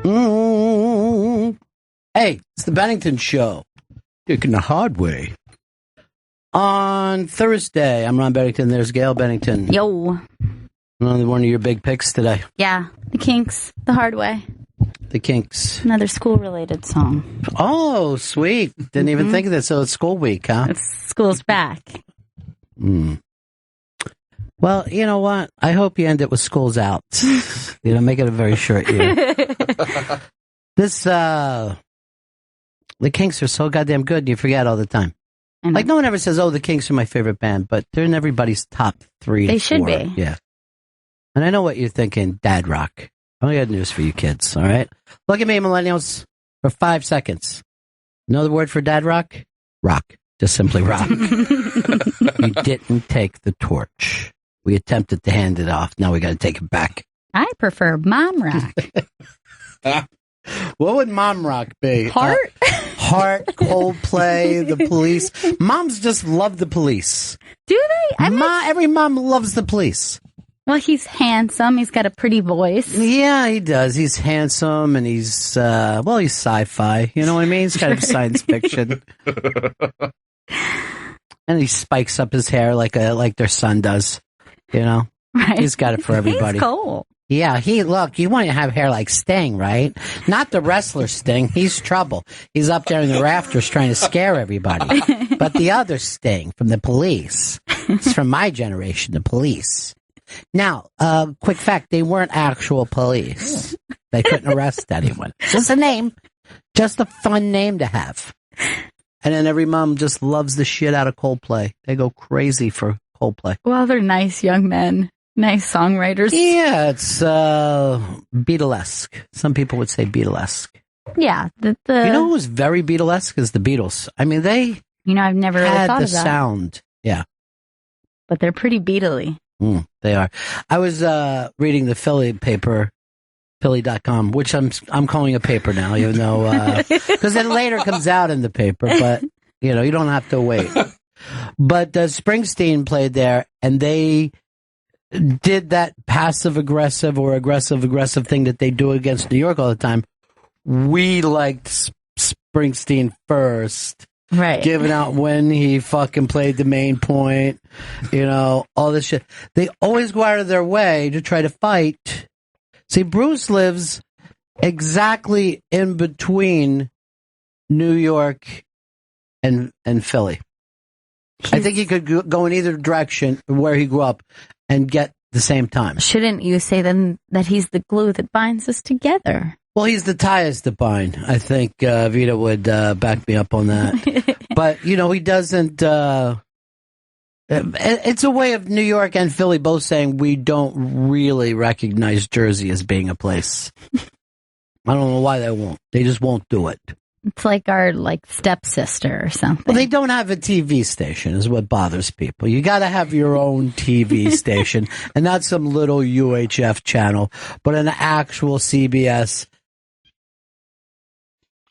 Hey, it's the Bennington Show. Taking the hard way. On Thursday, I'm Ron Bennington. There's Gail Bennington. Yo. One of your big picks today. Yeah, the Kinks, the hard way. The Kinks. Another school-related song. Oh, sweet. Didn't even think of that. So it's school week, huh? School's back. Well, you know what? I hope you end it with school's out. Make it a very short year. The Kinks are so goddamn good, you forget all the time. Like, no one ever says, oh, the Kinks are my favorite band, but they're in everybody's top 3 They to 4. should be. Yeah. And I know what you're thinking, dad rock. I got news for you kids, all right? Look at me, millennials, for 5 seconds. Another word for dad rock? Rock. Just simply rock. You didn't take the torch. We attempted to hand it off. Now we got to take it back. I prefer mom rock. What would mom rock be? Heart? Heart, Coldplay, the Police. Moms just love the Police. Do they? Every mom loves the Police. Well, he's handsome. He's got a pretty voice. Yeah, he does. He's handsome and he's sci-fi. You know what I mean? He's kind of science fiction. And he spikes up his hair like their son does. You know? Right. He's got it for everybody. He's cool. Yeah, look, you want to have hair like Sting, right? Not the wrestler Sting. He's trouble. He's up there in the rafters trying to scare everybody. But the other Sting from the Police. It's from my generation, the Police. Now, quick fact, they weren't actual police. They couldn't arrest anyone. Just a name. Just a fun name to have. And then every mom just loves the shit out of Coldplay. They go crazy for Coldplay. Well, they're nice young men. Nice songwriters. Yeah, it's Beatlesque. Some people would say Beatlesque. Yeah. You know who was very Beatlesque is the Beatles. I mean, they I've never really had thought the of that. sound. Yeah. But they're pretty Beatley. They are. I was reading the Philly paper, Philly.com, which I'm calling a paper now, even though, because it later comes out in the paper, but, you don't have to wait. But Springsteen played there, and they did that passive-aggressive or aggressive-aggressive thing that they do against New York all the time. We liked Springsteen first. Right. Giving out when he fucking played the main point, all this shit. They always go out of their way to try to fight. See, Bruce lives exactly in between New York and Philly. I think he could go in either direction where he grew up and get the same time. Shouldn't you say then that he's the glue that binds us together? Well, he's the ties that bind. I think Vita would back me up on that. But, he doesn't... it's a way of New York and Philly both saying we don't really recognize Jersey as being a place. I don't know why they won't. They just won't do it. It's like our stepsister or something. Well, they don't have a TV station is what bothers people. You got to have your own TV station and not some little UHF channel, but an actual CBS.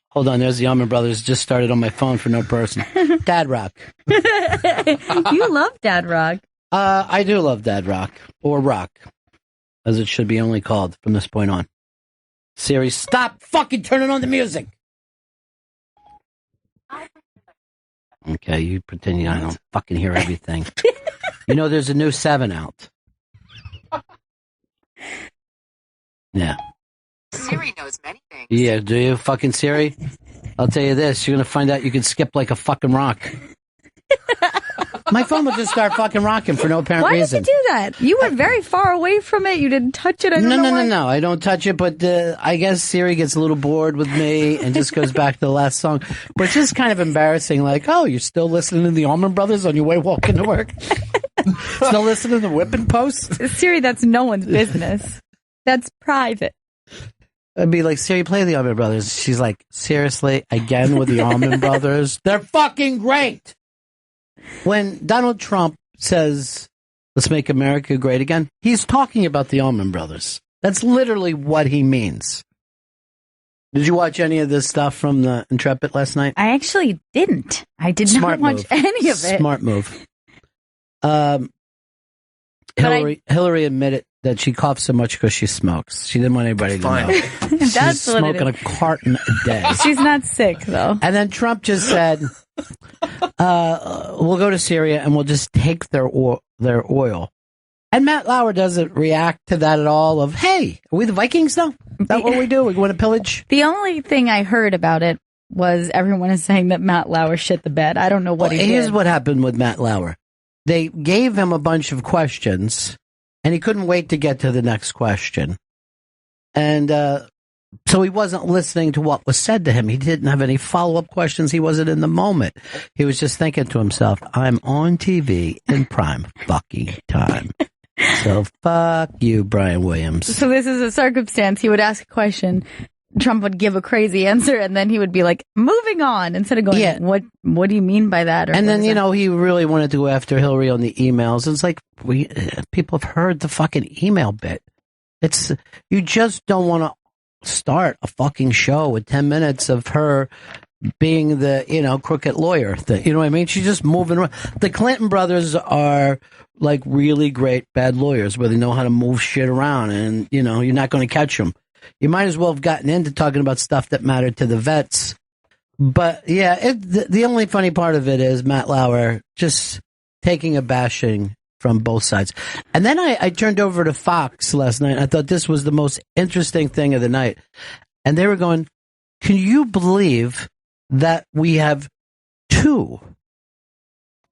Hold on, there's the Allman Brothers. Just started on my phone for no person. Dad Rock. You love Dad Rock. I do love Dad Rock, or Rock, as it should be only called from this point on. Siri, stop fucking turning on the music. Okay, you pretend I don't fucking hear everything. There's a new 7 out. Yeah. Siri knows many things. Yeah, do you, fucking Siri? I'll tell you this, you're going to find out you can skip like a fucking rock. My phone will just start fucking rocking for no apparent reason. Why did you do that? You were very far away from it. You didn't touch it. No. I don't touch it, but I guess Siri gets a little bored with me and just goes back to the last song. But it's just kind of embarrassing. Like, oh, you're still listening to the Allman Brothers on your way walking to work? Still listening to the Whipping Post? Siri, that's no one's business. That's private. I'd be like, Siri, play the Allman Brothers. She's like, seriously, again with the Allman Brothers? They're fucking great! When Donald Trump says, let's make America great again, he's talking about the Allman Brothers. That's literally what he means. Did you watch any of this stuff from the Intrepid last night? I actually didn't. I did not watch any of it. Smart move. Hillary admitted that she coughs so much because she smokes. She didn't want anybody to know. She's That's what it smoking a is. carton a day. She's not sick, though. And then Trump just said, we'll go to Syria and we'll just take their oil. And Matt Lauer doesn't react to that at all of, hey, are we the Vikings now? Is that what we do? We want to pillage? The only thing I heard about it was everyone is saying that Matt Lauer shit the bed. I don't know what he did. Here's what happened with Matt Lauer. They gave him a bunch of questions, and he couldn't wait to get to the next question. And so he wasn't listening to what was said to him. He didn't have any follow-up questions. He wasn't in the moment. He was just thinking to himself, I'm on TV in prime fucking time. So fuck you, Brian Williams. So this is a circumstance. He would ask a question. Trump would give a crazy answer, and then he would be like, moving on, instead of going, what do you mean by that? Or and then, he really wanted to go after Hillary on the emails. It's like, people have heard the fucking email bit. You just don't want to start a fucking show with 10 minutes of her being the, crooked lawyer thing. You know what I mean? She's just moving around. The Clinton brothers are like really great bad lawyers where they know how to move shit around, and, you're not going to catch them. You might as well have gotten into talking about stuff that mattered to the vets. But, yeah, the only funny part of it is Matt Lauer just taking a bashing from both sides. And then I turned over to Fox last night. I thought this was the most interesting thing of the night. And they were going, can you believe that we have 2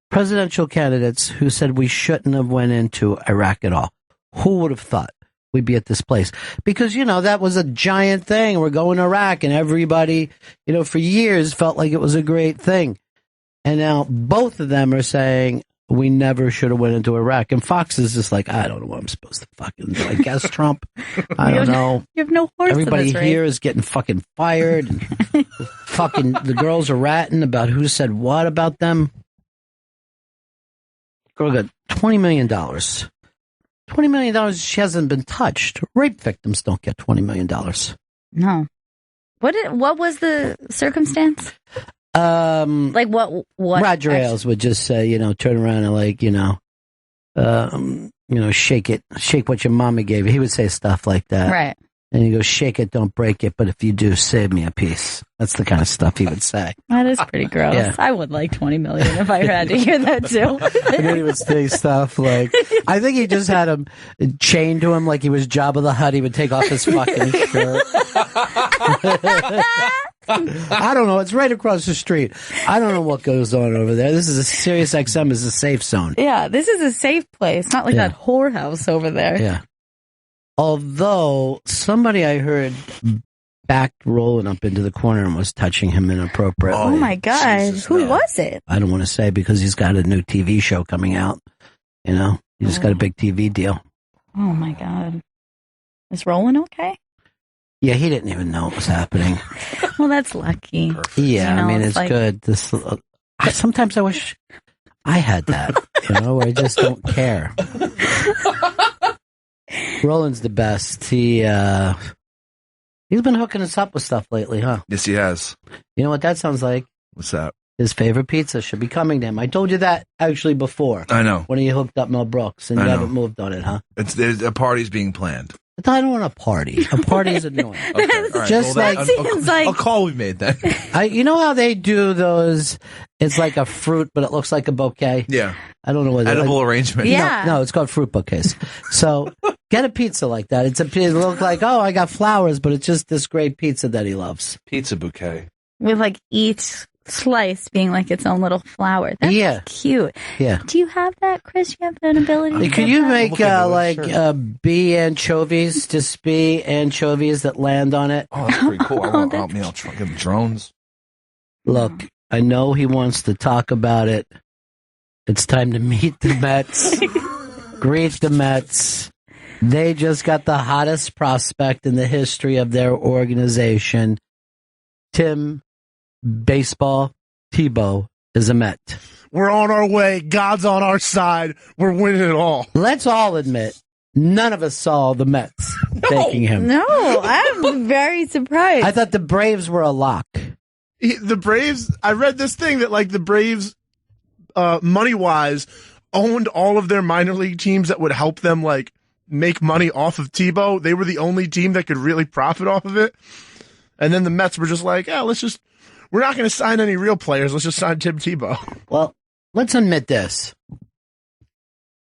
presidential candidates who said we shouldn't have went into Iraq at all? Who would have thought we'd be at this place? Because, that was a giant thing. We're going to Iraq, and everybody, for years felt like it was a great thing. And now both of them are saying we never should have went into Iraq. And Fox is just like, I don't know what I'm supposed to fucking do. I guess Trump. I don't know. You have no horse. Everybody here is getting fucking fired. And fucking the girls are ratting about who said what about them. Girl got $20 million. $20 million, she hasn't been touched. Rape victims don't get $20 million. No. What was the circumstance? Like what? Roger Ailes would just say, turn around and shake what your mama gave you. He would say stuff like that. Right. And he goes, shake it, don't break it, but if you do, save me a piece. That's the kind of stuff he would say. That is pretty gross. Yeah. I would like 20 million if I had to hear that too. And then he would say stuff like, I think he just had him chained to him like he was Jabba the Hutt. He would take off his fucking shirt. I don't know. It's right across the street. I don't know what goes on over there. This is a Sirius XM is a safe zone. Yeah, this is a safe place. Not like that whorehouse over there. Yeah. Although somebody I heard backed Roland up into the corner and was touching him inappropriately. Oh my God. Who was it? I don't want to say because he's got a new TV show coming out. He just got a big TV deal. Oh my God. Is Roland okay? Yeah, he didn't even know it was happening. Well, that's lucky. Perfect. Yeah, it's like, good. Sometimes I wish I had that, where I just don't care. Roland's the best. He's been hooking us up with stuff lately, huh? Yes, he has. You know what that sounds like? What's that? His favorite pizza should be coming to him. I told you that actually before. I know. When he hooked up Mel Brooks, and you haven't moved on it, huh? There's a party's being planned. I don't want a party. A party is annoying. Okay, right. Just a call we made then. You know how they do those? It's like a fruit, but it looks like a bouquet. Yeah. I don't know what edible arrangement. Yeah. No, it's called fruit bouquets. So get a pizza like that. It looks like, I got flowers, but it's just this great pizza that he loves. Pizza bouquet. With like each slice being like its own little flower. That's cute. Yeah. Do you have that, Chris? You have that ability? Could you make bee anchovies, just bee anchovies that land on it? Oh, that's pretty cool. I'll try get drones. Look, I know he wants to talk about it. It's time to meet the Mets. Greet the Mets. They just got the hottest prospect in the history of their organization. Tim Baseball Tebow is a Met. We're on our way. God's on our side. We're winning it all. Let's all admit, none of us saw the Mets taking him. No, I'm very surprised. I thought the Braves were a lock. The Braves, I read this thing that the Braves, money-wise, owned all of their minor league teams that would help them like make money off of Tebow. They were the only team that could really profit off of it. And then the Mets were just like, we're not going to sign any real players. Let's just sign Tim Tebow. Well, let's admit this.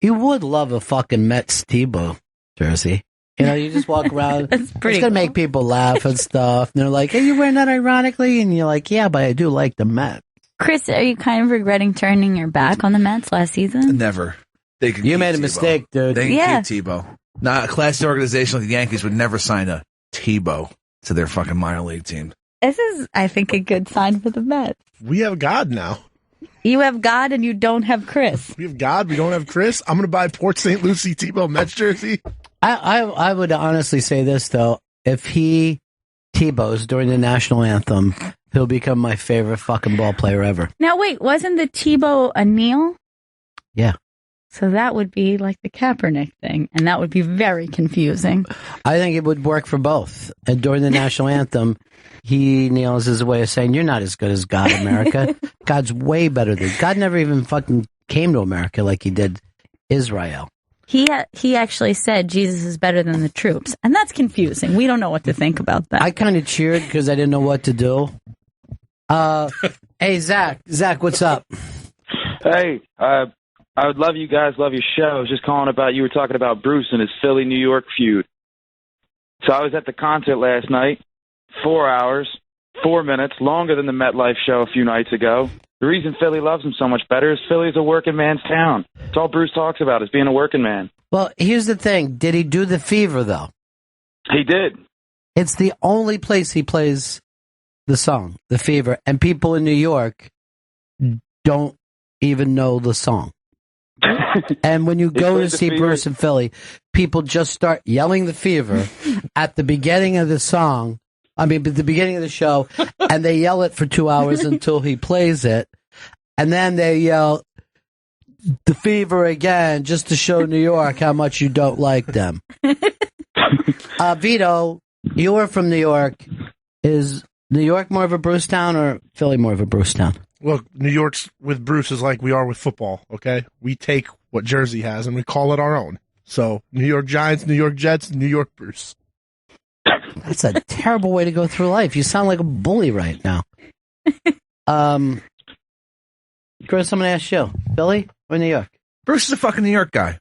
You would love a fucking Mets Tebow jersey. You know, you just walk around. It's going to make people laugh and stuff. And they're like, hey, you wearing that ironically? And you're like, yeah, but I do like the Mets. Chris, are you kind of regretting turning your back on the Mets last season? Never. You made a mistake, dude. They can keep Tebow. Not a classy organization like the Yankees would never sign a Tebow to their fucking minor league team. This is, I think, a good sign for the Mets. We have God now. You have God and you don't have Chris. We have God. We don't have Chris. I'm going to buy Port St. Lucie Tebow Mets jersey. I would honestly say this, though. If he Tebows during the national anthem, he'll become my favorite fucking ball player ever. Now, wait, wasn't the Tebow a kneel? Yeah. So that would be like the Kaepernick thing, and that would be very confusing. I think it would work for both. And during the national anthem, he kneels as a way of saying, you're not as good as God, America. God's way better than... God never even fucking came to America like he did Israel. He actually said Jesus is better than the troops, and that's confusing. We don't know what to think about that. I kind of cheered because I didn't know what to do. Hey, Zach, what's up? Hey, I would love you guys, love your show. I was just calling about, you were talking about Bruce and his Philly-New York feud. So I was at the concert last night, 4 hours, 4 minutes, longer than the MetLife show a few nights ago. The reason Philly loves him so much better is Philly's a working man's town. It's all Bruce talks about is being a working man. Well, here's the thing. Did he do the Fever, though? He did. It's the only place he plays the song, the Fever, and people in New York don't even know the song. And when you go to see Bruce in Philly, people just start yelling the Fever at the beginning of the song. I mean, at the beginning of the show, and they yell it for 2 hours until he plays it. And then they yell the Fever again just to show New York how much you don't like them. Vito, you are from New York. Is New York more of a Bruce town or Philly more of a Bruce town? Look, New York's with Bruce is like we are with football, okay? We take what Jersey has and we call it our own. So, New York Giants, New York Jets, New York Bruce. That's a terrible way to go through life. You sound like a bully right now. Chris, I'm going to ask you. Philly or New York? Bruce is a fucking New York guy.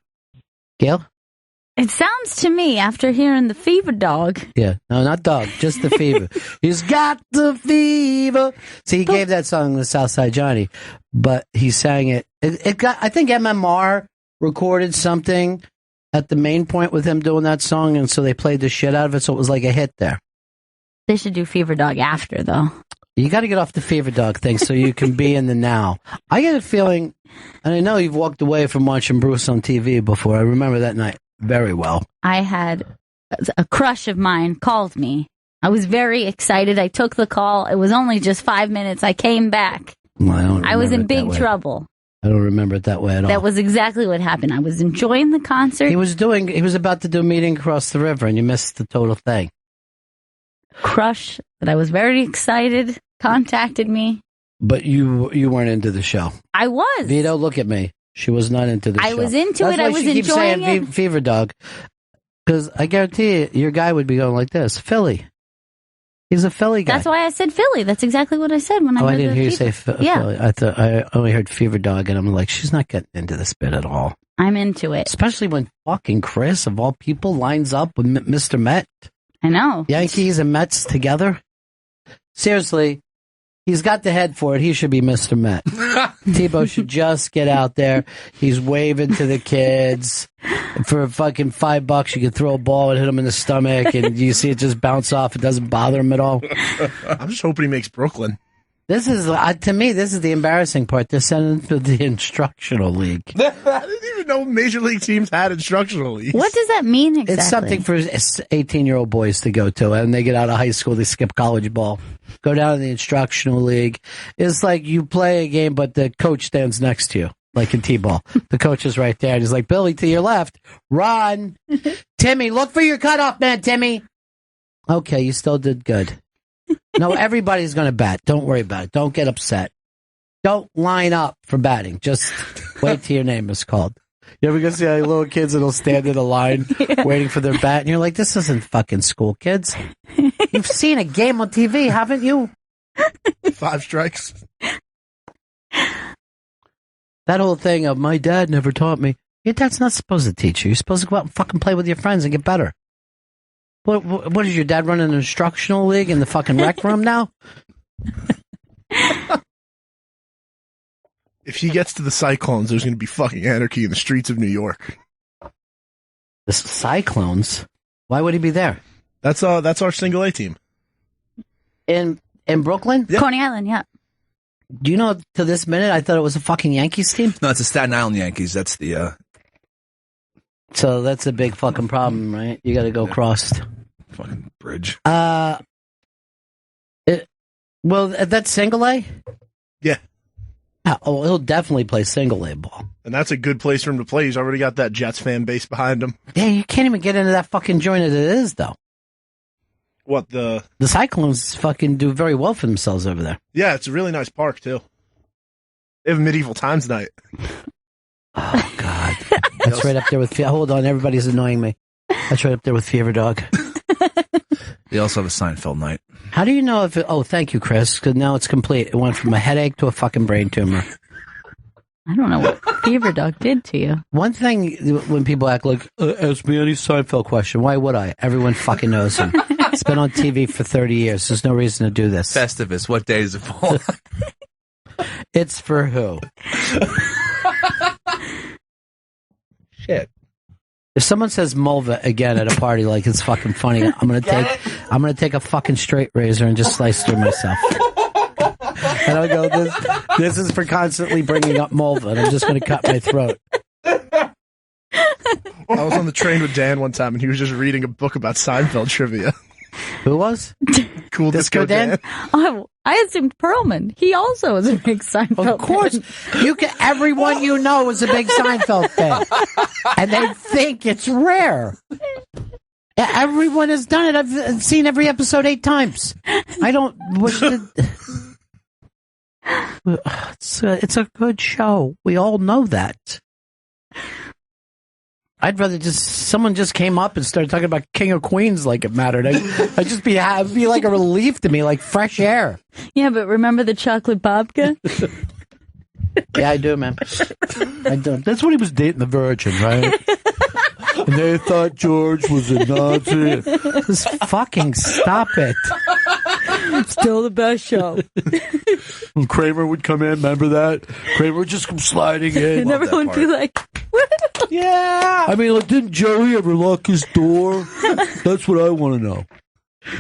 Gail? It sounds to me, after hearing the Fever Dog. Yeah. No, not dog. Just the Fever. He's got the fever. See, he gave that song to Southside Johnny, but he sang it. It got, I think MMR recorded something at the main point with him doing that song, and so they played the shit out of it, so it was like a hit there. They should do Fever Dog after, though. You got to get off the Fever Dog thing so you can be in the now. I get a feeling, and I know you've walked away from watching Bruce on TV before. I remember that night very well. I had a crush of mine called me. I was very excited. I took the call. It was only just 5 minutes. I came back. Well, I was in big trouble. I don't remember it that way at all. That was exactly what happened. I was enjoying the concert. He was about to do a meeting across the river, and you missed the total thing. Crush that I was very excited contacted me. But you weren't into the show. I was. Vito, look at me. She was not into the show. I was into That's it. why I was she keeps enjoying saying it. Fever Dog. Because I guarantee you, your guy would be going like this. Philly. He's a Philly guy. That's why I said Philly. That's exactly what I said when I heard I didn't hear you say yeah. Philly. I thought I only heard Fever Dog, and I'm like, she's not getting into this bit at all. I'm into it. Especially when fucking Chris, of all people, lines up with Mr. Met. I know. Yankees and Mets together. Seriously, he's got the head for it. He should be Mr. Met. Tebow should just get out there. He's waving to the kids. For fucking $5, you can throw a ball and hit him in the stomach, and you see it just bounce off. It doesn't bother him at all. I'm just hoping he makes Brooklyn. This is, to me, this is the embarrassing part. They're sending to the instructional league. I didn't even know major league teams had instructional leagues. What does that mean exactly? It's something for 18-year-old boys to go to, and they get out of high school, they skip college ball, go down to the instructional league. It's like you play a game, but the coach stands next to you, like in T-ball. The coach is right there, and he's like, Billy, to your left, run. Timmy, look for your cutoff man, Timmy. Okay, you still did good. No, everybody's going to bat. Don't worry about it. Don't get upset. Don't line up for batting. Just Wait till your name is called. You ever go see how little kids that'll stand in a line waiting for their bat, and you're like, this isn't fucking school, kids. You've seen a game on TV, haven't you? 5 strikes. That whole thing of my dad never taught me. Your dad's not supposed to teach you. You're supposed to go out and fucking play with your friends and get better. What is your dad running an instructional league in the fucking rec room now? If he gets to the Cyclones, there's going to be fucking anarchy in the streets of New York. The Cyclones? Why would he be there? That's our single A team. In Brooklyn? Yeah. Coney Island, yeah. Do you know, to this minute, I thought it was a fucking Yankees team? No, it's the Staten Island Yankees. That's the... So that's a big fucking problem, right? You got to go across. Fucking bridge. Well, that's single A? Yeah. Oh, he'll definitely play single A ball. And that's a good place for him to play. He's already got that Jets fan base behind him. Yeah, you can't even get into that fucking joint as it is, though. What, the Cyclones fucking do very well for themselves over there. Yeah, it's a really nice park, too. They have medieval times night. Oh, God. That's right up there with... Hold on, everybody's annoying me. That's right up there with Fever Dog. They also have a Seinfeld night. How do you know if it... Oh, thank you, Chris, because now it's complete. It went from a headache to a fucking brain tumor. I don't know what Fever Dog did to you. One thing, when people act like, ask me any Seinfeld question, why would I? Everyone fucking knows him. It's been on TV for 30 years. There's no reason to do this. Festivus, what day does it fall? It's for who? Shit. If someone says Mulva again at a party, like it's fucking funny, I'm gonna take a fucking straight razor and just slice through myself. And I'll go, this is for constantly bringing up Mulva, and I'm just gonna cut my throat. I was on the train with Dan one time, and he was just reading a book about Seinfeld trivia. Who was? Cool Disco Dan. Oh, I assumed Perlman. He also is a big Seinfeld Of course. fan. Everyone you know is a big Seinfeld fan. And they think it's rare. Everyone has done it. I've seen every episode 8 times. I don't... It's a good show. We all know that. I'd rather someone just came up and started talking about King of Queens like it mattered. I'd just be like a relief to me, like fresh air. Yeah, but remember the chocolate babka? Yeah, I do, man. I do. That's when he was dating the Virgin, right? And they thought George was a Nazi. Just fucking stop it. Still the best show. When Kramer would come in, remember that? Kramer would just come sliding in. And everyone would be like, yeah. I mean, like, didn't Joey ever lock his door? That's what I want to know.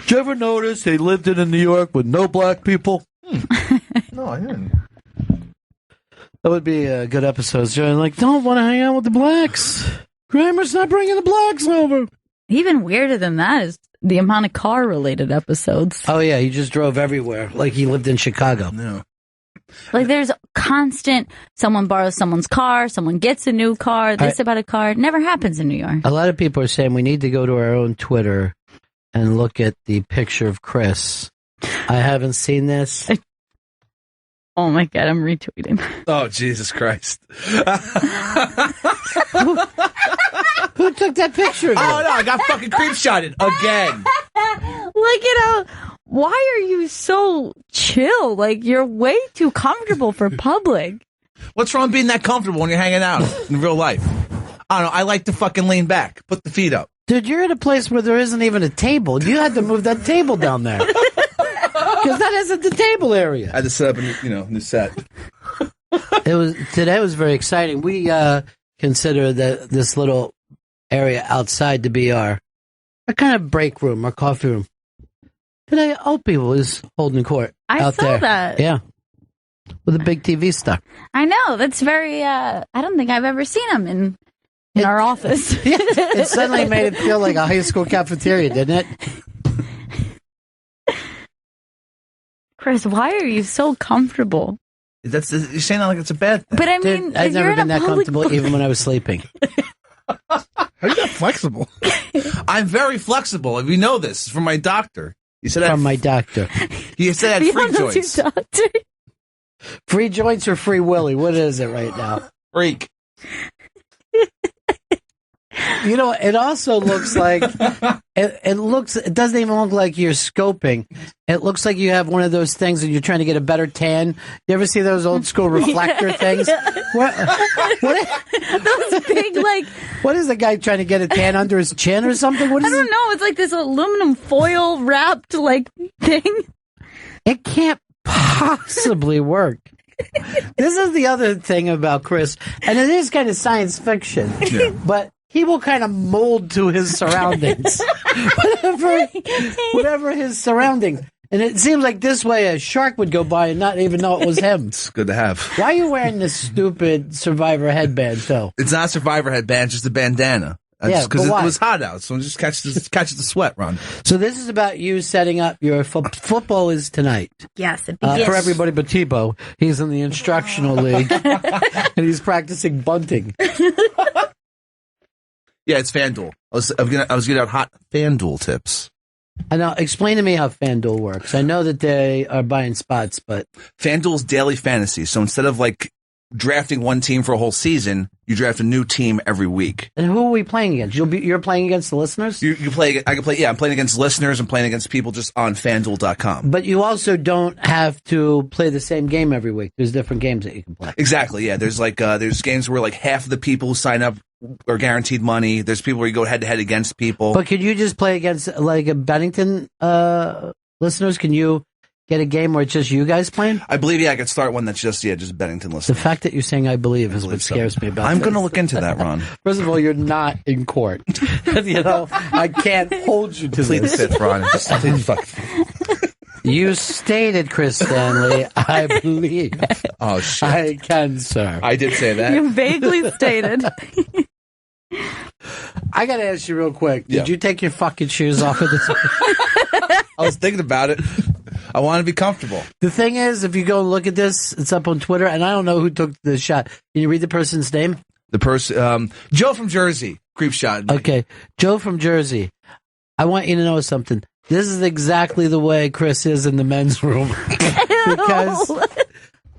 Did you ever notice they lived in New York with no black people? No, I didn't. That would be a good episode. So, like, don't want to hang out with the blacks. Kramer's not bringing the blacks over. even weirder than that is the amount of car-related episodes. Oh, yeah, he just drove everywhere, like he lived in Chicago. No. Like, there's constant, someone borrows someone's car, someone gets a new car, this about a car. It never happens in New York. A lot of people are saying we need to go to our own Twitter and look at the picture of Chris. I haven't seen this. Oh, my God, I'm retweeting. Oh, Jesus Christ. Who took that picture of you? Oh, no, I got fucking creep-shotted again. Like, you know, why are you so chill? Like, you're way too comfortable for public. What's wrong being that comfortable when you're hanging out in real life? I don't know. I like to fucking lean back. Put the feet up. Dude, you're at a place where there isn't even a table. You had to move that table down there. Because that isn't the table area. I had to set up a new set. Today was very exciting. We consider this little area outside to be our kind of break room, our coffee room. Today, Opie was holding court out there. I saw that. Yeah. With a big TV star. I know. That's very, I don't think I've ever seen him in our office. Yeah, it suddenly made it feel like a high school cafeteria, didn't it? Chris, why are you so comfortable? You're saying that like it's a bad thing. But I Dude, mean, I've never been that comfortable even when I was sleeping. How are you that flexible? I'm very flexible. We know this from my doctor. He said From my doctor. He said I had free joints. Free joints or free willy? What is it right now? Freak. You know, it also looks like it doesn't even look like you're scoping. It looks like you have one of those things and you're trying to get a better tan. You ever see those old school reflector things? What Those big, like, what is the guy trying to get a tan under his chin or something? What is I don't know. It's like this aluminum foil wrapped, like, thing. It can't possibly work. This is the other thing about Chris, and it is kind of science fiction, but he will kind of mold to his surroundings, whatever his surroundings. And it seems like this way a shark would go by and not even know it was him. It's good to have. Why are you wearing this stupid Survivor headband, Phil? It's not a Survivor headband, just a bandana. Because it was hot out, so it just catches the sweat, Ron. So this is about you setting up your football is tonight. Yes, it begins. For everybody but Tebow. He's in the instructional league, and he's practicing bunting. Yeah, it's FanDuel. I was getting out hot FanDuel tips. And now, explain to me how FanDuel works. I know that they are buying spots, but FanDuel's daily fantasy. So instead of like drafting one team for a whole season, you draft a new team every week. And who are we playing against? You're playing against the listeners? You play. I can play. Yeah, I'm playing against listeners. I'm playing against people just on FanDuel.com. But you also don't have to play the same game every week. There's different games that you can play. Exactly. Yeah. There's there's games where like half of the people who sign up are guaranteed money. There's people where you go head to head against people. But could you just play against like a Bennington listeners? Can you get a game where it's just you guys playing? I believe, I could start one that's just Bennington listeners. The fact that you're saying I believe is what scares me about I'm this. going to look into that, Ron. First of all, you're not in court. I can't hold you to Please this. sit, Ron. Please fuck. You stated, Chris Stanley, I believe. Oh, shit. I can, sir. I did say that. You vaguely stated. I got to ask you real quick. Did you take your fucking shoes off of this? I was thinking about it. I want to be comfortable. The thing is, if you go and look at this, it's up on Twitter, and I don't know who took the shot. Can you read the person's name? The person, Joe from Jersey, creep shot. Okay, Joe from Jersey. I want you to know something. This is exactly the way Chris is in the men's room. Because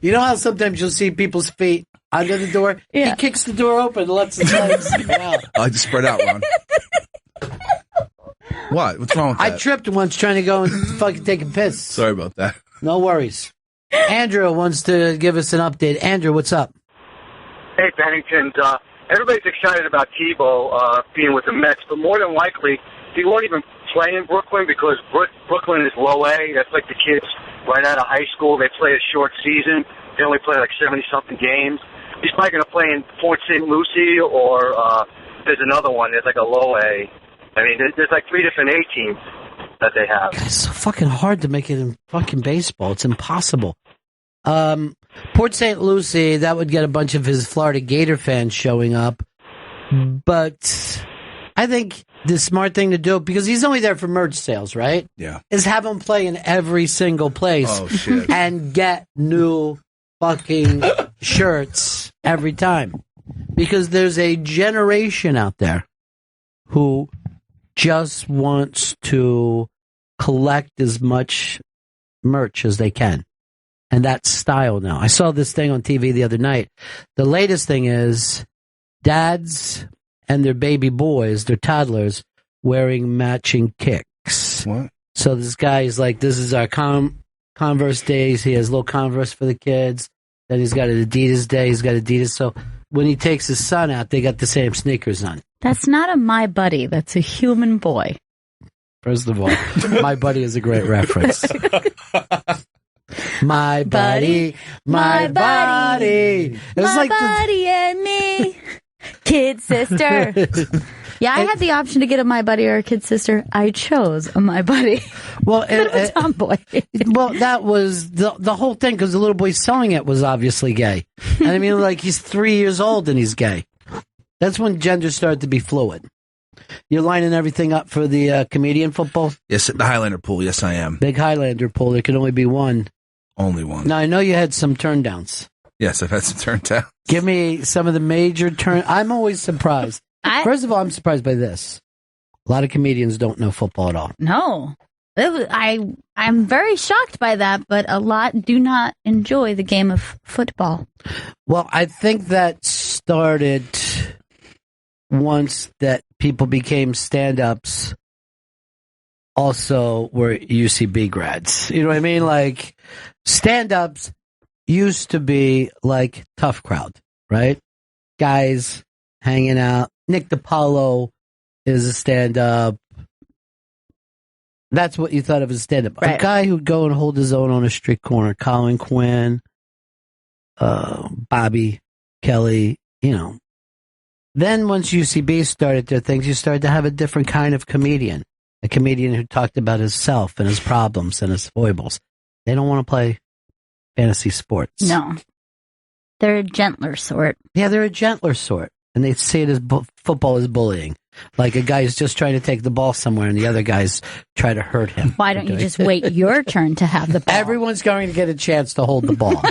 you know how sometimes you'll see people's feet under the door? Yeah. He kicks the door open and lets his legs go out. I just spread out, Ron. What? What's wrong with that? I tripped once trying to go and fucking take a piss. Sorry about that. No worries. Andrew wants to give us an update. Andrew, what's up? Hey, Bennington. Everybody's excited about Tebow being with the Mets, but more than likely, he won't even play in Brooklyn because Brooklyn is low A. That's like the kids right out of high school. They play a short season. They only play like 70-something games. He's probably going to play in Port St. Lucie or there's another one. There's like a low A. I mean, there's like 3 different A teams that they have. God, it's so fucking hard to make it in fucking baseball. It's impossible. Port St. Lucie, that would get a bunch of his Florida Gator fans showing up. But I think the smart thing to do, because he's only there for merch sales, right? Yeah. Is have him play in every single place. Oh, shit. And get new fucking shirts every time. Because there's a generation out there who just wants to collect as much merch as they can. And that's style now. I saw this thing on TV the other night. The latest thing is dads and their baby boys, their toddlers, wearing matching kicks. What? So this guy is like, this is our Converse days. He has little Converse for the kids. Then he's got an Adidas day. He's got Adidas. So when he takes his son out, they got the same sneakers on. That's not a my buddy. That's a human boy. First of all, my buddy is a great reference. My buddy, my buddy. It was my like buddy and me. Kid sister. Yeah, I had the option to get a my buddy or a kid sister. I chose a my buddy. Well, a tomboy. Well, that was the whole thing, because the little boy selling it was obviously gay. And I mean, like, he's 3 years old and he's gay. That's when gender started to be fluid. You're lining everything up for the comedian football? Yes, the Highlander pool. Yes, I am. Big Highlander pool. There can only be one. Only one. Now, I know you had some turndowns. Yes, I've had some turndowns. Give me some of the major I'm always surprised. First of all, I'm surprised by this. A lot of comedians don't know football at all. No. I'm very shocked by that, but a lot do not enjoy the game of football. Well, I think that started once that people became stand-ups also were UCB grads. You know what I mean? Like, stand-ups used to be like tough crowd, right? Guys hanging out. Nick DiPaolo is a stand-up. That's what you thought of as a stand-up. Right. A guy who'd go and hold his own on a street corner. Colin Quinn, Bobby Kelly, you know. Then once UCB started their things, you started to have a different kind of comedian. A comedian who talked about himself and his problems and his foibles. They don't want to play fantasy sports. No. They're a gentler sort. Yeah, they're a gentler sort. And they see it as football is bullying. Like a guy's just trying to take the ball somewhere and the other guys try to hurt him. Why don't you just wait your turn to have the ball? Everyone's going to get a chance to hold the ball.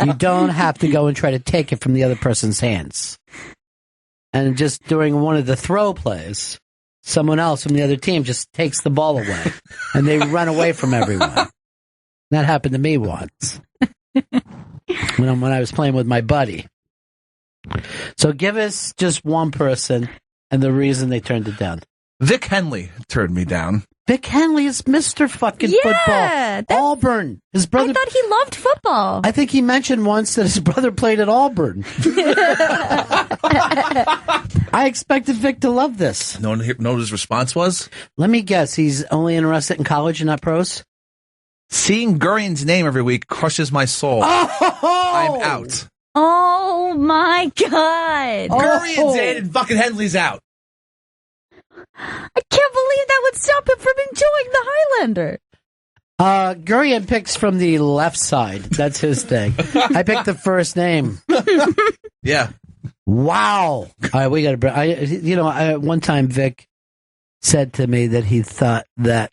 You don't have to go and try to take it from the other person's hands. And just during one of the throw plays, someone else from the other team just takes the ball away and they run away from everyone. That happened to me once when I was playing with my buddy. So give us just one person and the reason they turned it down. Vic Henley turned me down. Vic Henley is Mr. fucking football. Auburn. His brother. I thought he loved football. I think he mentioned once that his brother played at Auburn. I expected Vic to love this. Know what his response was? Let me guess. He's only interested in college and not pros? Seeing Gurian's name every week crushes my soul. Oh! I'm out. Oh my God. Gurian's in and fucking Henley's out. I can't believe that would stop him from enjoying the Highlander. Gurian picks from the left side. That's his thing. I picked the first name. Yeah. Wow. All right, we got to. One time Vic said to me that he thought that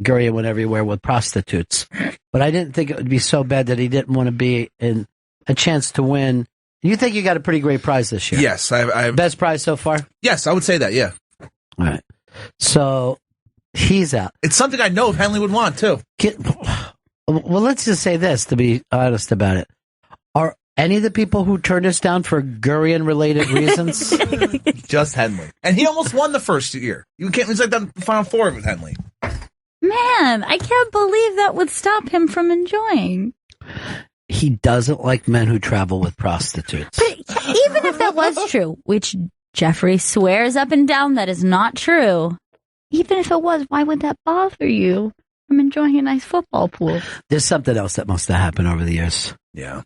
Gurian went everywhere with prostitutes, but I didn't think it would be so bad that he didn't want to be in a chance to win. You think you got a pretty great prize this year? Yes, I Best prize so far? Yes, I would say that. Yeah. All right. So he's out. It's something I know Henley would want too. Well, let's just say this to be honest about it. Are any of the people who turned us down for Gurian-related reasons? Just Henley. And he almost won the first year. You can't. It's like the Final Four with Henley. Man, I can't believe that would stop him from enjoying. He doesn't like men who travel with prostitutes. But even if that was true, which Jeffrey swears up and down that is not true, even if it was, why would that bother you from enjoying a nice football pool? There's something else that must have happened over the years. Yeah.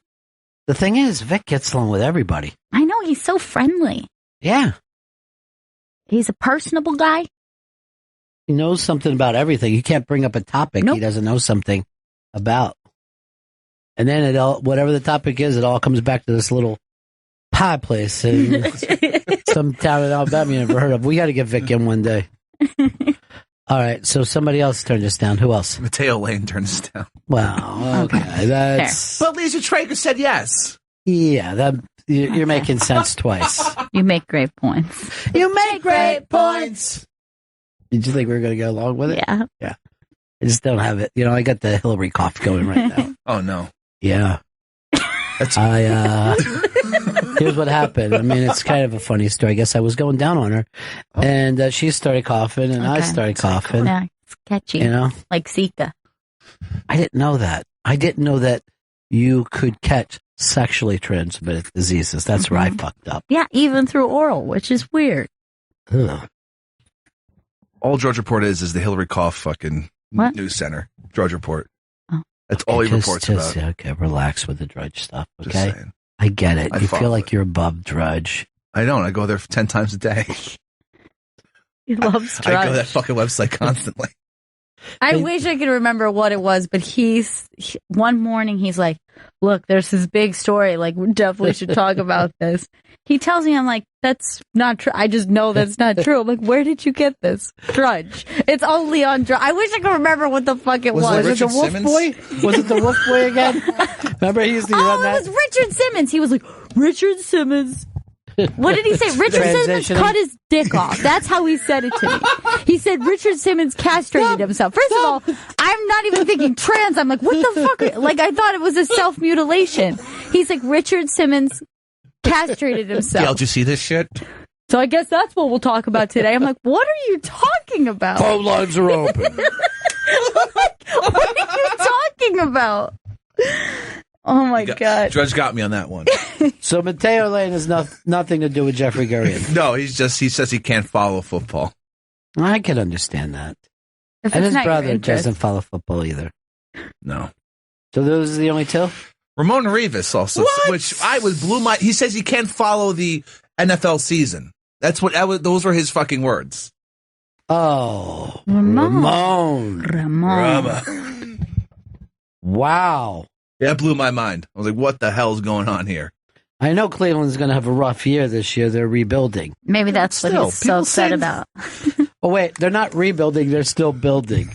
The thing is, Vic gets along with everybody. I know, he's so friendly. Yeah. He's a personable guy. He knows something about everything. You can't bring up a topic Nope. he doesn't know something about. And then whatever the topic is, it all comes back to this little pie place in some town in Alabama you never heard of. We got to get Vic in one day. All right, so somebody else turned us down. Who else? Mateo Lane turned us down. Well, okay. That's... But Lisa Traeger said yes. Yeah, you're making sense twice. You make great points. You make great points. Did you think we were going to go along with it? Yeah. Yeah. I just don't have it. I got the Hillary cough going right now. Oh, no. Yeah. Here's what happened. I mean, it's kind of a funny story. I guess I was going down on her, and she started coughing, and I started coughing. Yeah, it's catchy. Like Zika. I didn't know that. I didn't know that you could catch sexually transmitted diseases. That's where I fucked up. Yeah, even through oral, which is weird. Ugh. All Drudge Report is the Hillary Cough fucking news center. Drudge Report. Oh. That's all he reports about. Okay, relax with the Drudge stuff, Just okay? saying. I get it. I You feel follow like it. you're above Drudge. I don't. I go there 10 times a day. He loves I go to that drugs. fucking website constantly. I wish I could remember what it was, but one morning he's like, look, there's this big story. Like, we definitely should talk about this. He tells me, I'm like, that's not true. I just know that's not true. I'm like, where did you get this? Drudge. It's only on Drudge. I wish I could remember what the fuck it was. Was it Richard the Wolf Simmons? Boy? Was it the Wolf Boy again? Remember he used to run that? It was Richard Simmons. He was like, Richard Simmons. What did he say? Richard Simmons Transitioning. cut his dick off. That's how he said it to me. He said Richard Simmons castrated himself. First of all, I'm not even thinking trans. I'm like, what the fuck? Like, I thought it was a self-mutilation. He's like, Richard Simmons castrated himself. Gail, did you see this shit? So I guess that's what we'll talk about today. I'm like, what are you talking about? Phone lines are open. What are you talking about? Oh my God. Drudge got me on that one. So Mateo Lane has nothing to do with Jeffrey Gurian. No, he says he can't follow football. I can understand that. If And it's his not your brother interest. doesn't follow football either. No. So those are the only two? Ramon Rivas also, which blew my. He says he can't follow the NFL season. Those were his fucking words. Oh. Ramon. Wow. That blew my mind. I was like, what the hell's going on here? I know Cleveland's going to have a rough year this year. They're rebuilding. Maybe that's what Still, he's so people upset say- about. Oh, wait. They're not rebuilding. They're still building.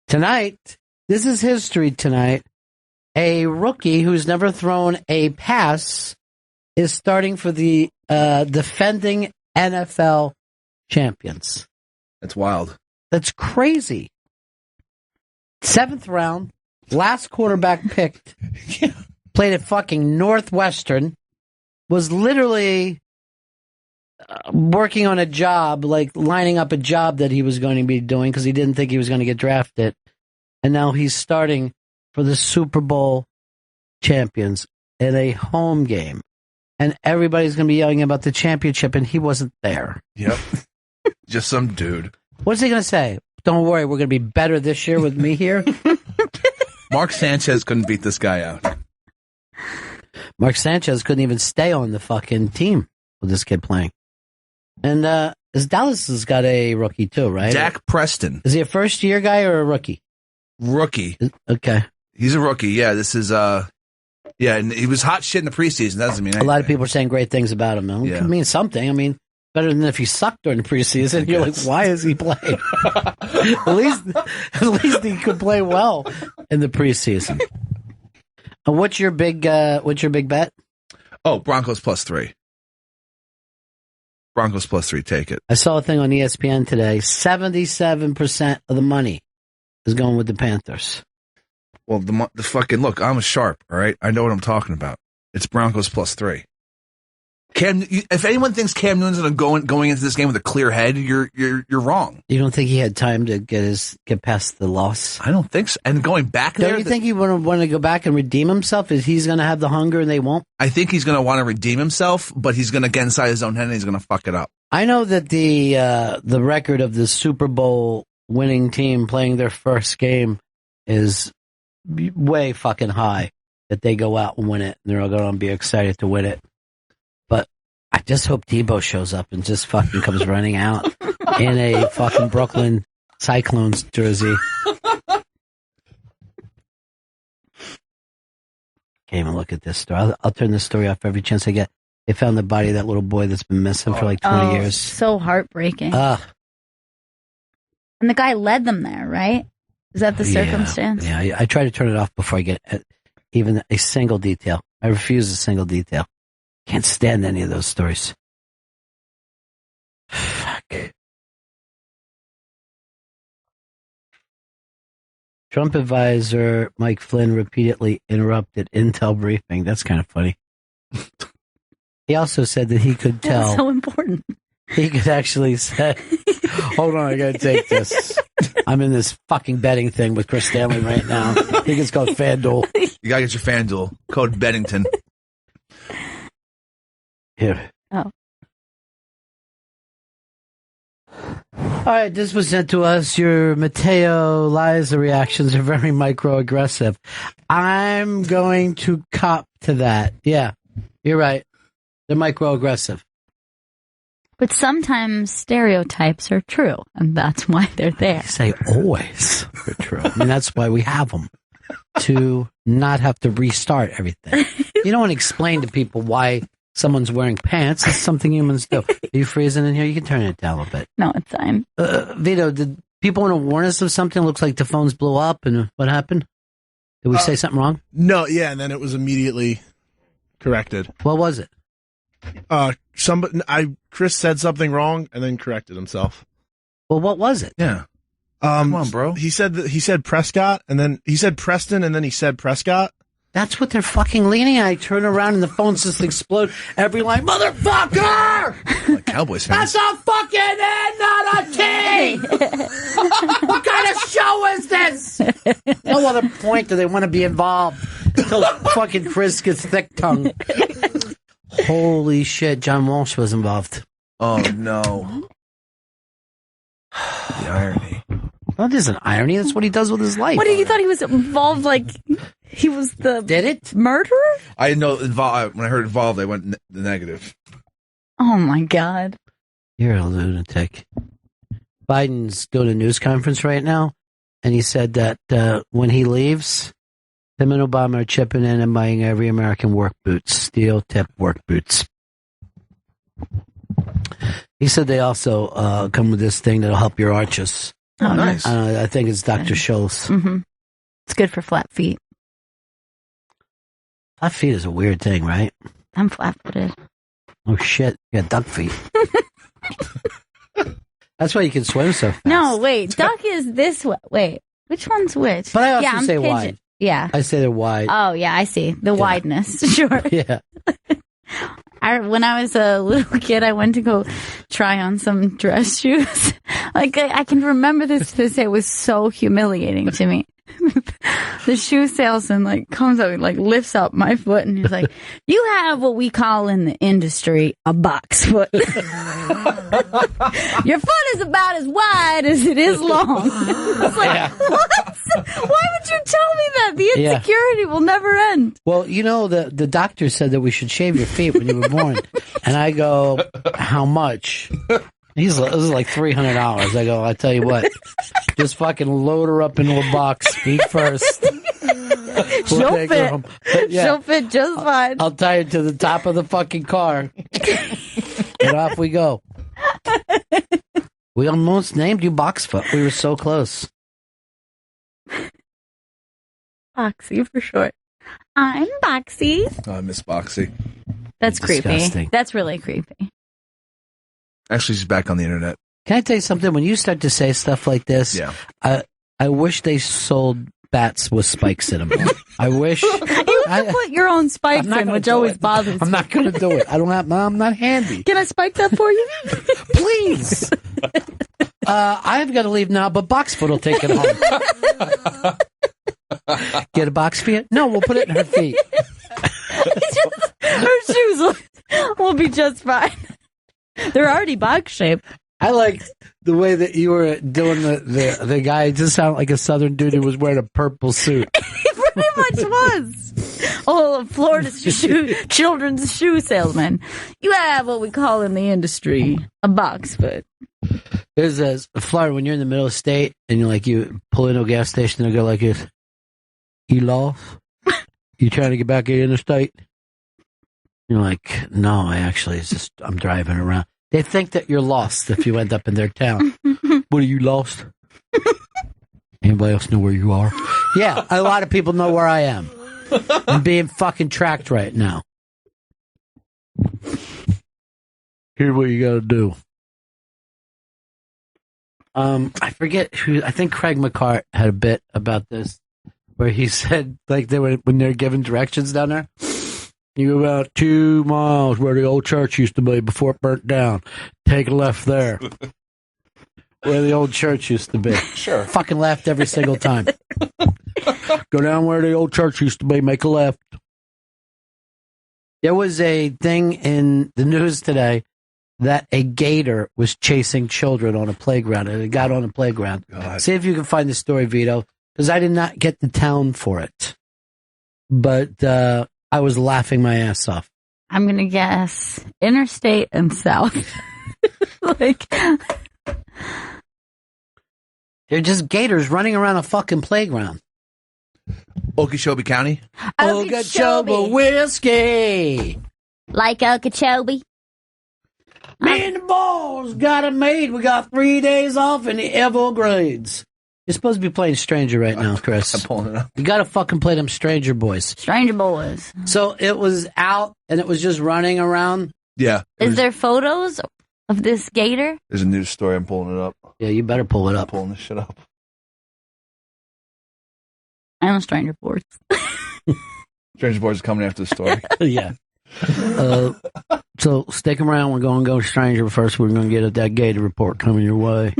Tonight, this is history tonight. A rookie who's never thrown a pass is starting for the defending NFL champions. That's wild. That's crazy. 7th round, last quarterback picked, played at fucking Northwestern, was literally working on a job, like lining up a job that he was going to be doing because he didn't think he was going to get drafted. And now he's starting for the Super Bowl champions in a home game. And everybody's going to be yelling about the championship, and he wasn't there. Yep. Just some dude. What's he going to say? Don't worry, we're going to be better this year with me here. Mark Sanchez couldn't beat this guy out. Mark Sanchez couldn't even stay on the fucking team with this kid playing. And Dallas has got a rookie too, right? Dak Preston. Is he a first-year guy or a rookie? Rookie. Okay. He's a rookie. Yeah, this is and he was hot shit in the preseason. That doesn't mean anything. A lot of people are saying great things about him. It can mean something. I mean, better than if he sucked during the preseason. You're like, why is he playing? at least he could play well in the preseason. What's your big bet? Oh, Broncos +3. Broncos +3. Take it. I saw a thing on ESPN today. 77% of the money is going with the Panthers. Well, the fucking look. I'm a sharp. All right, I know what I'm talking about. It's Broncos +3. If anyone thinks Cam Newton's going into this game with a clear head, you're wrong. You don't think he had time to get past the loss? I don't think so. And going back there, don't you think he would want to go back and redeem himself? Is he's going to have the hunger and they won't? I think he's going to want to redeem himself, but he's going to get inside his own head and he's going to fuck it up. I know that the record of the Super Bowl winning team playing their first game is way fucking high. That they go out and win it, and they're all going to be excited to win it. But I just hope Tebow shows up and just fucking comes running out in a fucking Brooklyn Cyclones jersey. Can't even look at this story. I'll turn this story off every chance I get. They found the body of that little boy that's been missing for like 20 years. So heartbreaking. And the guy led them there, right? Is that the circumstance? Yeah, I try to turn it off before I get even a single detail. I refuse a single detail. Can't stand any of those stories. Fuck. Trump advisor Mike Flynn repeatedly interrupted Intel briefing. That's kind of funny. He also said that he could tell. That's so important. He could actually say, hold on, I gotta take this. I'm in this fucking betting thing with Chris Stanley right now. I think it's called FanDuel. You gotta get your FanDuel. Code Bennington. Here. Oh. All right, this was sent to us. Your Mateo Liza reactions are very microaggressive. I'm going to cop to that. Yeah, you're right. They're microaggressive. But sometimes stereotypes are true, and that's why they're there. I say always they're true. I mean, that's why we have them, to not have to restart everything. You don't want to explain to people why someone's wearing pants. It's something humans do. Are you freezing in here? You can turn it down a little bit. No, it's fine. Vito, did people want to warn us of something? Looks like the phones blew up, and what happened? Did we say something wrong? No, yeah, and then it was immediately corrected. What was it? Chris said something wrong and then corrected himself. Well, what was it? Yeah. Come on, bro. He said Prescott, and then he said Preston, and then he said Prescott. That's what they're fucking leaning at. I turn around and the phones just explode. Every line, motherfucker! Like Cowboys fans. That's a fucking N, not a T! What kind of show is this? No other point do they want to be involved until fucking Chris gets thick tongue. Holy shit, John Walsh was involved. Oh, no. The irony. Well, there's an irony. That's what he does with his life. What did you thought he was involved? Like he was the murderer? I didn't know when I heard involved, I went the negative. Oh my God! You're a lunatic. Biden's doing a news conference right now, and he said that when he leaves, him and Obama are chipping in and buying every American work boots, steel tip work boots. He said they also come with this thing that'll help your arches. Oh, nice. I think it's Dr. Scholl's. Mm-hmm. It's good for flat feet. Flat feet is a weird thing, right? I'm flat-footed. Oh, shit. You got duck feet. That's why you can swim so fast. No, wait. Duck is this way. Wait. Which one's which? But I also I'm say pigeon. wide. Yeah. I say they're wide. Oh, yeah, I see. The wideness. Sure. Yeah. When I was a little kid, I went to go try on some dress shoes. Like, I can remember this to this day. It was so humiliating to me. The shoe salesman, like, comes up and, like, lifts up my foot, and he's like, you have what we call in the industry a box foot. Your foot is about as wide as it is long. I was like, what? Why would you tell me that? The insecurity will never end. Well, you know, the doctor said that we should shave your feet when you were born. And I go, how much? This is like $300. I go, I tell you what, just fucking load her up into a box, feet first. She'll fit. She'll fit just fine. I'll tie her to the top of the fucking car. And off we go. We almost named you Boxfoot. We were so close. Boxy for short. I'm Boxy. Oh, I miss Boxy. That's creepy. Disgusting. That's really creepy. Actually, she's back on the internet. Can I tell you something? When you start to say stuff like this, Yeah. I wish they sold bats with spikes in them. I wish. You have to put your own spikes in, which always bothers me. I'm not going to do it. I'm not handy. Can I spike that for you? Please. I've got to leave now, but Boxfoot will take it home. Get a box for you? No, we'll put it in her feet. Her shoes will be just fine. They're already box shaped. I like the way that you were doing the guy. It just sounded like a southern dude who was wearing a purple suit. He pretty much was. Oh, Florida children's shoe salesman. You have what we call in the industry a box foot. There's a Florida, when you're in the middle of the state and you pull into a gas station, they'll go like this. You lost? You trying to get back in the state? You're like, no, I'm driving around. They think that you're lost if you end up in their town. What, are you lost? Anybody else know where you are? Yeah, a lot of people know where I am. I'm being fucking tracked right now. Here's what you gotta do. I forget who, I think Craig McCart had a bit about this, where he said, like, when they're giving directions down there, you go about 2 miles where the old church used to be before it burnt down. Take a left there. Where the old church used to be. Sure. Fucking left every single time. Go down where the old church used to be, make a left. There was a thing in the news today that a gator was chasing children on a playground, and it got on a playground. God. See if you can find the story, Vito, because I did not get the town for it. But I was laughing my ass off. I'm going to guess interstate and south. Like, they're just gators running around a fucking playground. Okeechobee County? Okeechobee whiskey. like Okeechobee. Me and the boys got it made. We got 3 days off in the Everglades. You're supposed to be playing Stranger right now, Chris. I'm pulling it up. You got to fucking play them Stranger Boys. Stranger Boys. So it was out, and it was just running around. Yeah. Is there photos of this gator? There's a news story. I'm pulling it up. Yeah, you better pull it I'm up. pulling this shit up. I know Stranger Boys. Stranger Boys is coming after the story. Yeah. So stick around. We're going to go stranger, but first we're going to get that Gator report coming your way.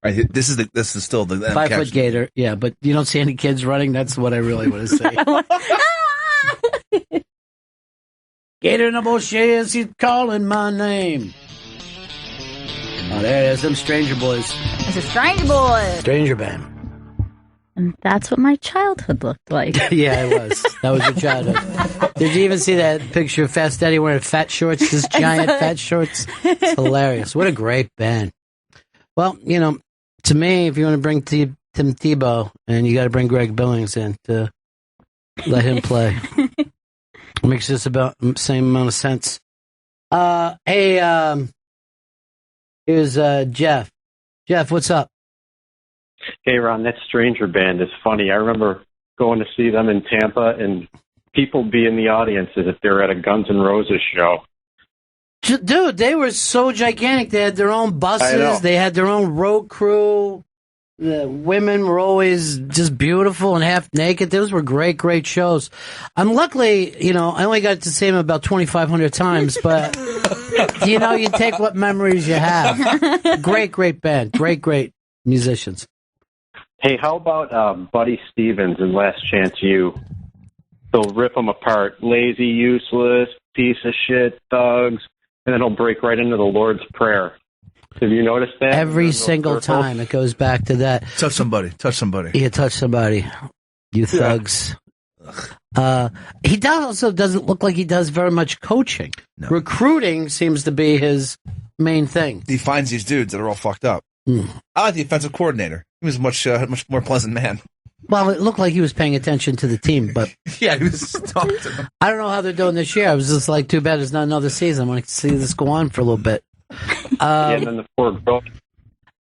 All right, this is still the 5-foot gator. Yeah, but you don't see any kids running. That's what I really want to say. Gator in the bushes, he's calling my name. Oh, there's them Stranger Boys. It's a Stranger Boy. Stranger Band. And that's what my childhood looked like. Yeah, it was. That was your childhood. Did you even see that picture of Fast Eddie wearing fat shorts? His giant fat shorts. It's hilarious. What a great band. Well, you know, to me, if you want to bring Tim Tebow, and you got to bring Greg Billings in to let him play, it makes just about the same amount of sense. Hey, here's Jeff. Jeff, what's up? Hey, Ron, that Stranger Band is funny. I remember going to see them in Tampa, and people be in the audience as if they were at a Guns N' Roses show. Dude, they were so gigantic. They had their own buses. They had their own road crew. The women were always just beautiful and half naked. Those were great, great shows. Luckily, you know, I only got to see them about 2,500 times, but, you know, you take what memories you have. Great, great band. Great, great musicians. Hey, how about Buddy Stevens and Last Chance U? They'll rip them apart. Lazy, useless, piece of shit, thugs. And then he'll break right into the Lord's Prayer. Have you noticed that? Every single time it goes back to that. Touch somebody. Touch somebody. Yeah, touch somebody. You thugs. Yeah. He doesn't look like he does very much coaching. No. Recruiting seems to be his main thing. He finds these dudes that are all fucked up. I like the offensive coordinator. He was a much more pleasant man. Well, it looked like he was paying attention to the team, but yeah, he was talking to them. I don't know how they're doing this year. I was just like, too bad it's not another season. I want to see this go on for a little bit. Yeah, and then the poor girl.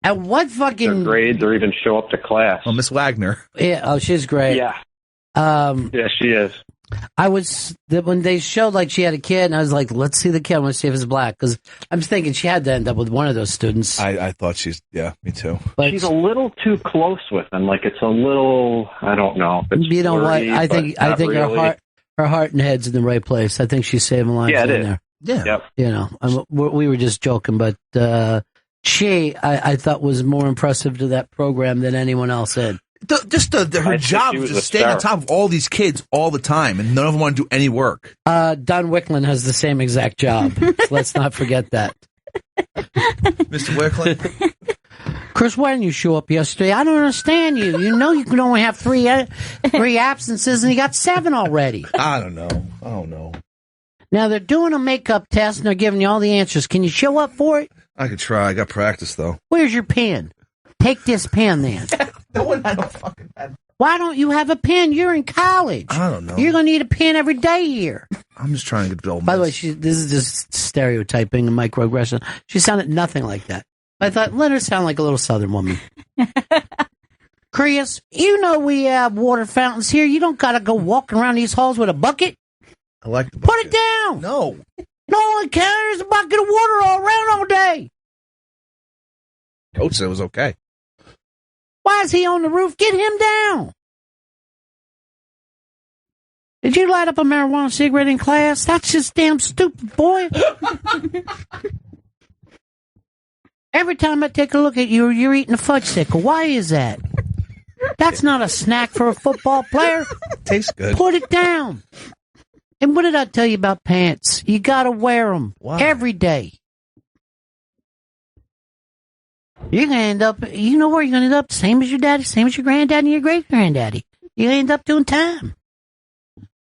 At what fucking their grades or even show up to class? Oh, Miss Wagner. Yeah. Oh, she's great. Yeah. Yeah, she is. When they showed like she had a kid, and I was like, let's see the kid. I want to see if it's black, because I'm thinking she had to end up with one of those students. I thought me too. But she's a little too close with him. Like, it's a little, I don't know. You know what? I think really. her heart and head's in the right place. I think she's saving lives in there. Yeah. Yep. You know, we were just joking, but I thought was more impressive to that program than anyone else had. Her job was just staying on top of all these kids all the time, and none of them want to do any work. Don Wicklund has the same exact job. So let's not forget that. Mr. Wicklund? Chris, why didn't you show up yesterday? I don't understand you. You know you can only have three absences, and you got 7 already. I don't know. Now, they're doing a makeup test, and they're giving you all the answers. Can you show up for it? I could try. I got practice, though. Where's your pen? Take this pen, then. No one had a fucking pen. Why don't you have a pen? You're in college. I don't know. You're going to need a pen every day here. I'm just trying to get the old. By the way, this is just stereotyping and microaggression. She sounded nothing like that. I thought, let her sound like a little Southern woman. Chris, you know we have water fountains here. You don't got to go walking around these halls with a bucket. I like the bucket. Put it down. No. No one carries a bucket of water all around all day. Coach said it was okay. Why is he on the roof? Get him down. Did you light up a marijuana cigarette in class? That's just damn stupid, boy. Every time I take a look at you, you're eating a fudge sickle. Why is that? That's not a snack for a football player. Tastes good. Put it down. And what did I tell you about pants? You got to wear them every day. You're going to end up, you know where you're going to end up? Same as your daddy, same as your granddaddy and your great-granddaddy. You're going to end up doing time.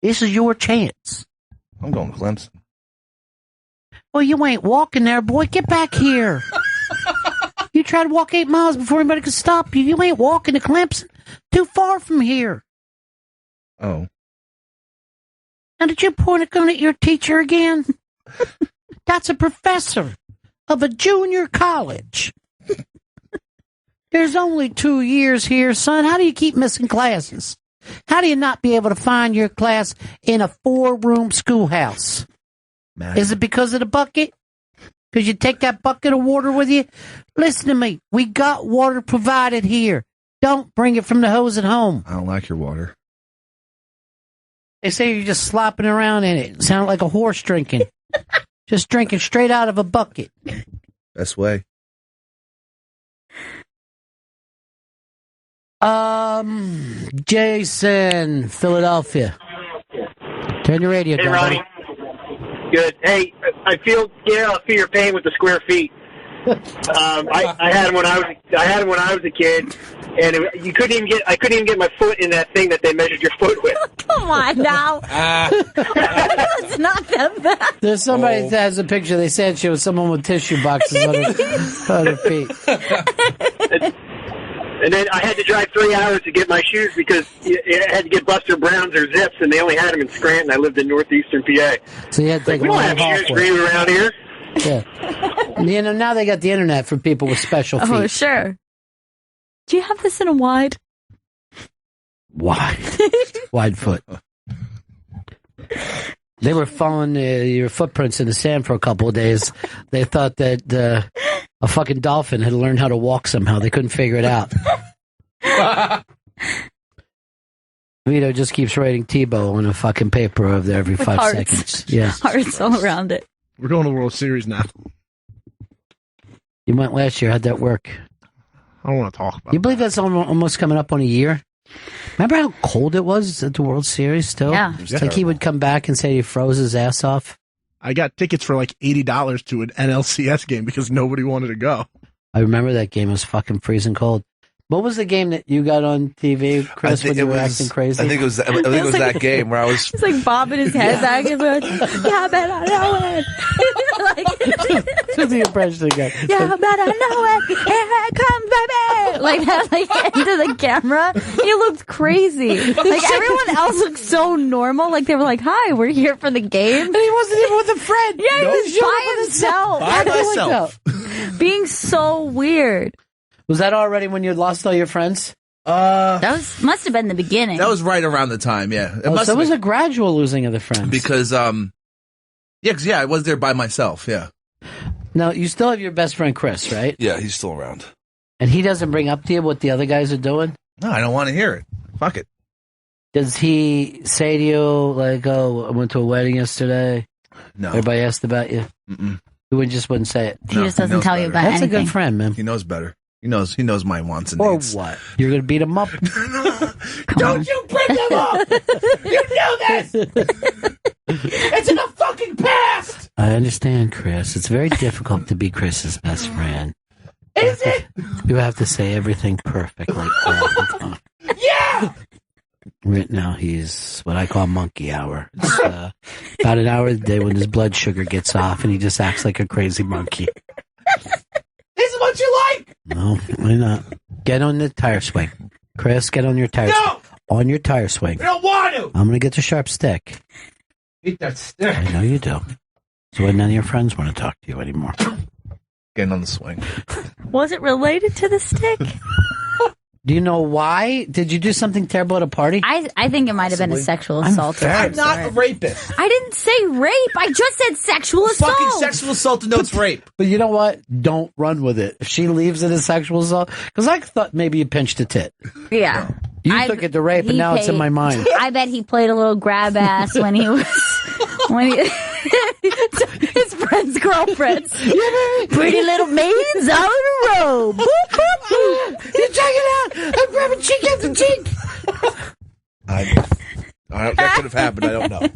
This is your chance. I'm going to Clemson. Well, you ain't walking there, boy. Get back here. You tried to walk 8 miles before anybody could stop you. You ain't walking to Clemson. Too far from here. Oh. Now, did you point a gun at your teacher again? That's a professor of a junior college. There's only 2 years here, son. How do you keep missing classes? How do you not be able to find your class in a 4-room schoolhouse? Man. Is it because of the bucket? Because you take that bucket of water with you? Listen to me. We got water provided here. Don't bring it from the hose at home. I don't like your water. They say you're just slopping around in it. Sound like a horse drinking. Just drinking straight out of a bucket. Best way. Jason, Philadelphia. Turn your radio down. Ronnie. Good. Hey, I feel your pain with the square feet. I had them when I was a kid, and I couldn't even get my foot in that thing that they measured your foot with. Come on now. It's not that bad. There's somebody that has a picture. They said she was someone with tissue boxes on her feet. And then I had to drive 3 hours to get my shoes because I had to get Buster Browns or Zips, and they only had them in Scranton. I lived in northeastern PA. So you had to take we a don't long have shoes haul for you around here. Yeah. You know, now they got the internet for people with special feet. Oh, sure. Do you have this in a wide? Wide foot. They were following your footprints in the sand for a couple of days. They thought that a fucking dolphin had learned how to walk somehow. They couldn't figure it out. Vito just keeps writing Tebow on a fucking paper over there every 5 seconds. Yeah. Hearts all around it. We're going to the World Series now. You went last year. How'd that work? I don't want to talk about You believe that's almost coming up on a year? Remember how cold it was at the World Series still? Yeah. It's like he would come back and say he froze his ass off. I got tickets for like $80 to an NLCS game because nobody wanted to go. I remember that game. It was fucking freezing cold. What was the game that you got on TV, Chris, when you were acting crazy? I think it was that game where I was... He's like bobbing his head back and forth. Yeah, but I know it. That's the impression again. Yeah, but I know it. Here it comes, baby. Like that, like into the camera. He looked crazy. Like everyone else looked so normal. Like they were like, "Hi, we're here for the game." And he wasn't even with a friend. Yeah, he was by himself. By myself. Being so weird. Was that already when you lost all your friends? That must have been the beginning. That was right around the time, yeah. So it was a gradual losing of the friends. Because, I was there by myself, yeah. Now, you still have your best friend, Chris, right? Yeah, he's still around. And he doesn't bring up to you what the other guys are doing? No, I don't want to hear it. Fuck it. Does he say to you, like, oh, I went to a wedding yesterday? No. Everybody asked about you? Mm-mm. He just wouldn't say it. He just doesn't tell you about That's anything. a good friend, man. He knows better. He knows my wants and Or needs. what? You're going to beat him up? Don't you bring them up! You know this! It's in the fucking past! I understand, Chris. It's very difficult to be Chris's best friend. Is it? You have to say everything perfectly all the time. Yeah! Right now, he's what I call monkey hour. It's about an hour a day when his blood sugar gets off and he just acts like a crazy monkey. This is what you like! No, why not? Get on the tire swing. Chris, get on your tire No! On your tire swing. I don't want to! I'm going to get the sharp stick. Eat that stick. I know you do. So none of your friends want to talk to you anymore. Getting on the swing. Was it related to the stick? Do you know why? Did you do something terrible at a party? I think it might have been a sexual assault. I'm not a rapist. I didn't say rape. I just said sexual assault. Fucking sexual assault denotes rape. But you know what? Don't run with it. If she leaves it as sexual assault, because I thought maybe you pinched a tit. Yeah. You took it to rape, and now it's in my mind. I bet he played a little grab ass when he was his friend's girlfriends. Pretty little maidens on a row. Boop, boop, boop. You check it out! I'm grabbing cheek after cheek! That could have happened. I don't know.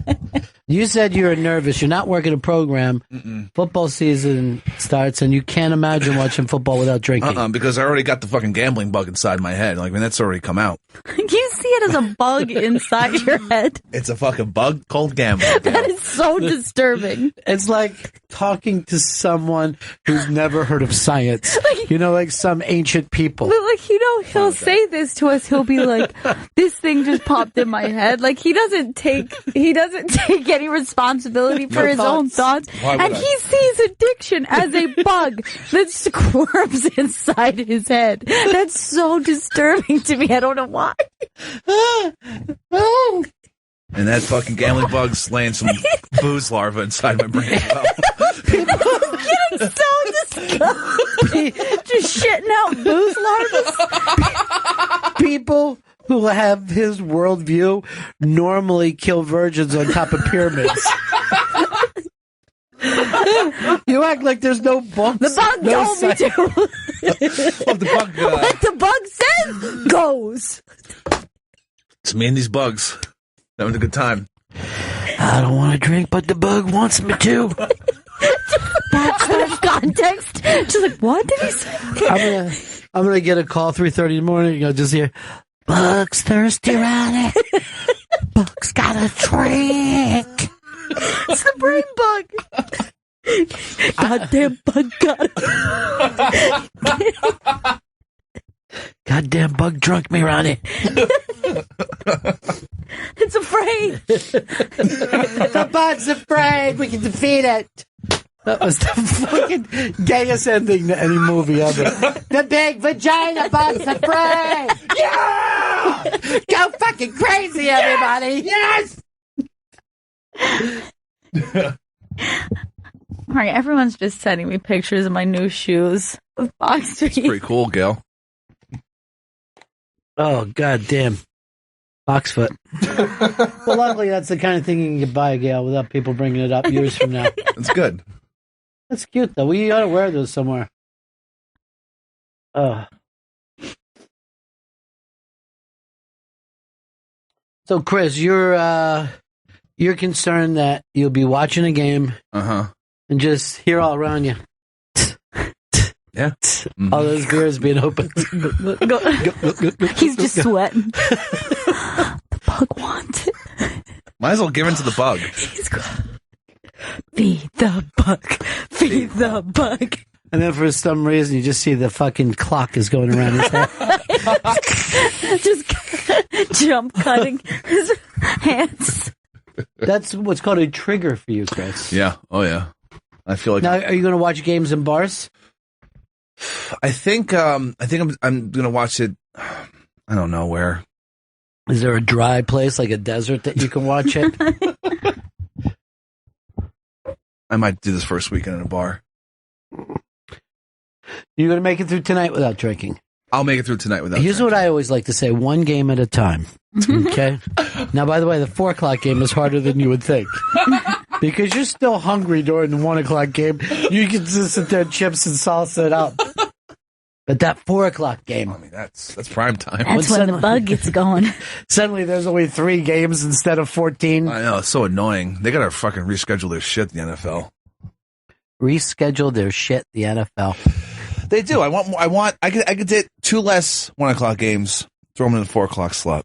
You said you were nervous. You're not working a program. Mm-mm. Football season starts, and you can't imagine watching football without drinking. Because I already got the fucking gambling bug inside my head. Like, I mean, that's already come out. You see it as a bug inside your head. It's a fucking bug called gambling. That is so disturbing. It's like talking to someone who's never heard of science. Like some ancient people. But he'll say this to us. He'll be like, "This thing just popped in my head." Like he doesn't take any responsibility for his own thoughts, and he sees addiction as a bug that squirms inside his head. That's so disturbing to me. I don't know why. And that fucking gambling bug's laying some booze larva inside my brain as well. Getting so disgusting. Just shitting out booze larvas. People who have his worldview normally kill virgins on top of pyramids. You act like there's no bumps. The bug no told me to. What the bug? What the bug says goes. It's me and these bugs having a good time. I don't want to drink, but the bug wants me to. That's the context. Just like, what did he say? I'm gonna get a call 3:30 in the morning. You'll just hear, "Bug's thirsty, Ronnie. Bug's got a drink." It's the brain bug. Goddamn bug got it. Goddamn bug drunk me, Ronnie. It's afraid. The bug's afraid. We can defeat it. That was the fucking gayest ending to any movie ever. The big vagina bug's afraid. Yeah! Go fucking crazy, everybody. Yes! All right, everyone's just sending me pictures of my new shoes with box It's pretty cool, Gail. Oh, goddamn. Boxfoot. Well, luckily, that's the kind of thing you can buy, Gail, without people bringing it up years from now. That's good. That's cute, though. We ought to wear those somewhere. So, Chris, you're concerned that you'll be watching a game and just hear all around you. Yeah. All those beers being opened. He's just sweating. The bug wants it. Might as well give in to the bug. Feed the bug. Feed the bug. And then for some reason, you just see the fucking clock is going around his head. Just jump cutting his hands. That's what's called a trigger for you, Chris. Yeah. Oh, yeah. I feel like. Now, are you going to watch games in bars? I think I'm going to watch it. I don't know where. Is there a dry place, like a desert, that you can watch it? I might do this first weekend in a bar. You're going to make it through tonight without drinking? I'll make it through tonight without Here's drinking. what I always like to say, one game at a time. Okay? Now, by the way, the 4 o'clock game is harder than you would think. Because you're still hungry during the 1 o'clock game. You can just sit there, chips and salsa it up. But that 4 o'clock game. I mean, that's prime time. That's when the bug gets going. Suddenly there's only 3 games instead of 14. I know, it's so annoying. They got to fucking reschedule their shit, the NFL. Reschedule their shit, the NFL. They do. I could get 2 less 1 o'clock games, throw them in the 4 o'clock slot.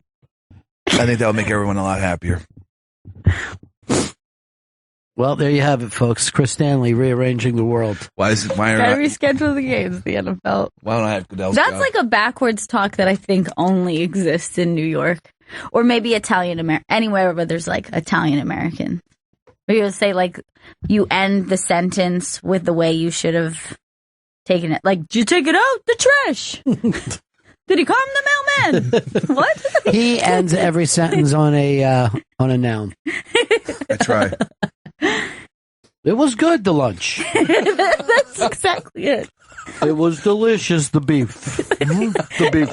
I think that would make everyone a lot happier. Well, there you have it, folks. Chris Stanley rearranging the world. Gotta reschedule the games, the NFL. Why don't I have Goodell's That's job? like a backwards talk that I think only exists in New York. Or maybe anywhere where there's like Italian American. Where you would say like you end the sentence with the way you should have taken it. Like, did you take it out the trash? Did he come the mailman? What? He ends every sentence on a noun. I try. It was good, the lunch. That's exactly it. It was delicious, the beef. The beef.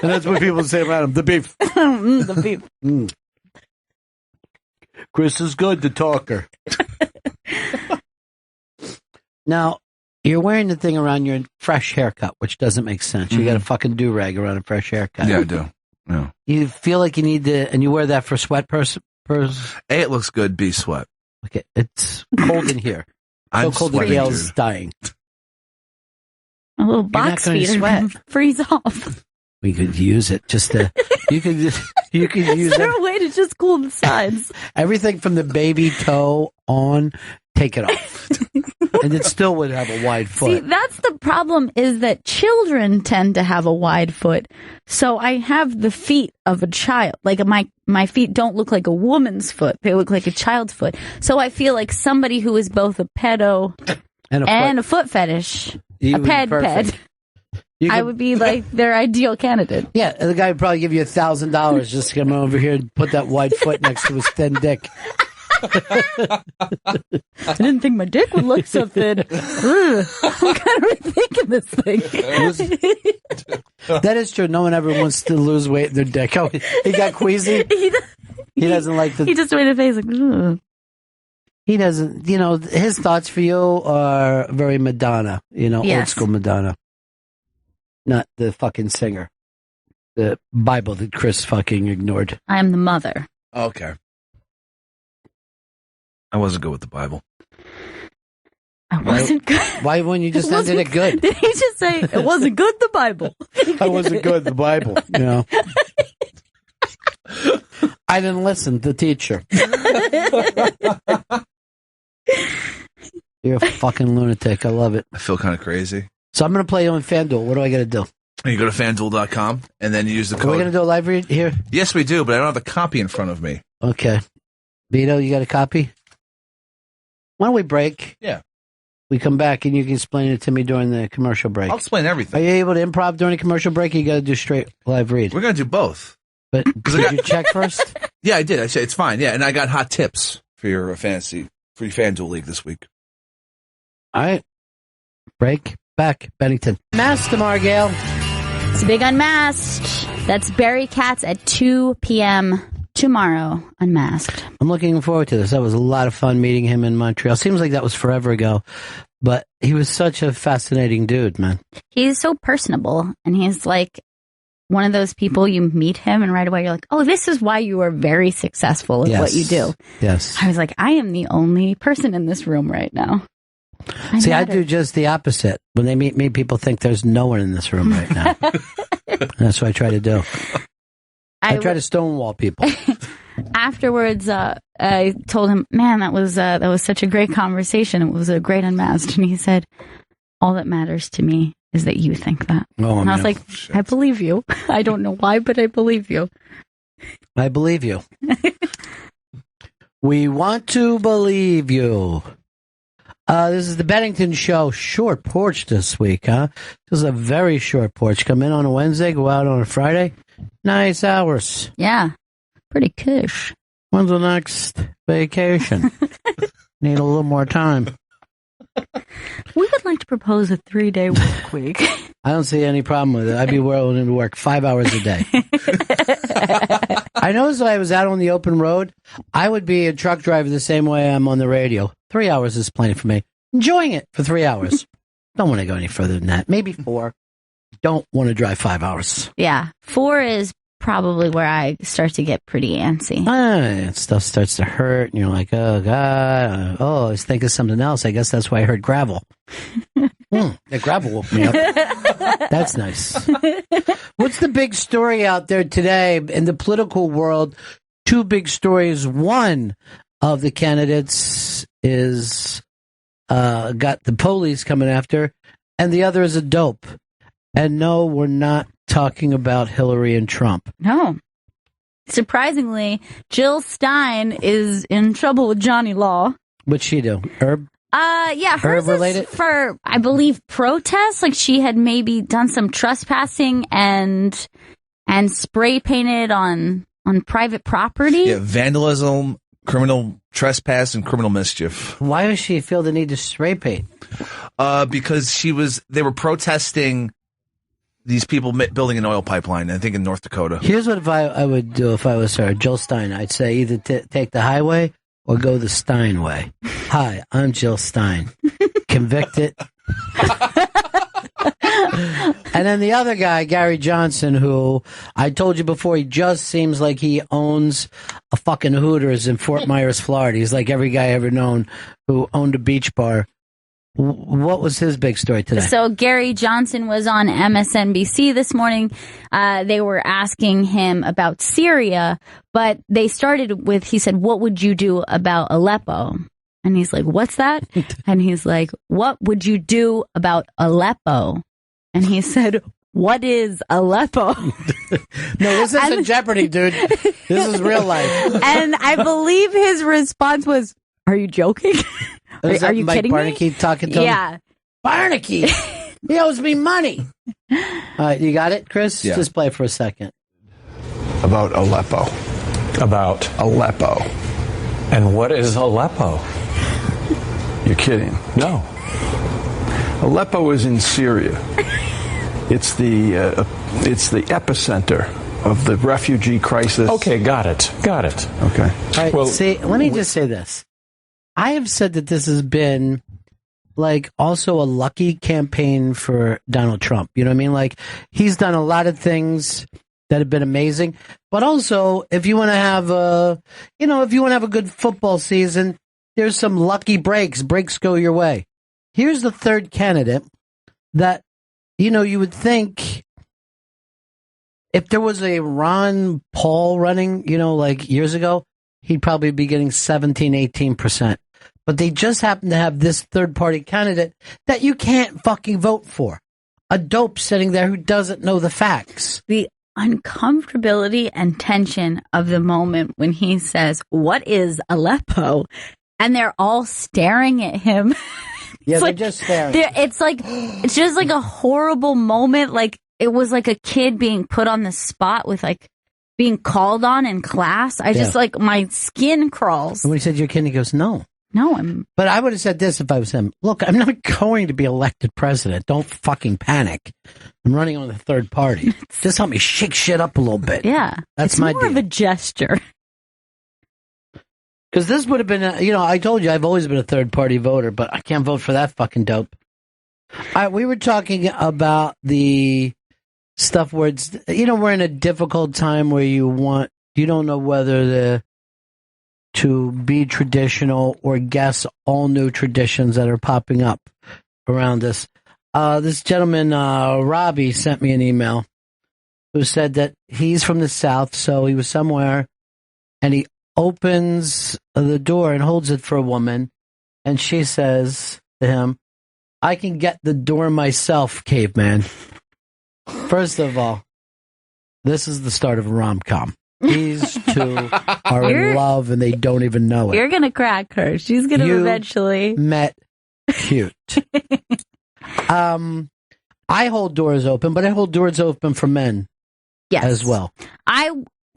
And that's what people say around him, the beef. The beef. Chris is good, the talker. Now, you're wearing the thing around your fresh haircut, which doesn't make sense. You got a fucking do-rag around a fresh haircut. Yeah, I do. Yeah. You feel like you need to, and you wear that for sweat A, it looks good. B, sweat. Okay, it's cold in here. I'm so cold that sweating, Gail's dude. dying. A little box gonna feeder. sweat. Freeze off. We could use it just to. You could use Is there a way to just cool the sides? everything from the baby toe on. Take it off, and it still would have a wide foot. See, that's the problem. Is that children tend to have a wide foot, so I have the feet of a child. Like my feet don't look like a woman's foot; they look like a child's foot. So I feel like somebody who is both a pedo and a foot fetish, You a would be ped. perfect. You I could- would be like their ideal candidate. Yeah, the guy would probably give you $1,000 just to come over here and put that wide foot next to his thin dick. I didn't think my dick would look so thin. I'm kind of rethinking this thing. That is true. No one ever wants to lose weight in their dick. Oh, he got queasy. He doesn't like the. He just made a face like. Ugh. He doesn't. His thoughts for you are very Madonna. Old Yes. school Madonna, not the fucking singer. The Bible that Chris fucking ignored. I am the mother. Okay. I wasn't good with the Bible. I wasn't good. Why wouldn't you just ended it good? Did he just say it wasn't good? The Bible. I wasn't good at the Bible. I didn't listen to the teacher. You're a fucking lunatic. I love it. I feel kind of crazy. So I'm going to play you on FanDuel. What do I got to do? You go to FanDuel.com and then you use the code. Are we going to do a live read here? Yes, we do, but I don't have the copy in front of me. Okay. Vito, you got a copy? Why don't we break? Yeah. We come back and you can explain it to me during the commercial break. I'll explain everything. Are you able to improv during a commercial break or you got to do straight live read? We're going to do both. But did you check first? Yeah, I did. I said it's fine. Yeah, and I got hot tips for your FanDuel league this week. All right. Break. Back. Bennington. Masked tomorrow, Gail. It's a big Unmasked. That's Barry Katz at 2 p.m. tomorrow, Unmasked. I'm looking forward to this. That was a lot of fun meeting him in Montreal. Seems like that was forever ago, but he was such a fascinating dude, man. He's so personable, and he's like one of those people you meet him, and right away you're like, oh, this is why you are very successful at what you do. Yes. I was like, I am the only person in this room right now. I do just the opposite. When they meet me, people think there's no one in this room right now. That's what I try to do. I try to stonewall people. Afterwards, I told him, man, that was such a great conversation. It was a great Unmasked. And he said, all that matters to me is that you think that. Oh, and I was like, I believe you. I don't know why, but I believe you. I believe you. We want to believe you. This is the Bennington Show short porch this week, huh? This is a very short porch. Come in on a Wednesday, go out on a Friday. Nice hours. Yeah. Pretty cush. When's the next vacation? Need a little more time. We would like to propose a 3-day work week. I don't see any problem with it. I'd be willing to work 5 hours a day. I noticed if I was out on the open road, I would be a truck driver the same way I'm on the radio. 3 hours is plenty for me. Enjoying it for 3 hours. Don't want to go any further than that. Maybe 4. Don't want to drive 5 hours. Yeah. 4 is probably where I start to get pretty antsy. Stuff starts to hurt, and you're like, oh, God. I was thinking something else. I guess that's why I heard gravel. That gravel woke me up. That's nice. What's the big story out there today in the political world? 2 big stories. One of the candidates is got the police coming after, and the other is a dope. And no, we're not talking about Hillary and Trump. No. Surprisingly, Jill Stein is in trouble with Johnny Law. What'd she do? Herb? Yeah, hers related? is for, I believe, protests. Like she had maybe done some trespassing and spray painted on private property. Yeah, vandalism, criminal trespass, and criminal mischief. Why does she feel the need to spray paint? Because they were protesting these people building an oil pipeline, I think in North Dakota. Here's what I would do if I was her, Jill Stein. I'd say either take the highway or go the Stein way. Hi, I'm Jill Stein. Convicted. And then the other guy, Gary Johnson, who I told you before, he just seems like he owns a fucking Hooters in Fort Myers, Florida. He's like every guy ever known who owned a beach bar. What was his big story today? So Gary Johnson was on MSNBC this morning. They were asking him about Syria, but they started with, he said, what would you do about Aleppo? And he's like, what's that? And he's like, what would you do about Aleppo? And he said, what is Aleppo? No, this isn't Jeopardy, dude. This is real life. And I believe his response was, are you joking? Are you Mike kidding Barnaky me? Talking to him? Yeah. Barnaky! He owes me money! All right, you got it, Chris? Yeah. Just play for a second. About Aleppo. About Aleppo. And what is Aleppo? You're kidding. No. Aleppo is in Syria. It's the epicenter of the refugee crisis. Okay, got it. Okay. All right, Well, see, let me just say this. I have said that this has been like also a lucky campaign for Donald Trump. You know what I mean? Like he's done a lot of things that have been amazing, but also if you want to have a good football season, there's some lucky breaks. Breaks go your way. Here's the third candidate that, you would think if there was a Ron Paul running, like years ago, he'd probably be getting 17, 18%. But they just happen to have this third-party candidate that you can't fucking vote for. A dope sitting there who doesn't know the facts. The uncomfortability and tension of the moment when he says, "What is Aleppo?" And they're all staring at him. Yeah, they're just staring. It's just like a horrible moment. Like it was like a kid being put on the spot with like being called on in class. My skin crawls. And when he said you're kidding, he goes, no. But I would have said this if I was him. Look, I'm not going to be elected president. Don't fucking panic. I'm running on the third party. Just help me shake shit up a little bit. Yeah. That's my more deal. of a gesture. Because this would have been, I told you I've always been a third-party voter, but I can't vote for that fucking dope. We were talking about the stuff where it's, we're in a difficult time where you don't know whether to be traditional or guess all new traditions that are popping up around us. This gentleman, Robbie, sent me an email who said that he's from the South, so he was somewhere, and he opens the door and holds it for a woman, and she says to him, "I can get the door myself, caveman." First of all, this is the start of a rom-com. These two are in love and they don't even know it. You're going to crack her. She's going to eventually. Met cute. I hold doors open, but I hold doors open for men as well.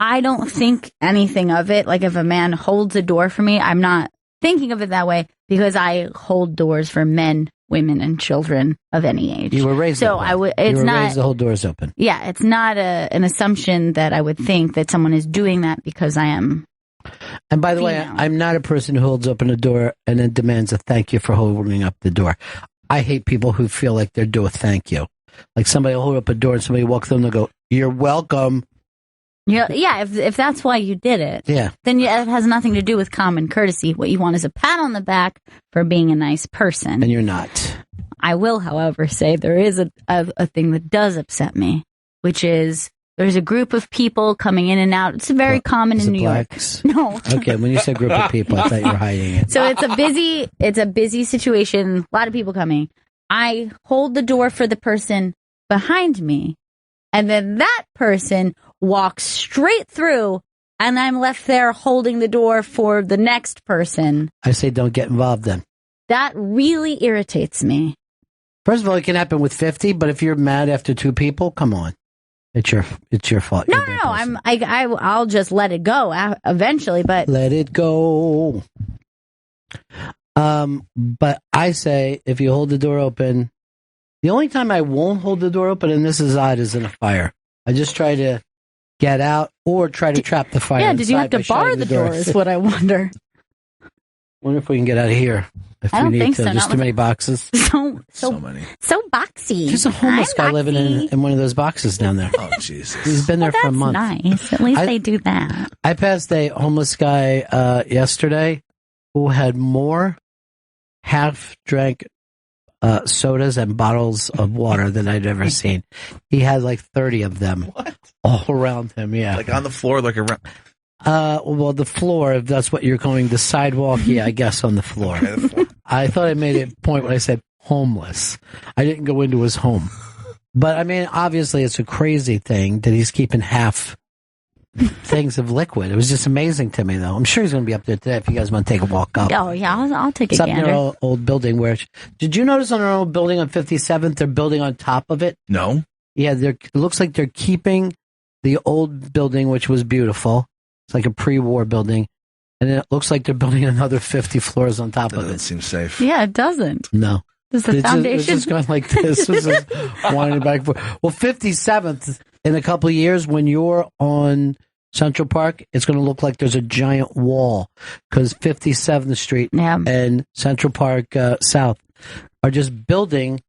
I don't think anything of it. Like if a man holds a door for me, I'm not thinking of it that way because I hold doors for men, women, and children of any age. You were raised so that way. It's not raised to hold doors open. Yeah, it's not an assumption that I would think that someone is doing that because I am. And by the way, I'm not a person who holds open a door and then demands a thank you for holding up the door. I hate people who feel like they're due a thank you. Like somebody will hold up a door and somebody walks in and they'll go, "You're welcome." Yeah, if that's why you did it, then it has nothing to do with common courtesy. What you want is a pat on the back for being a nice person. And you're not. I will, however, say there is a thing that does upset me, which is there's a group of people coming in and out. It's very common in New blacks? York. No. Okay, when you said group of people, I thought you were hiding it. So it's a busy situation. A lot of people coming. I hold the door for the person behind me, and then that person walks straight through, and I'm left there holding the door for the next person. I say don't get involved then. That really irritates me. First of all, it can happen with 50, but if you're mad after two people, come on. It's your fault. No. I'll just let it go eventually, but let it go. But I say if you hold the door open, the only time I won't hold the door open, and this is odd, is in a fire. I just try to get out or try to trap the fire. Yeah, did you have to bar the door is what I wonder. Wonder if we can get out of here. If I don't we need think to. so. Just too many boxes. So many. So boxy. There's a homeless guy living in one of those boxes down there. Oh, Jesus. He's been there for a month. Nice. At least they do that. I passed a homeless guy yesterday who had more half-drank sodas and bottles of water than I'd ever seen. He had like 30 of them all around him. Yeah, like on the floor, like around. Well, the floor, if that's what you're calling the sidewalk, yeah, I guess on the floor. I thought I made a point when I said homeless. I didn't go into his home. But, I mean, obviously it's a crazy thing that he's keeping half things of liquid. It was just amazing to me, though. I'm sure he's going to be up there today if you guys want to take a walk up. Oh, yeah, I'll take it's a gander. It's up in our old building where... Did you notice on our old building on 57th, they're building on top of it? No. Yeah, it looks like they're keeping the old building, which was beautiful. It's like a pre-war building. And then it looks like they're building another 50 floors on top of it. That doesn't seem safe. Yeah, it doesn't. No. This is the It's foundation. just going like this. It's just winding back and forth. Well, 57th, in a couple of years, when you're on Central Park, it's going to look like there's a giant wall because 57th Street and Central Park South are just building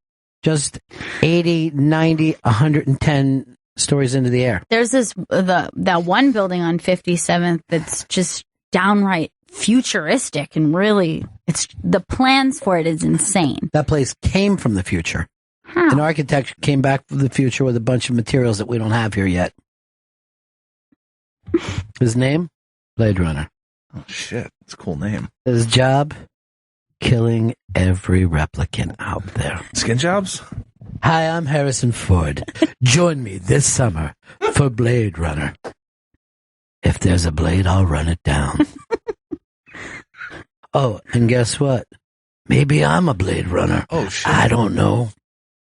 just 80, 90, 110 stories into the air. There's that one building on 57th that's just downright futuristic and really, it's the plans for it is insane. That place came from the future. How? An architect came back from the future with a bunch of materials that we don't have here yet. His name? Blade Runner. Oh, shit. That's a cool name. His job? Killing every replicant out there. Skin jobs? Hi, I'm Harrison Ford. Join me this summer for Blade Runner. If there's a blade, I'll run it down. Oh, and guess what? Maybe I'm a Blade Runner. Oh, shit. I don't know.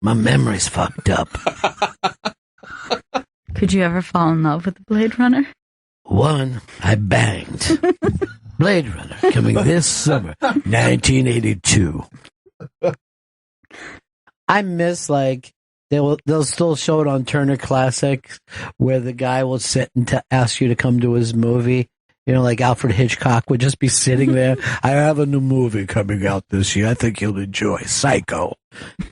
My memory's fucked up. Could you ever fall in love with the Blade Runner? One, I banged. Blade Runner, coming this summer, 1982. I miss, like, they'll still show it on Turner Classics, where the guy will sit and ask you to come to his movie. You know, like Alfred Hitchcock would just be sitting there. I have a new movie coming out this year. I think you'll enjoy Psycho.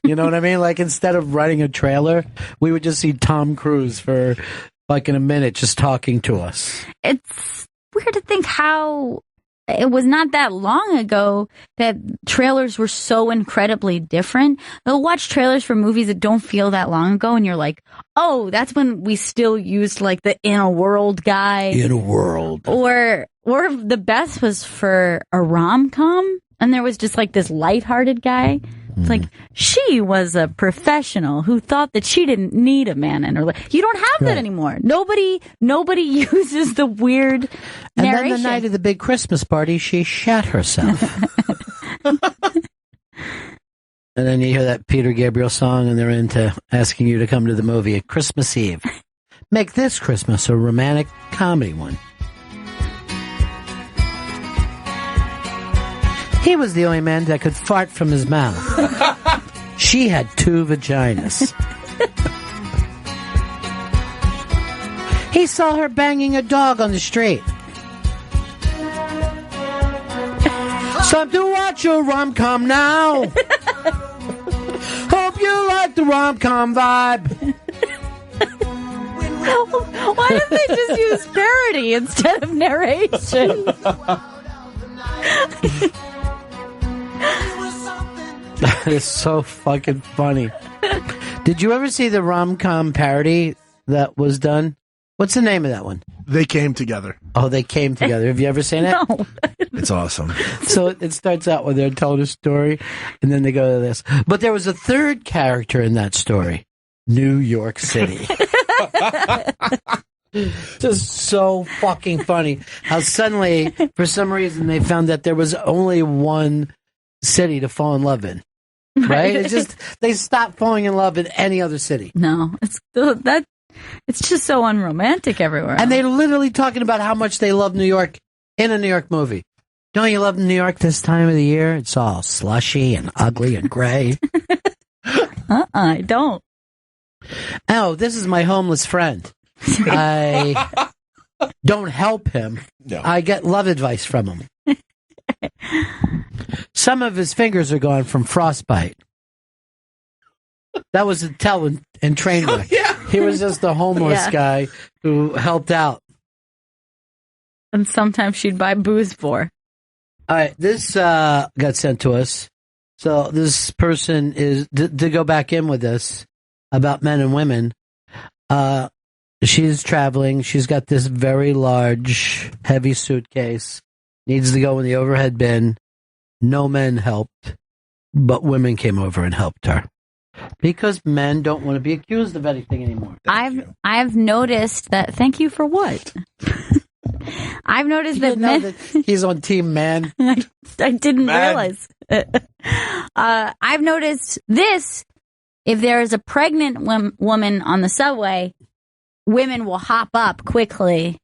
You know what I mean? Like, instead of writing a trailer, we would just see Tom Cruise for like in a minute just talking to us. It's weird to think how it was not that long ago that trailers were so incredibly different. They'll watch trailers for movies that don't feel that long ago, and you're like, oh, that's when we still used like the In a World guy. In a World. Or the best was for a rom-com, and there was just like this lighthearted guy. It's like, she was a professional who thought that she didn't need a man in her life. You don't have that anymore. Nobody uses the weird And narration. then the night of the big Christmas party, she shat herself. And then you hear that Peter Gabriel song, and they're into asking you to come to the movie at Christmas Eve. Make this Christmas a romantic comedy one. He was the only man that could fart from his mouth. She had 2 vaginas. He saw her banging a dog on the street. It's time to watch your rom-com now. Hope you like the rom-com vibe. Why don't they just use parody instead of narration? That is so fucking funny. Did you ever see the rom-com parody that was done? What's the name of that one? They Came Together. Oh, They Came Together. Have you ever seen it? No. It's awesome. So it starts out when they're telling a story, and then they go to this. But there was a third character in that story. New York City. Just so fucking funny. How suddenly, for some reason, they found that there was only one city to fall in love in. Right? It's just, they stopped falling in love in any other city. No, it's just so unromantic everywhere. And they're literally talking about how much they love New York in a New York movie. Don't you love New York this time of the year? It's all slushy and ugly and gray. I don't. Oh, this is my homeless friend. I don't help him. No. I get love advice from him. Some of his fingers are gone from frostbite. That was a tell in Trainwreck. Yeah. He was just a homeless guy who helped out. And sometimes she'd buy booze for. All right, this got sent to us. So this person is, to go back in with this about men and women, she's traveling. She's got this very large, heavy suitcase. Needs to go in the overhead bin. No men helped, but women came over and helped her. Because men don't want to be accused of anything anymore. I've noticed that. Thank you for what? I've noticed that men. That he's on Team Man. I didn't realize. I've noticed this. If there is a pregnant woman on the subway, women will hop up quickly.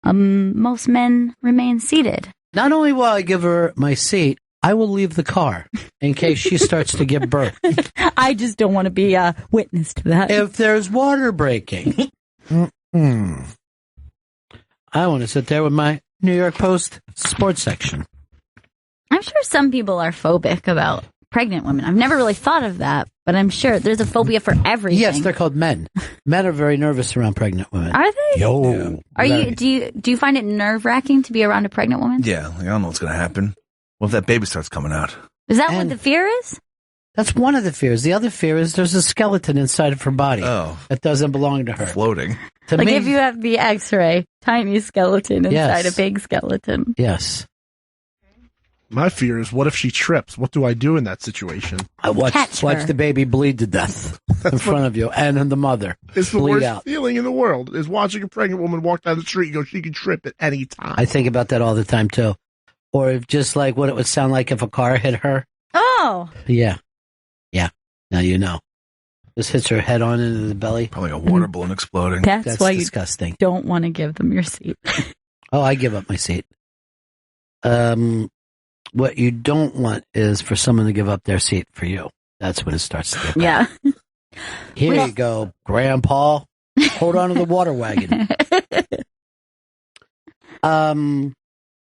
Most men remain seated. Not only will I give her my seat, I will leave the car in case she starts to give birth. I just don't want to be a witness to that. If there's water breaking, I want to sit there with my New York Post sports section. I'm sure some people are phobic about pregnant women. I've never really thought of that, but I'm sure there's a phobia for everything. Yes, they're called men. Men are very nervous around pregnant women. Are they? Yo. Are you? Do you find it nerve-wracking to be around a pregnant woman? Yeah, I don't know what's going to happen. What if that baby starts coming out? Is that what the fear is? That's one of the fears. The other fear is there's a skeleton inside of her body that doesn't belong to her. Floating. To like me, if you have the X-ray, tiny skeleton inside a big skeleton. Yes. My fear is, what if she trips? What do I do in that situation? I watch the baby bleed to death in front of you and the mother. It's the bleed worst out. feeling in the world, is watching a pregnant woman walk down the street and go, she can trip at any time. I think about that all the time, too. Or if just like what it would sound like if a car hit her. Oh. Yeah. Yeah. Now you know. Just hits her head on into the belly. Probably a water balloon exploding. That's why disgusting. You don't want to give them your seat. Oh, I give up my seat. What you don't want is for someone to give up their seat for you. That's when it starts to get bad. Yeah. Here you go, Grandpa. Hold on to the water wagon.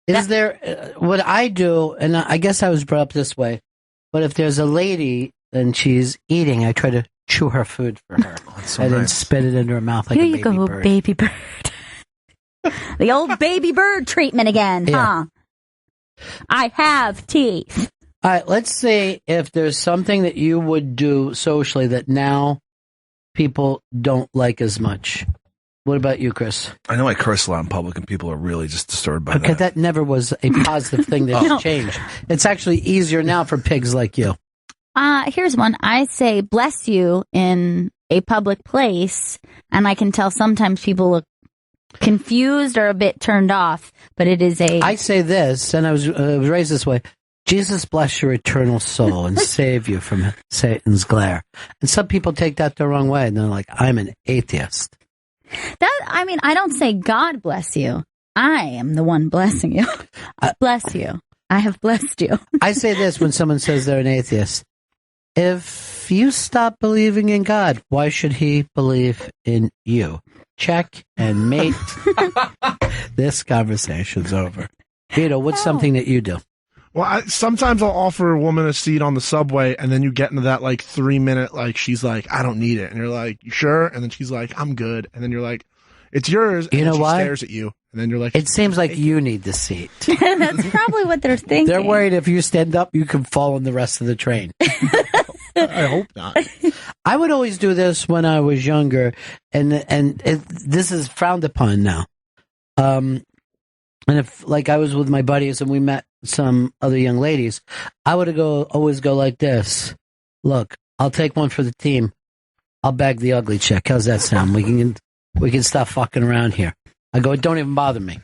Is there what I do, and I guess I was brought up this way, but if there's a lady and she's eating, I try to chew her food for her and then spit it into her mouth like Here a you baby go, bird. baby bird. The old baby bird treatment again, huh? I have teeth. All right, let's see if there's something that you would do socially that now people don't like as much. What about you, Chris? I know I curse a lot in public, and people are really just disturbed by Okay, that. that never was a positive thing that's No. changed. It's actually easier now for pigs like you. Here's one. I say bless you in a public place, and I can tell sometimes people look confused or a bit turned off, but it is a... I say this, and I was raised this way. Jesus bless your eternal soul and save you from Satan's glare. And some people take that the wrong way, and they're like, I'm an atheist. I don't say God bless you. I am the one blessing you. Bless you. I have blessed you. I say this when someone says they're an atheist. If you stop believing in God, why should he believe in you? Check and mate. This conversation's over. Vito, what's something that you do? Well, sometimes I'll offer a woman a seat on the subway, and then you get into that 3-minute, she's like, I don't need it. And you're like, you sure? And then she's like, I'm good. And then you're like, it's yours. And You then know she why? stares at you. And then you're like, It seems like you need the seat. That's probably what they're thinking. They're worried if you stand up, you can fall in the rest of the train. I hope not. I would always do this when I was younger, and this is frowned upon now. And if I was with my buddies and we met some other young ladies, I would always go like this. Look, I'll take one for the team. I'll bag the ugly chick. How's that sound? We can stop fucking around here. I go, don't even bother me.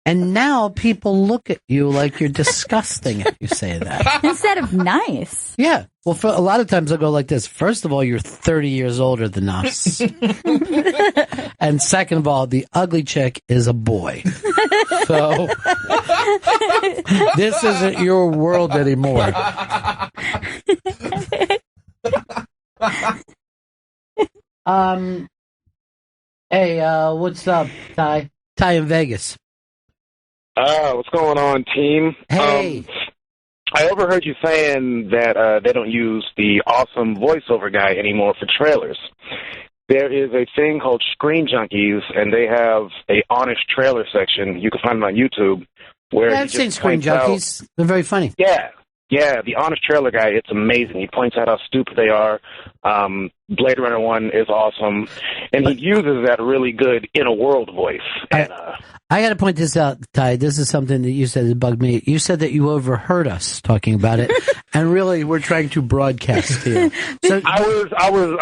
And now people look at you like you're disgusting if you say that. Instead of nice. Yeah. Well, for a lot of times I'll go like this. First of all, you're 30 years older than us. And second of all, the ugly chick is a boy. So this isn't your world anymore. Hey, what's up, Ty? Ty in Vegas. What's going on, team? Hey. I overheard you saying that they don't use the awesome voiceover guy anymore for trailers. There is a thing called Screen Junkies, and they have a honest trailer section. You can find them on YouTube. Where I've seen Screen Junkies. They're very funny. Yeah, the honest trailer guy, it's amazing. He points out how stupid they are. Blade Runner 1 is awesome. And he uses that really good in-a-world voice. And, I got to point this out, Ty. This is something that you said that bugged me. You said that you overheard us talking about it, and really we're trying to broadcast to you. So, I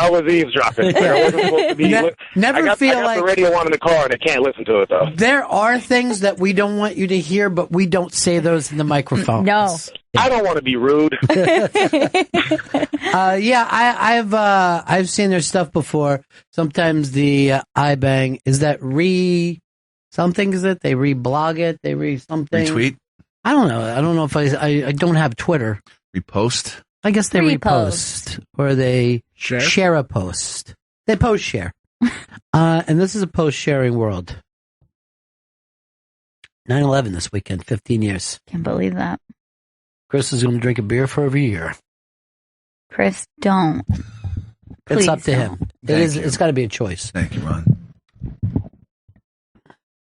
was eavesdropping. I wasn't supposed to be. Never I got like the radio on in the car, and I can't listen to it though. There are things that we don't want you to hear, but we don't say those in the microphone. No. I don't want to be rude. I've seen their stuff before. Sometimes the iBang is that something, is it? They reblog it, they something. Retweet? I don't know. I don't know if I don't have Twitter. Repost? I guess they Repost. repost. Or they share a post. They post share. And this is a post-sharing world. 9/11 this weekend, 15 years. Can't believe that. Chris is going to drink a beer for every year. Chris, don't. It's up to Please him. It's got to be a choice. Thank you, Ron.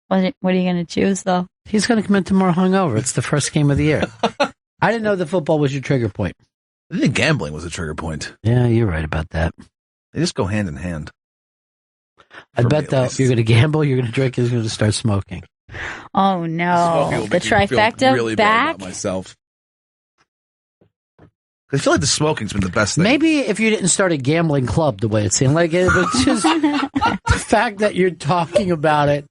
What are you going to choose, though? He's going to come in tomorrow hungover. It's the first game of the year. I didn't know that football was your trigger point. I think gambling was a trigger point. Yeah, you're right about that. They just go hand in hand. I bet, though, you're going to gamble, you're going to drink, you're going to start smoking. Oh, no. The trifecta really back? bad about myself. I feel like the smoking's been the best thing. Maybe if you didn't start a gambling club the way it seemed like it was just the fact that you're talking about it.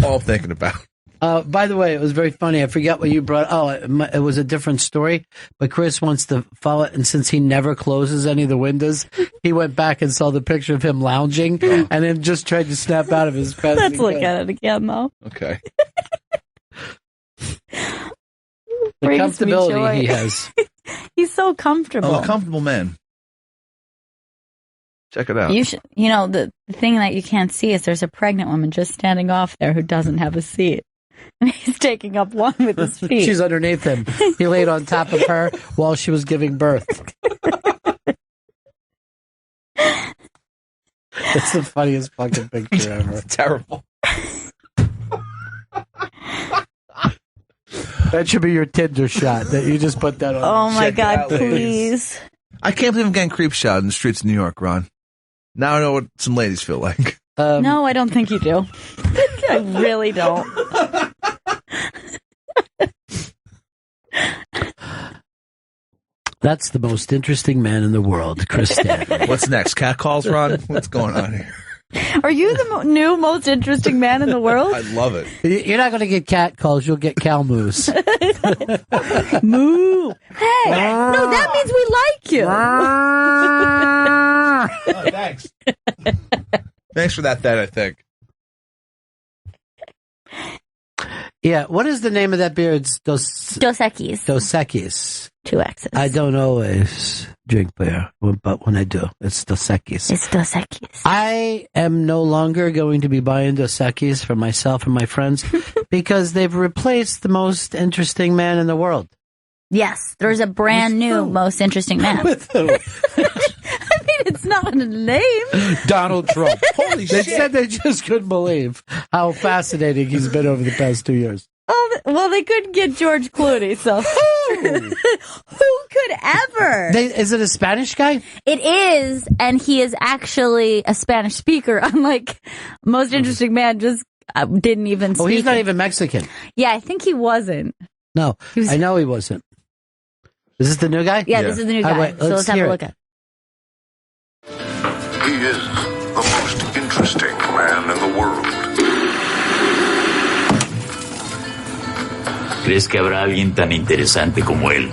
All I'm thinking about. By the way, it was very funny. I forget what you brought. Oh, it was a different story, but Chris wants to follow it. And since he never closes any of the windows, he went back and saw the picture of him lounging and then just tried to snap out of his bed. Let's look at it again, though. Okay. The Brings me comfortability joy. he has. He's so comfortable. I'm a comfortable man. Check it out. You know, the thing that you can't see is there's a pregnant woman just standing off there who doesn't have a seat. And he's taking up one with his feet. She's underneath him. He laid on top of her while she was giving birth. It's the funniest fucking picture ever. It's terrible. That should be your Tinder shot, that you just put that on. Oh, my Check it God, out, ladies. please. I can't believe I'm getting creep shot in the streets of New York, Ron. Now I know what some ladies feel like. No, I don't think you do. I really don't. That's the most interesting man in the world, Chris Stanley. What's next? Cat calls, Ron? What's going on here? Are you the new most interesting man in the world? I love it. You're not going to get cat calls. You'll get cow moos. Moo. Hey, no, that means we like you. Oh, thanks. Thanks for that, I think. Yeah, what is the name of that beer? It's Dos Equis. Dos Equis. 2 X's. I don't always drink beer, but when I do, it's Dos Equis. It's Dos Equis. I am no longer going to be buying Dos Equis for myself and my friends because they've replaced the most interesting man in the world. Yes, there's a brand new most interesting man. With who? I mean, it's not a name. Donald Trump. Holy They shit. said they just couldn't believe how fascinating he's been over the past 2 years. Oh, well, they couldn't get George Clooney, so who could ever? Is it a Spanish guy? It is, and he is actually a Spanish speaker, unlike most interesting man just didn't even speak. Oh, he's not even Mexican. Yeah, I think he wasn't. No, I know he wasn't. Is this the new guy? Yeah, this is the new guy. Wait, so let's have a look at it. He is the most interesting man in the world. ¿Crees que habrá alguien tan interesante como él?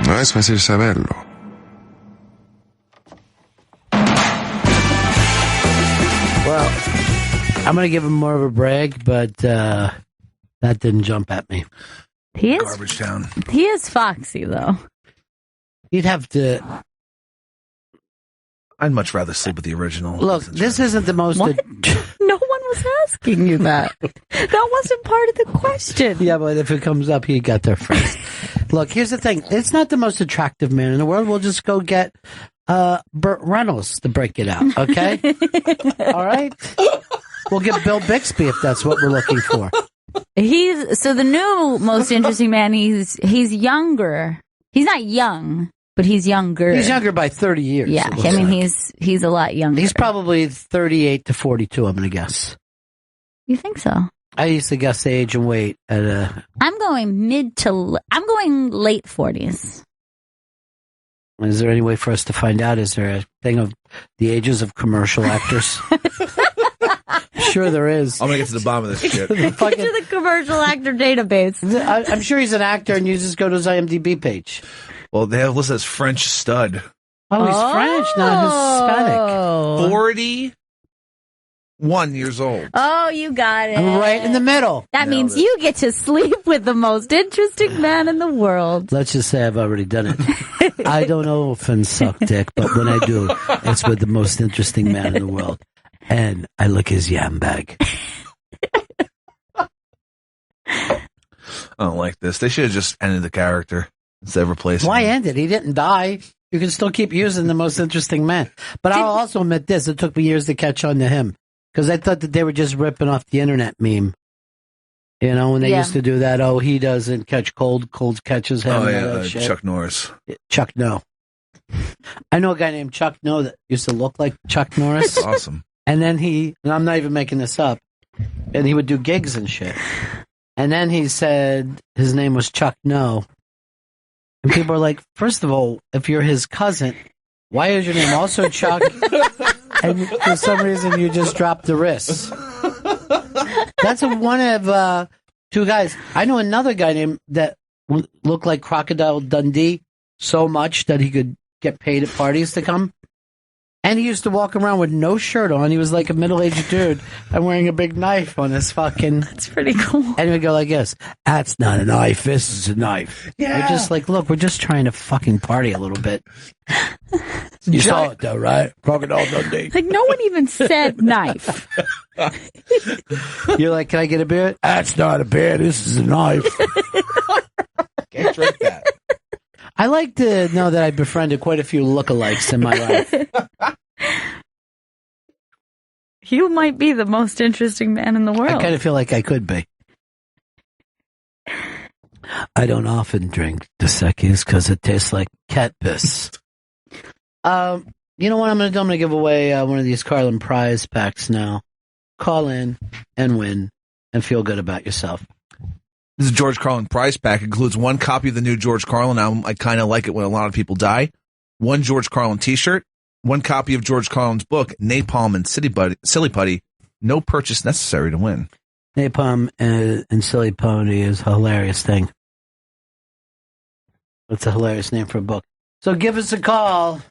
No es fácil saberlo. Well, I'm going to give him more of a brag, but that didn't jump at me. He is Garbage town. He is foxy, though. You'd have to I'd much rather sleep with the original. look. This isn't the most. What? No one was asking you that. That wasn't part of the question. Yeah, but if it comes up, he got there first. Look, here's the thing. It's not the most attractive man in the world. We'll just go get Burt Reynolds to break it out, okay? All right? We'll get Bill Bixby if that's what we're looking for. He's so the new most interesting man. He's younger. He's not young, but he's younger. He's younger by 30 years. Yeah, it looks I mean like. he's a lot younger. He's probably 38 to 42, I'm going to guess. You think so? I used to guess the age and weight at I'm going I'm going late 40s. Is there any way for us to find out? Is there a thing of the ages of commercial actors? Sure there is. I'm going to get to the bottom of this shit. Get to the commercial actor database. I'm sure he's an actor, and you just go to his IMDb page. Well, they have listed as French stud. Oh, he's French, not Hispanic. 41 years old. Oh, you got it. I'm right in the middle. That means you get to sleep with the most interesting man in the world. Let's just say I've already done it. I don't often suck dick, but when I do, it's with the most interesting man in the world. And I lick his yam bag. I don't like this. They should have just ended the character instead of replacing Why him. end it? He didn't die. You can still keep using the most interesting man. But I'll also admit this. It took me years to catch on to him. Because I thought that they were just ripping off the internet meme. You know, when they used to do that, oh, he doesn't catch cold catches him. Oh, and all yeah, that shit. Chuck Norris. Chuck No. I know a guy named Chuck No that used to look like Chuck Norris. Awesome. And then and I'm not even making this up, and he would do gigs and shit. And then he said his name was Chuck No. And people are like, first of all, if you're his cousin, why is your name also Chuck? And for some reason, you just dropped the wrists. That's one of two guys. I know another guy named that looked like Crocodile Dundee so much that he could get paid at parties to come. And he used to walk around with no shirt on. He was like a middle-aged dude and wearing a big knife on his fucking... That's pretty cool. And he would go like this, that's not a knife, this is a knife. Yeah. We're just like, look, we're just trying to fucking party a little bit. You saw it though, right? Crocodile Dundee. Like, no one even said knife. You're like, can I get a beer? That's not a beer, this is a knife. Can't drink that. I like to know that I befriended quite a few lookalikes in my life. You might be the most interesting man in the world. I kind of feel like I could be. I don't often drink Dos Equis because it tastes like cat piss. You know what I'm going to do? I'm going to give away one of these Carlin prize packs now. Call in and win and feel good about yourself. This is a George Carlin prize pack. It includes one copy of the new George Carlin album. I kind of like it when a lot of people die. One George Carlin t-shirt. One copy of George Carlin's book, Napalm and Silly Putty. No purchase necessary to win. Napalm and Silly Pony is a hilarious thing. It's a hilarious name for a book. So give us a call.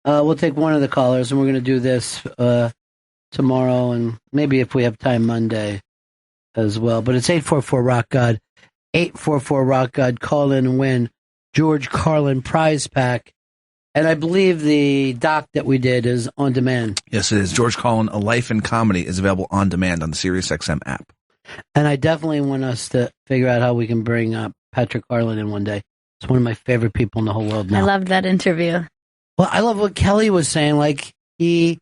We'll take one of the callers, and we're going to do this tomorrow, and maybe if we have time Monday as well. But it's 844-ROCK-GOD. 844-ROCK-GOD. Call in and win George Carlin prize pack. And I believe the doc that we did is on demand. Yes, it is. George Carlin, A Life in Comedy is available on demand on the SiriusXM app. And I definitely want us to figure out how we can bring Patrick Carlin in one day. It's one of my favorite people in the whole world now. I loved that interview. Well, I love what Kelly was saying. Like they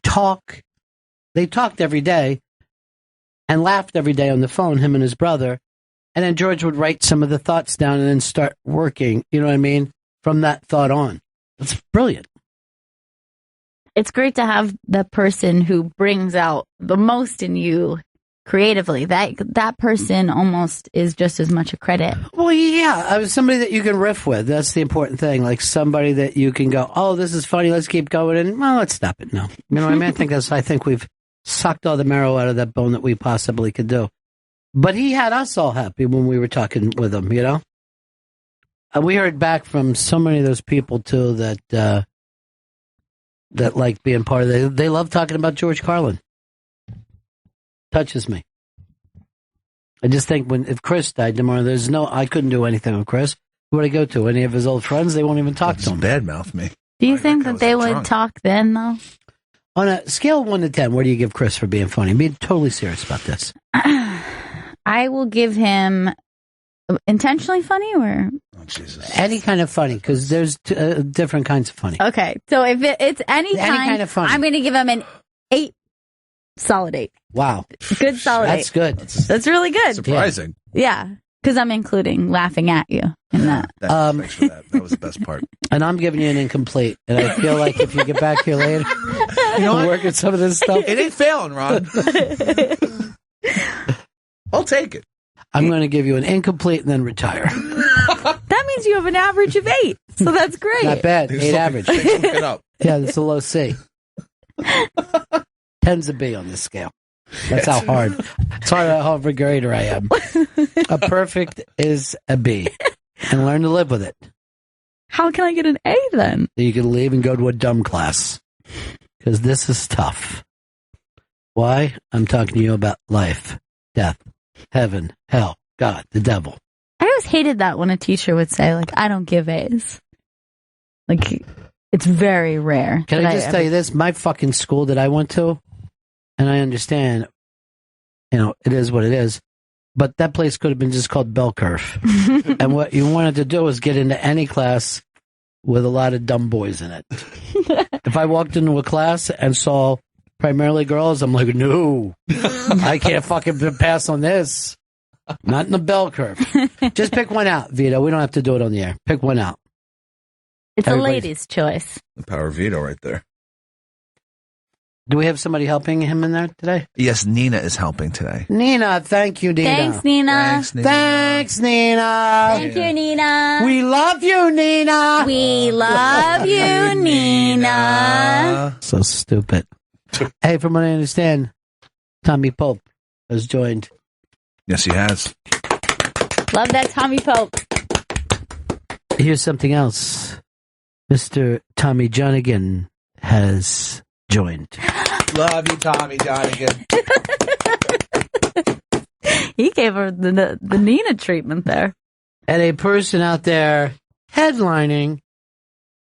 talked every day and laughed every day on the phone, him and his brother. And then George would write some of the thoughts down and then start working, you know what I mean, from that thought on. It's brilliant. It's great to have the person who brings out the most in you creatively. That person almost is just as much a credit. Well, yeah, I was somebody that you can riff with. That's the important thing. Like somebody that you can go, oh, this is funny. Let's keep going. And well, let's stop it now. You know what I mean? I think we've sucked all the marrow out of that bone that we possibly could do. But he had us all happy when we were talking with him, you know? We heard back from so many of those people, too, that like being part of it. They love talking about George Carlin. Touches me. I just think if Chris died tomorrow, I couldn't do anything with Chris. Who would I go to? Any of his old friends? They won't even talk to him. Badmouth me. Do you think that they would talk then, though? On a scale of 1 to 10, where do you give Chris for being funny? Being totally serious about this. I will give him intentionally funny or any kind of funny, because there's different kinds of funny. okay. So if it's any kind of funny, I'm going to give him an 8, solid 8. Wow, good solid 8. That's good. That's really good. Surprising. Yeah, because I'm including laughing at you in that. Thanks for that. That was the best part. And I'm giving you an incomplete. And I feel like if you get back here later, you know, work at some of this stuff. It ain't failing, Ron. I'll take it. I'm going to give you an incomplete and then retire. That means you have an average of 8. So that's great. Not bad. 8 average. Look it up. Yeah, that's a low C. 10's a B on this scale. That's how hard. It's hard how hard of a grader I am. A perfect is a B. and learn to live with it. How can I get an A then? You can leave and go to a dumb class. Because this is tough. Why? I'm talking to you about life, death, heaven, hell, God, the devil. I always hated that when a teacher would say, like, I don't give A's. Like, it's very rare. Can I just tell you this? My fucking school that I went to, and I understand, it is what it is, but that place could have been just called Bell Curve. And what you wanted to do was get into any class with a lot of dumb boys in it. If I walked into a class and saw primarily girls, I'm like, no, I can't fucking pass on this. Not in the Bell Curve. Just pick one out, Vito. We don't have to do it on the air. Pick one out. It's a lady's choice. The power of veto right there. Do we have somebody helping him in there today? Yes, Nina is helping today. Nina, thank you, Nina. Thanks, Nina. Thanks, Nina. Thank you, Nina. We love you, Nina. We love you, Nina. So stupid. Hey, from what I understand, Tommy Pope has joined. Yes, he has. Love that Tommy Pope. Here's something else. Mr. Tommy Johnigan has joined. Love you, Tommy Johnigan. He gave her the Nina treatment there. And a person out there headlining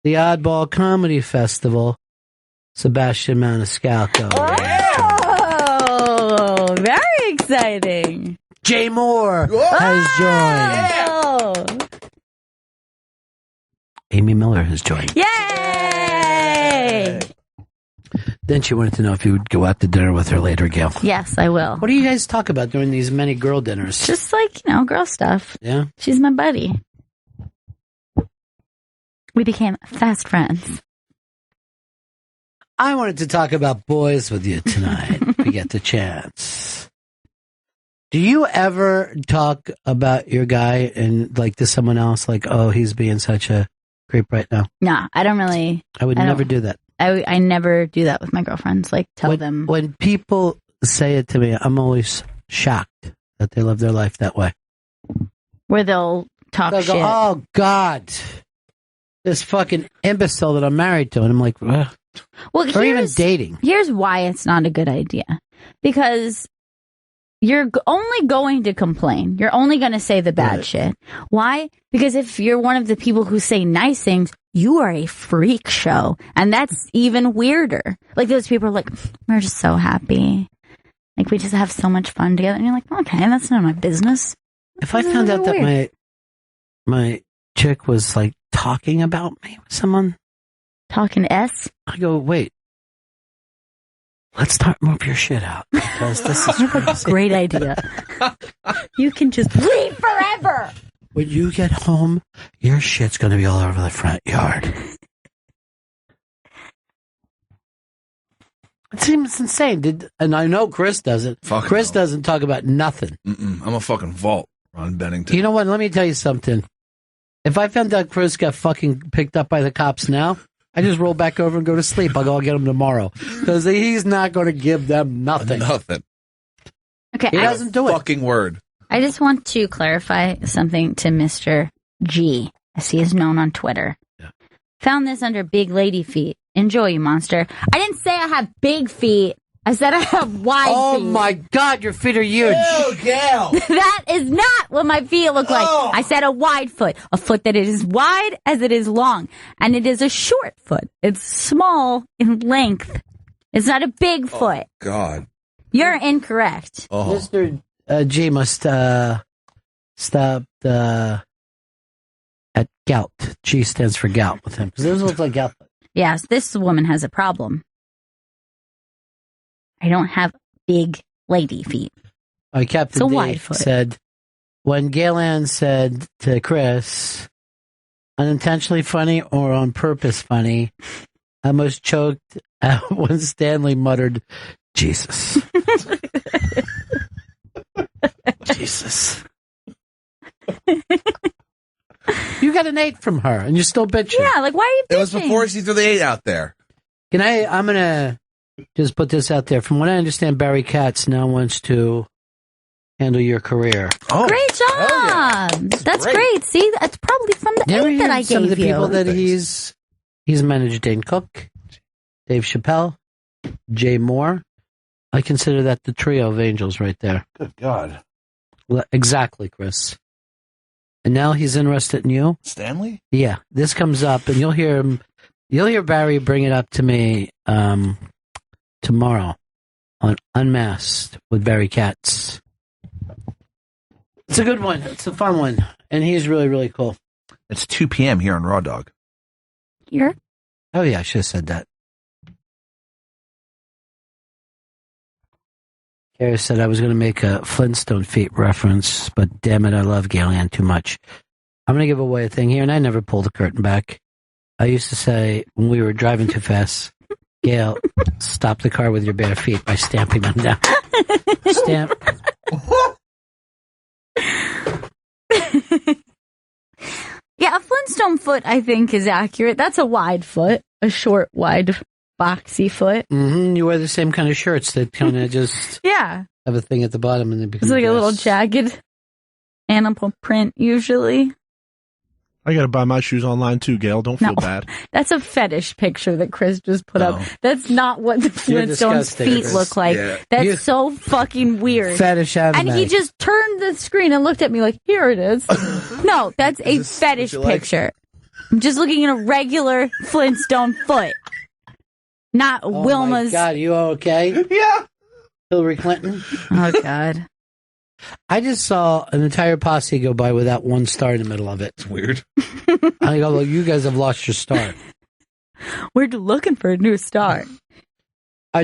the Oddball Comedy Festival, Sebastian Maniscalco. Oh, very exciting. Jay Moore has joined. Oh. Amy Miller has joined. Yay! Then she wanted to know if you would go out to dinner with her later, Gail. Yes, I will. What do you guys talk about during these many girl dinners? Just like, girl stuff. Yeah? She's my buddy. We became fast friends. I wanted to talk about boys with you tonight, if we get the chance. Do you ever talk about your guy and to someone else, like, oh, he's being such a creep right now? Nah, I don't really. I would never do that. I never do that with my girlfriends. Tell them. When people say it to me, I'm always shocked that they live their life that way. Where they'll talk They'll shit. go, oh, God, this fucking imbecile that I'm married to. And I'm like, ugh. Well, or even dating. Here's why it's not a good idea. Because you're only going to complain. You're only going to say the bad shit. Why? Because if you're one of the people who say nice things, you are a freak show. And that's even weirder. Those people are like, we're just so happy. We just have so much fun together. And you're like, okay, that's none of my business. If I found out that my chick was talking about me with someone. Talking S? I go, wait. Let's move your shit out. Because this is a great idea. You can just leave forever. When you get home, your shit's going to be all over the front yard. It seems insane. And I know Chris doesn't. Chris doesn't talk about nothing. I'm a fucking vault, Ron Bennington. You know what? Let me tell you something. If I found out Chris got fucking picked up by the cops now, I just roll back over and go to sleep. I'll get him tomorrow. Because he's not going to give them nothing. Nothing. Okay, he doesn't do it. Fucking word. I just want to clarify something to Mr. G, as he is known on Twitter. Yeah. Found this under big lady feet. Enjoy, you monster. I didn't say I have big feet. I said I have wide feet. Oh my God, your feet are huge. Ew, Gail. That is not what my feet look like. Oh. I said a wide foot. A foot that is wide as it is long. And it is a short foot. It's small in length. It's not a big foot. God. You're incorrect. Oh. Mr. G must stop at gout. G stands for gout with him. Because those look like gout. Yes, this woman has a problem. I don't have big lady feet. Captain D wide foot. said, when Gail Ann said to Chris, unintentionally funny or on purpose funny, I almost choked out when Stanley muttered, Jesus. Jesus. You got an 8 from her, and you're still bitching. Yeah, why are you bitching? It was before she threw the 8 out there. I'm going to just put this out there. From what I understand, Barry Katz now wants to handle your career. Oh, great job! That's great. See, that's probably from the You ever eight that hear I some of gave the people you. that he's managed? Dane Cook, Dave Chappelle, Jay Moore. I consider that the trio of angels right there. Good God. Exactly, Chris. And now he's interested in you. Stanley? Yeah, this comes up, and you'll hear him. You'll hear Barry bring it up to me tomorrow on Unmasked with Barry Katz. It's a good one. It's a fun one, and he's really, really cool. It's 2 p.m. here on Raw Dog. Here? Oh yeah, I should have said that. Carrie said I was going to make a Flintstone feet reference, but damn it, I love Gail Ann too much. I'm going to give away a thing here, and I never pull the curtain back. I used to say when we were driving too fast, Gail, stop the car with your bare feet by stamping them down. Stamp. Yeah, a Flintstone foot, I think, is accurate. That's a wide foot, a short, wide, boxy foot. Mm-hmm. You wear the same kind of shirts that kind of just Yeah, have a thing at the bottom, and they become it's like a dress. little jagged animal print, usually. I gotta buy my shoes online too, Gail. Don't feel bad. That's a fetish picture that Chris just put up. That's not what the You're Flintstones' disgusting, feet Chris. look like. Yeah. That's so fucking weird. Fetish anime. And he just turned the screen and looked at me like, here it is. No, that's a fetish you like? picture. I'm just looking at a regular Flintstone foot. Not Oh my Wilma's. God, you okay? Yeah. Hillary Clinton? Oh, God. I just saw an entire posse go by without one star in the middle of it. It's weird. I go, well, you guys have lost your star. We're looking for a new star.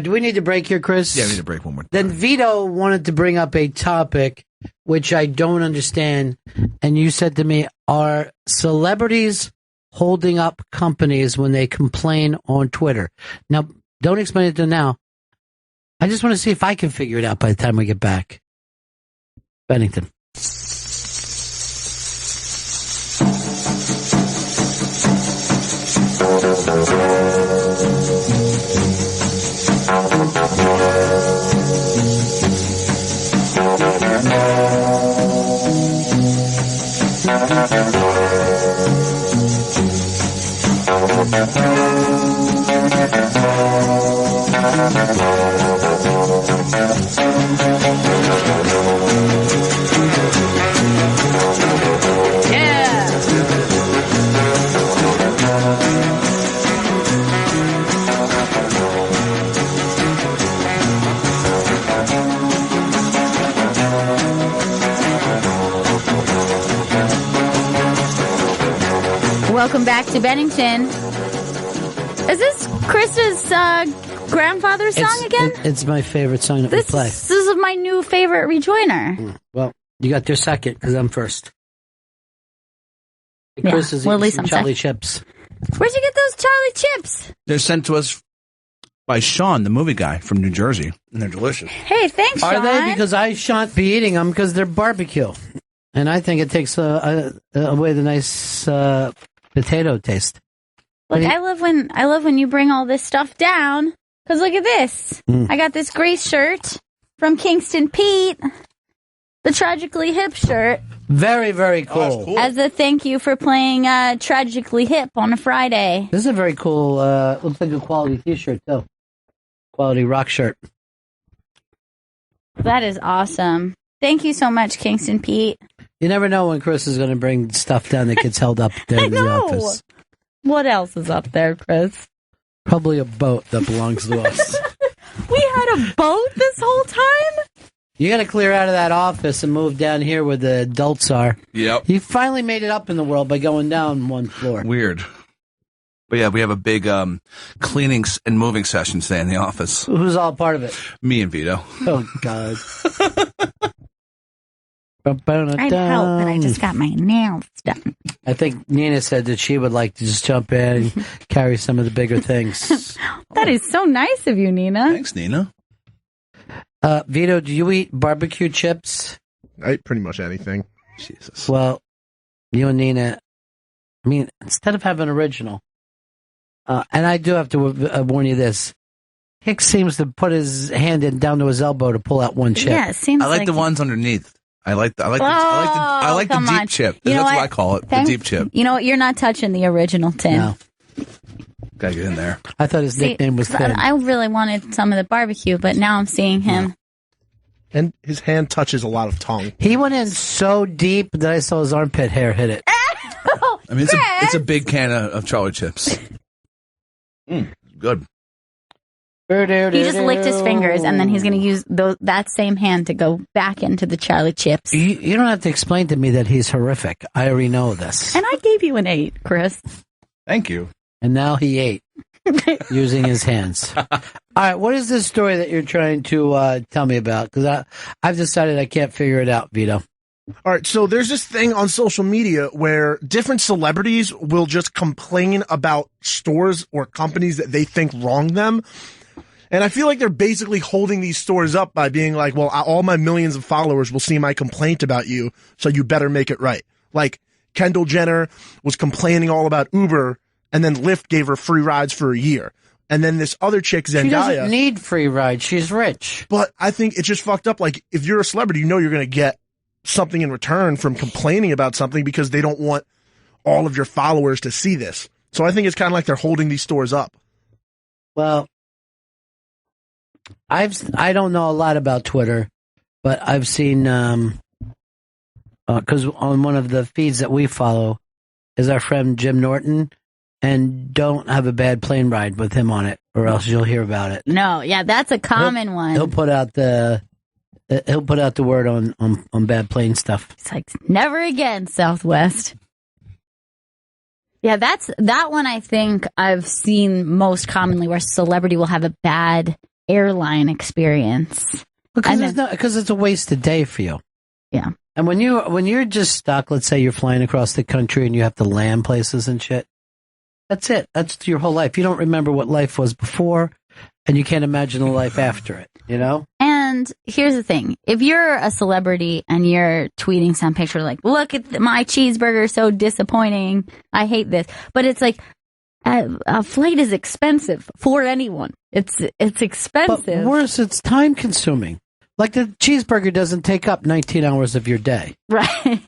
Do we need to break here, Chris? Yeah, we need to break one more time. Then Vito wanted to bring up a topic which I don't understand. And you said to me, are celebrities holding up companies when they complain on Twitter? Now, don't explain it to now. I just want to see if I can figure it out by the time we get back. Bennington. Welcome back to Bennington. Is this Chris's grandfather's song again? It's my favorite song that we play. This is my new favorite rejoiner. Well, you got there second because I'm first. Yeah, Chris is well, at eating least some I'm Charlie second. chips. Where'd you get those Charlie chips? They're sent to us by Sean, the movie guy from New Jersey, and they're delicious. Hey, thanks, Sean. Are they? Because I shan't be eating them because they're barbecue. And I think it takes away the nice potato taste. Look, I love when you bring all this stuff down. Because look at this. I got this great shirt from Kingston Pete. The Tragically Hip shirt. Very, very cool. As a thank you for playing Tragically Hip on a Friday. This is a very cool, looks like a quality t-shirt, too. Quality rock shirt. That is awesome. Thank you so much, Kingston Pete. You never know when Chris is going to bring stuff down that gets held up there in the office. What else is up there, Chris? Probably a boat that belongs to us. We had a boat this whole time? You got to clear out of that office and move down here where the adults are. Yep. You finally made it up in the world by going down one floor. Weird. But yeah, we have a big cleaning and moving session today in the office. Who's all part of it? Me and Vito. Oh, God. I'd help, but I just got my nails done. I think Nina said that she would like to just jump in and carry some of the bigger things. That is so nice of you, Nina. Thanks, Nina. Vito, do you eat barbecue chips? I eat pretty much anything. Jesus. Well, you and Nina, I mean, instead of having original, and I do have to warn you this, Hicks seems to put his hand in down to his elbow to pull out one chip. Yeah, it seems I like the ones underneath. I like the come deep on. chip. You know That's what what? I call it. Thank- the deep chip. You know what? You're not touching the original Tim. No. Gotta get in there. I thought his nickname was Thin. I really wanted some of the barbecue, but now I'm seeing him. And his hand touches a lot of tongue. He went in so deep that I saw his armpit hair hit it. I mean, it's a big can of Charlie chips. Good. He just licked his fingers, and then he's going to use that same hand to go back into the Charlie chips. You don't have to explain to me that he's horrific. I already know this. And I gave you an 8, Chris. Thank you. And now he ate using his hands. All right, what is this story that you're trying to tell me about? Because I've decided I can't figure it out, Vito. All right, so there's this thing on social media where different celebrities will just complain about stores or companies that they think wrong them. And I feel like they're basically holding these stores up by being like, well, all my millions of followers will see my complaint about you, so you better make it right. Like, Kendall Jenner was complaining all about Uber, and then Lyft gave her free rides for a year. And then this other chick, Zendaya. She doesn't need free rides. She's rich. But I think it's just fucked up. Like, if you're a celebrity, you know you're going to get something in return from complaining about something because they don't want all of your followers to see this. So I think it's kind of like they're holding these stores up. Well, I don't know a lot about Twitter, but I've seen because on one of the feeds that we follow is our friend Jim Norton, and don't have a bad plane ride with him on it, or else you'll hear about it. No, yeah, that's a common one. He'll put out the word on bad plane stuff. It's like, never again, Southwest. Yeah, that one I think I've seen most commonly where celebrity will have a bad airline experience. Because it's a wasted day for you. Yeah. And when you're just stuck, let's say you're flying across the country and you have to land places and shit, that's it. That's your whole life. You don't remember what life was before, and you can't imagine the life after it, you know? And here's the thing. If you're a celebrity and you're tweeting some picture like, look at my cheeseburger, so disappointing, I hate this. But it's like, a flight is expensive for anyone. It's expensive. But worse, it's time consuming. Like the cheeseburger doesn't take up 19 hours of your day. Right.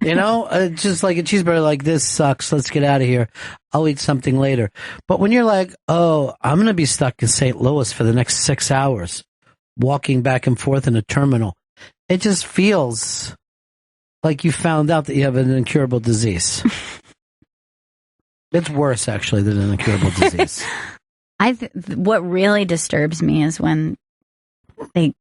You know, it's just like a cheeseburger like this sucks. Let's get out of here. I'll eat something later. But when you're like, oh, I'm going to be stuck in St. Louis for the next 6 hours, walking back and forth in a terminal, it just feels like you found out that you have an incurable disease. It's worse, actually, than an incurable disease. What really disturbs me is when they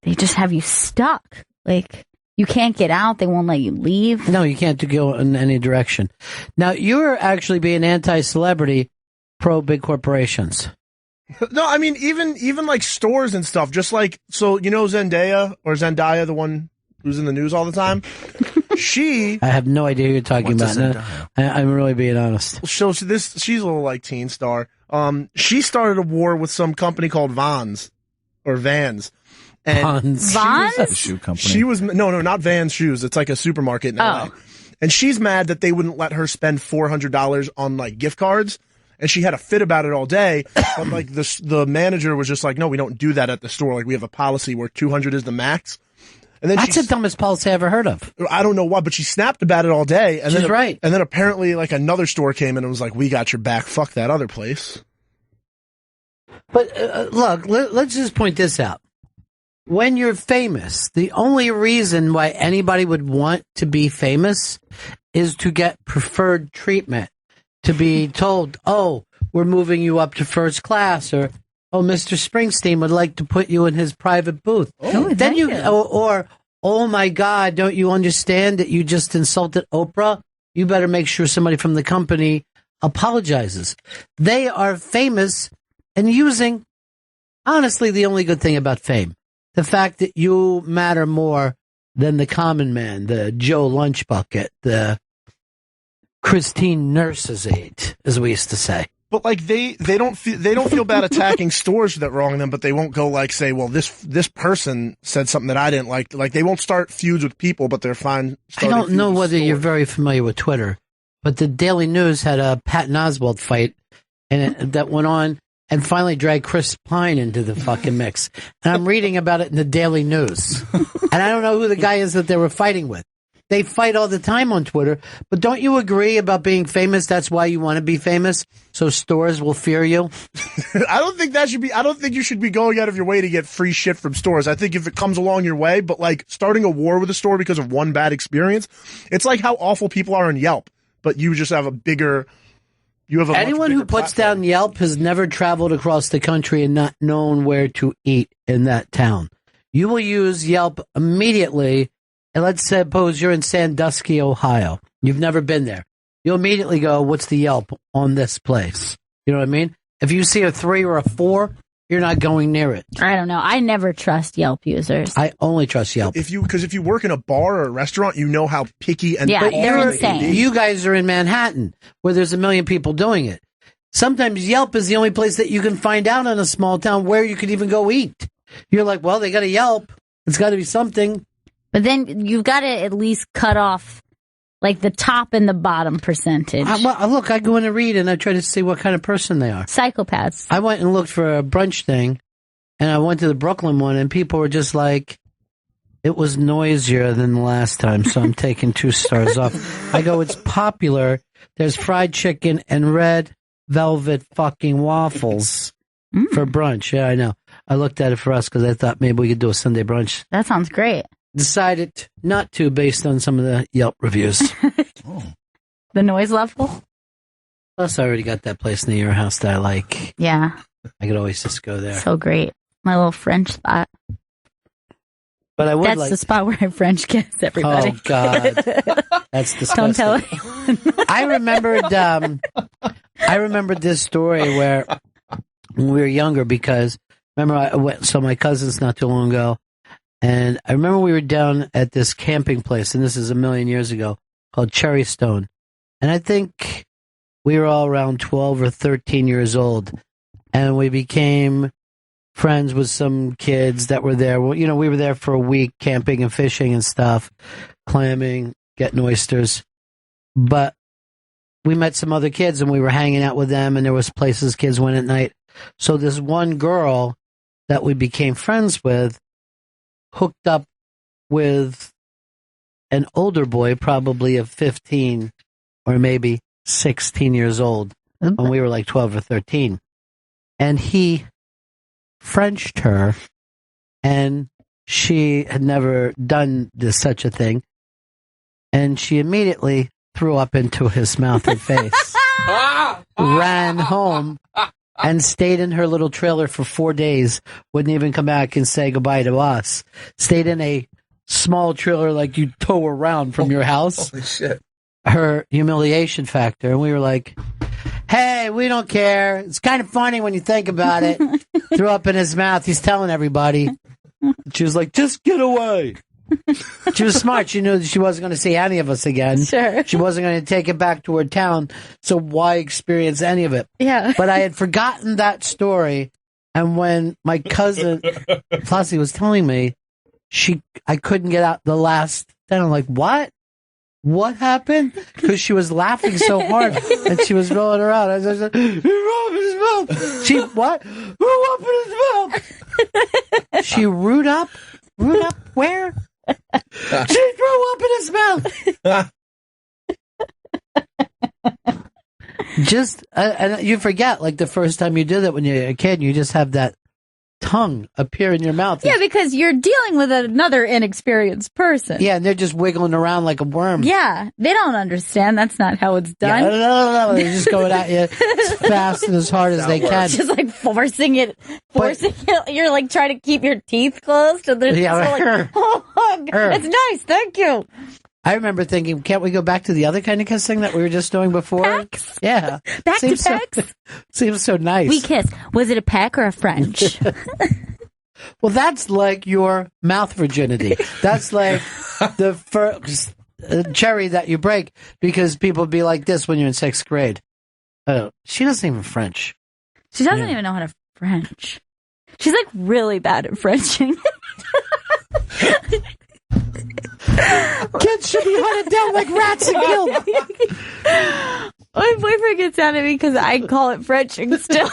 just have you stuck. Like, you can't get out. They won't let you leave. No, you can't go in any direction. Now, you're actually being anti-celebrity, pro-big corporations. No, I mean, even like stores and stuff, just like, so, you know, Zendaya, the one who's in the news all the time? I have no idea who you're talking about. No, I'm really being honest. So she's a little like teen star. She started a war with some company called Vans. And Vans? A shoe company. She was no, not Vans shoes. It's like a supermarket in LA. And she's mad that they wouldn't let her spend $400 on like gift cards. And she had a fit about it all day. But like the manager was just like, no, we don't do that at the store. Like we have a policy where 200 is the max. And then that's the dumbest policy I ever heard of. I don't know why, but she snapped about it all day. And She's right. And then apparently like another store came in and was like, we got your back. Fuck that other place. But look, let's just point this out. When you're famous, the only reason why anybody would want to be famous is to get preferred treatment, to be told, oh, we're moving you up to first class, or oh, Mr. Springsteen would like to put you in his private booth. Oh, then or oh my God, don't you understand that you just insulted Oprah? You better make sure somebody from the company apologizes. They are famous and using, honestly, the only good thing about fame. The fact that you matter more than the common man, the Joe Lunchbucket, the Christine Nurse's aide, as we used to say. But like they don't feel bad attacking stores that wrong them, but they won't go like say, well, this person said something that I didn't like. Like they won't start feuds with people, but they're fine. I don't know whether you're very familiar with Twitter, but the Daily News had a Patton Oswalt fight, and that went on and finally drag Chris Pine into the fucking mix. And I'm reading about it in the Daily News. And I don't know who the guy is that they were fighting with. They fight all the time on Twitter, but don't you agree about being famous? That's why you want to be famous, so stores will fear you. I don't think you should be going out of your way to get free shit from stores. I think if it comes along your way, but like starting a war with a store because of one bad experience, it's like how awful people are on Yelp, but you just have a bigger. Anyone who puts down Yelp has never traveled across the country and not known where to eat in that town. You will use Yelp immediately. And let's suppose you're in Sandusky, Ohio. You've never been there. You'll immediately go, what's the Yelp on this place? You know what I mean? If you see a 3 or a 4, you're not going near it. I don't know. I never trust Yelp users. I only trust Yelp. Because if you work in a bar or a restaurant, you know how picky and they're insane. You guys are in Manhattan, where there's a million people doing it. Sometimes Yelp is the only place that you can find out in a small town where you could even go eat. You're like, well, they got a Yelp. It's got to be something. But then you've got to at least cut off like the top and the bottom percentage. Look, I go in and read and I try to see what kind of person they are. Psychopaths. I went and looked for a brunch thing and I went to the Brooklyn one and people were just like, it was noisier than the last time, so I'm taking 2 stars off. I go, it's popular. There's fried chicken and red velvet fucking waffles for brunch. Yeah, I know. I looked at it for us because I thought maybe we could do a Sunday brunch. That sounds great. Decided not to based on some of the Yelp reviews. The noise level? Plus, I already got that place near your house that I like. Yeah. I could always just go there. So great. My little French spot. But I would That's the spot where I French kiss everybody. Oh, God. That's disgusting. Don't tell anyone. I remembered this story where when we were younger because, remember, so my cousins not too long ago, and I remember we were down at this camping place, and this is a million years ago, called Cherry Stone. And I think we were all around 12 or 13 years old, and we became friends with some kids that were there. Well, we were there for a week camping and fishing and stuff, clamming, getting oysters. But we met some other kids, and we were hanging out with them, and there was places kids went at night. So this one girl that we became friends with hooked up with an older boy, probably of 15 or maybe 16 years old, when we were like 12 or 13. And he Frenched her, and she had never done such a thing. And she immediately threw up into his mouth and face, ran home, and stayed in her little trailer for 4 days, wouldn't even come back and say goodbye to us. Stayed in a small trailer like you tow around from your house. Holy shit. Her humiliation factor. And we were like, hey, we don't care. It's kind of funny when you think about it. Threw up in his mouth. He's telling everybody. She was like, just get away. She was smart. She knew that she wasn't going to see any of us again. Sure. She wasn't going to take it back to her town. So why experience any of it? Yeah. But I had forgotten that story. And when my cousin Flossie was telling me, I couldn't get out the last. Then I'm like, what? What happened? Because she was laughing so hard and she was rolling around. I was like, he threw up in his mouth. She, what? Threw up in his mouth. She root up? Root up where? She threw up in his mouth. Just, and you forget, like the first time you did it when you're a kid, you just have that tongue appear in your mouth. Yeah, because you're dealing with another inexperienced person. Yeah, and they're just wiggling around like a worm. Yeah, they don't understand. That's not how it's done. Yeah, no. They're just going at you as fast and as hard as they can. Just like forcing it. You're like trying to keep your teeth closed. And they're just like, oh, that's nice. Thank you. I remember thinking, can't we go back to the other kind of kissing that we were just doing before? Pecks? Yeah. Back to pecks? Seems so nice. We kiss. Was it a peck or a French? Well, that's like your mouth virginity. That's like the first cherry that you break because people be like this when you're in 6th grade. Oh, she doesn't even French. She doesn't even know how to French. She's like really bad at Frenching. Kids should be hunted down like rats and killed. My boyfriend gets mad at me because I call it Frenching still.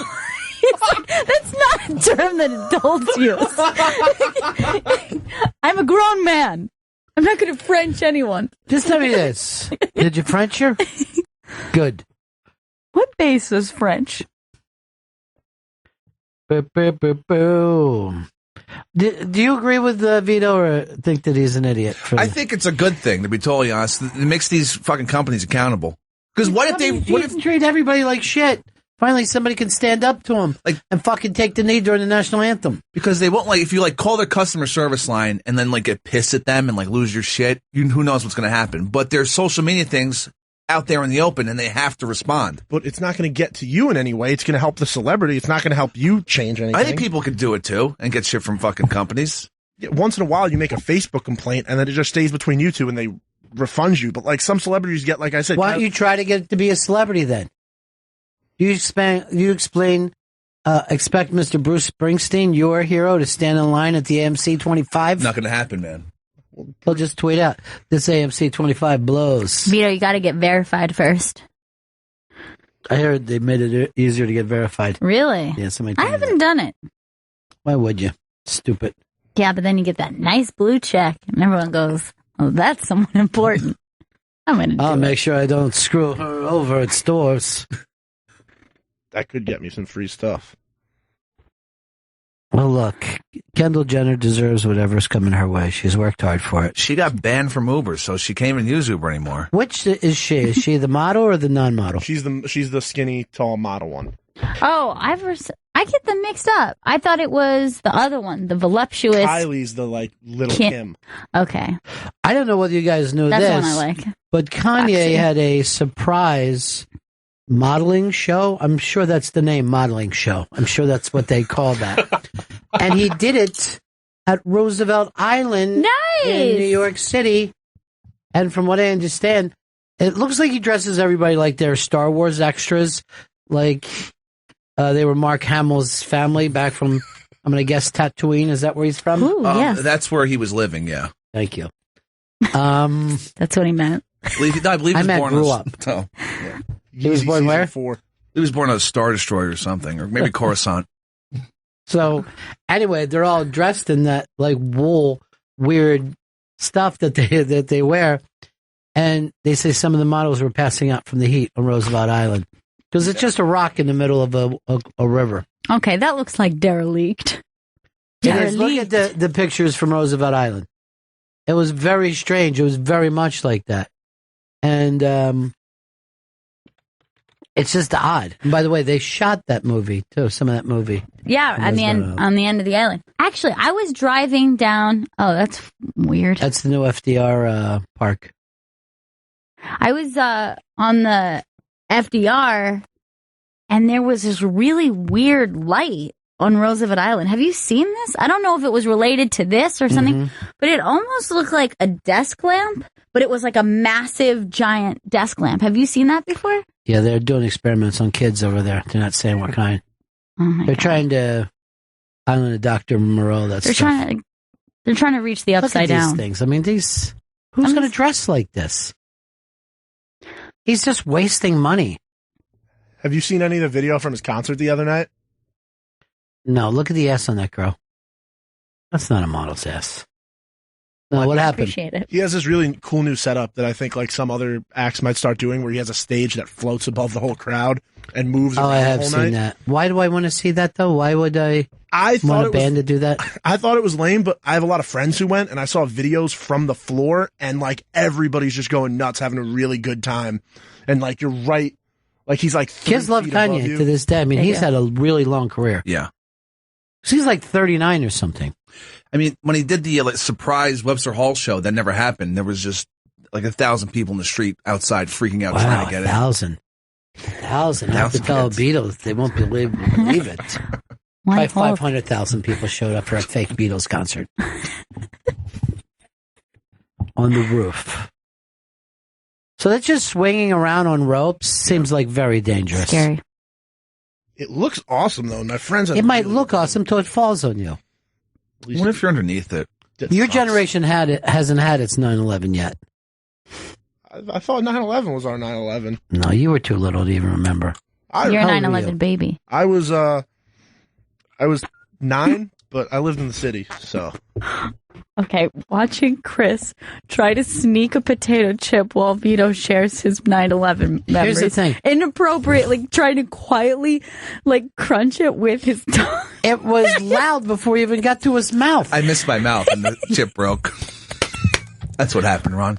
That's not a term that adults use. I'm a grown man. I'm not going to French anyone. Just tell me this. Did you French her? Good. What base was French? Boom. Do you agree with Vito or think that he's an idiot? I think it's a good thing, to be totally honest. It makes these fucking companies accountable. Because what if treat everybody like shit? Finally, somebody can stand up to them and fucking take the knee during the national anthem. Because they won't, if you, call their customer service line and then, get pissed at them and, lose your shit, who knows what's going to happen. But there's social media things out there in the open, and they have to respond. But it's not going to get to you in any way. It's going to help the celebrity. It's not going to help you change anything. I think people could do it, too, and get shit from fucking companies. Yeah, once in a while, you make a Facebook complaint, and then it just stays between you two, and they refund you. But, some celebrities get, like I said... Why don't you try to get it to be a celebrity, then? Expect Mr. Bruce Springsteen, your hero, to stand in line at the AMC 25? Not going to happen, man. He'll just tweet out, this AMC 25 blows. Vito, you got to get verified first. I heard they made it easier to get verified. Really? Yeah, somebody I haven't done it. Why would you? Stupid. Yeah, but then you get that nice blue check, and everyone goes, oh, that's someone important. I'm going to do I'll it. make sure I don't screw her over at stores. That could get me some free stuff. Well, look, Kendall Jenner deserves whatever's coming her way. She's worked hard for it. She got banned from Uber, so she can't even use Uber anymore. Which is she? Is she the model or the non-model? She's the skinny, tall model one. Oh, I get them mixed up. I thought it was the other one, the voluptuous. Kylie's the little Kim. Okay. I don't know whether you guys knew That's this. the one I like. But Kanye Actually. had a surprise modeling show. I'm sure that's the name, modeling show. I'm sure that's what they call that. And he did it at Roosevelt Island in New York City. And from what I understand, it looks like he dresses everybody like they're Star Wars extras. Like they were Mark Hamill's family back from, I'm going to guess, Tatooine. Is that where he's from? Ooh, yes. That's where he was living, yeah. Thank you. That's what he meant. I believe he was meant born grew on up. Oh, yeah. He was born where? He was born on a Star Destroyer or something, or maybe Coruscant. So, anyway, they're all dressed in that wool, weird stuff that they wear, and they say some of the models were passing out from the heat on Roosevelt Island because it's just a rock in the middle of a river. Okay, that looks like derelict. It is. Look at the pictures from Roosevelt Island. It was very strange. It was very much like that, and it's just odd. And by the way, they shot that movie too. Some of that movie. Yeah, on the end of the island. Actually, I was driving down. Oh, that's weird. That's the new FDR park. I was on the FDR, and there was this really weird light on Roosevelt Island. Have you seen this? I don't know if it was related to this or something, but it almost looked like a desk lamp, but it was like a massive, giant desk lamp. Have you seen that before? Yeah, they're doing experiments on kids over there. They're not saying what kind. They're trying to island Dr. Moreau. They're trying to reach the upside Look at down. These things. I mean, who's going to dress like this? He's just wasting money. Have you seen any of the video from his concert the other night? No, look at the ass on that girl. That's not a model's ass. No, what happened? Appreciate it. He has this really cool new setup that I think some other acts might start doing, where he has a stage that floats above the whole crowd and moves around I the have whole seen night. that. Why do I want to see that, though? Why would I want a band to do that? I thought it was lame, but I have a lot of friends who went, and I saw videos from the floor, and everybody's just going nuts, having a really good time. And you're right. He's 3 Kids love feet above Kanye you. to this day. I mean, he's had a really long career. Yeah. He's 39 or something. I mean, when he did the surprise Webster Hall show, that never happened. There was just 1,000 people in the street outside freaking out trying to get 1,000. 1,000. I have to tell Beatles, they won't believe it. Probably 500,000 people showed up for a fake Beatles concert. On the roof. So that's just swinging around on ropes. Seems very dangerous. Scary. It looks awesome, though. My friends have It might look awesome until it falls on you. What if you're underneath it? Your generation hasn't had its 9/11 yet. I thought 9/11 was our 9/11. No, you were too little to even remember. You're a How old were 9/11 you? baby. I was I was 9, but I lived in the city, so. Okay, watching Chris try to sneak a potato chip while Vito shares his 9/11 memories. Here's the thing. Inappropriately trying to quietly, crunch it with his tongue. It was loud before he even got to his mouth. I missed my mouth and the chip broke. That's what happened, Ron.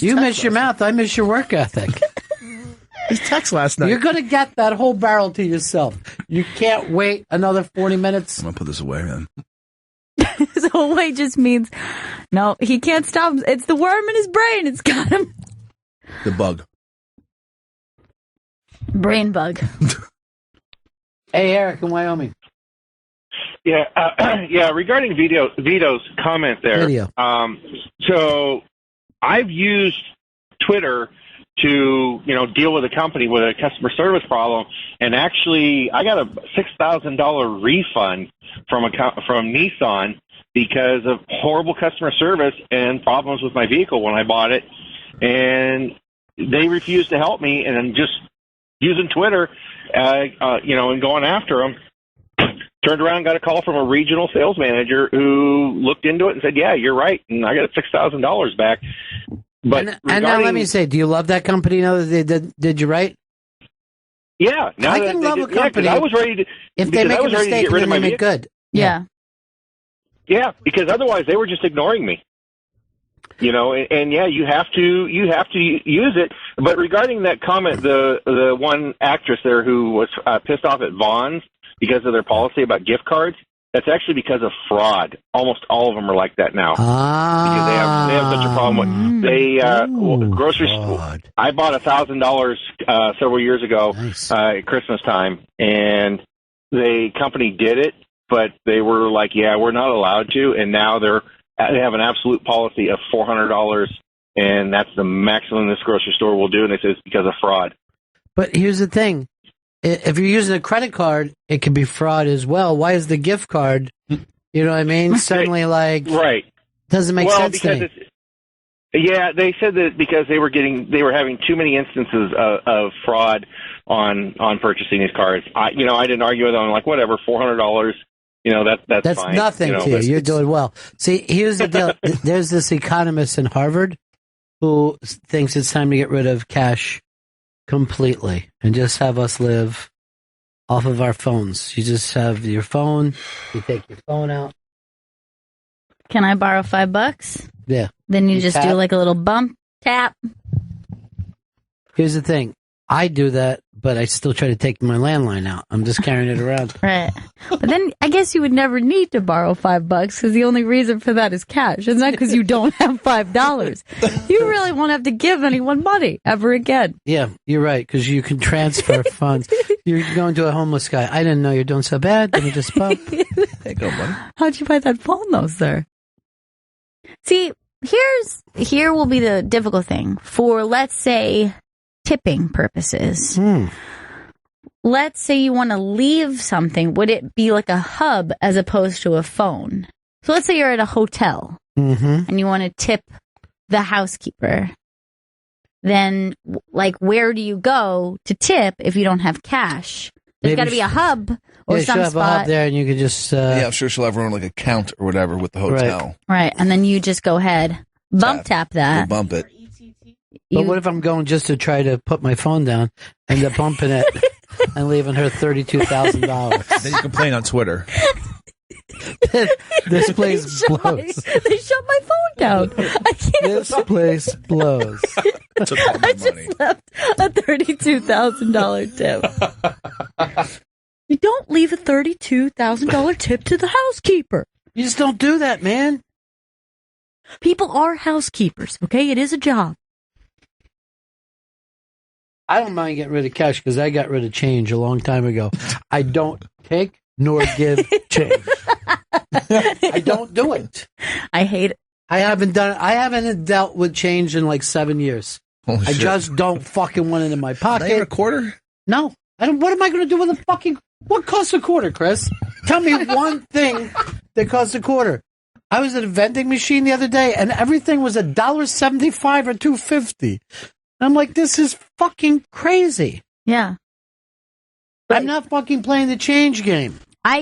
You miss your mouth. I miss your work ethic. His text last night. You're going to get that whole barrel to yourself. You can't wait another 40 minutes. I'm going to put this away, man. So wait just means, no, he can't stop him. It's the worm in his brain. It's got him. The bug. Brain bug. Hey, Eric in Wyoming. Yeah, regarding Vito's comment there. Video. So I've used Twitter to, deal with a company with a customer service problem, and actually I got a $6,000 refund from Nissan because of horrible customer service and problems with my vehicle when I bought it, and they refused to help me, and I'm just using Twitter, and going after them. Turned around and got a call from a regional sales manager who looked into it and said, yeah, you're right, and I got $6,000 back. But and now let me say, do you love that company now that they did you right? Yeah. Now I can love a company. I was ready to, if they make a mistake, get rid of my make good. Yeah. Yeah, because otherwise they were just ignoring me. And yeah, you have to use it. But regarding that comment, the one actress there who was pissed off at Vaughn's because of their policy about gift cards, that's actually because of fraud. Almost all of them are like that now. Because they have such a problem with grocery store. I bought $1,000 several years ago at Christmas time, and the company did it, but they were like, yeah, we're not allowed to, and now they have an absolute policy of $400, and that's the maximum this grocery store will do, and they say it's because of fraud. But here's the thing. If you're using a credit card, it can be fraud as well. Why is the gift card, you know what I mean, suddenly right. Doesn't make sense to me. Yeah, they said that because they were having too many instances of fraud on purchasing these cards. I didn't argue with them. I'm like, whatever, $400, that's fine. Nothing to you. You're doing well. See, here's the deal. There's this economist in Harvard who thinks it's time to get rid of cash completely and just have us live off of our phones. You just have your phone. You take your phone out. Can I borrow $5? Yeah. Then you just tap. do like a little bump tap. Here's the thing. I do that, but I still try to take my landline out. I'm just carrying it around. Right. But then I guess you would never need to borrow $5 because the only reason for that is cash. It's not because you don't have $5. You really won't have to give anyone money ever again. Yeah, you're right, because you can transfer funds. You're going to a homeless guy. I didn't know you're doing so bad. Let me just bump. There you go, buddy. How'd you buy that phone, though, sir? See, here will be the difficult thing. For, let's say, tipping purposes. Let's say you want to leave something. Would it be like a hub as opposed to a phone? So let's say you're at a hotel and you want to tip the housekeeper. Then, where do you go to tip if you don't have cash? There's got to be a hub or some she'll have spot. a hub there, and you could just. Yeah, I'm sure she'll have her own account or whatever with the hotel. Right, and then you just go ahead, tap that. We'll bump it. But what if I'm going just to try to put my phone down, end up bumping it, and leaving her $32,000? Then you complain on Twitter. This place blows. They shut my phone down. I can't. This place blows. I just left a $32,000 tip. You don't leave a $32,000 tip to the housekeeper. You just don't do that, man. People are housekeepers, okay? It is a job. I don't mind getting rid of cash because I got rid of change a long time ago. I don't take nor give change. I don't do it. I hate it. I haven't dealt with change in like 7 years. Holy I shit. just don't fucking want it in my pocket. Not even a quarter? No. I don't. What am I going to do with a fucking... What costs a quarter, Chris? Tell me one thing that costs a quarter. I was at a vending machine the other day, and everything was $1.75 or $2.50. And I'm like, this is fucking crazy. Yeah. I'm not fucking playing the change game. I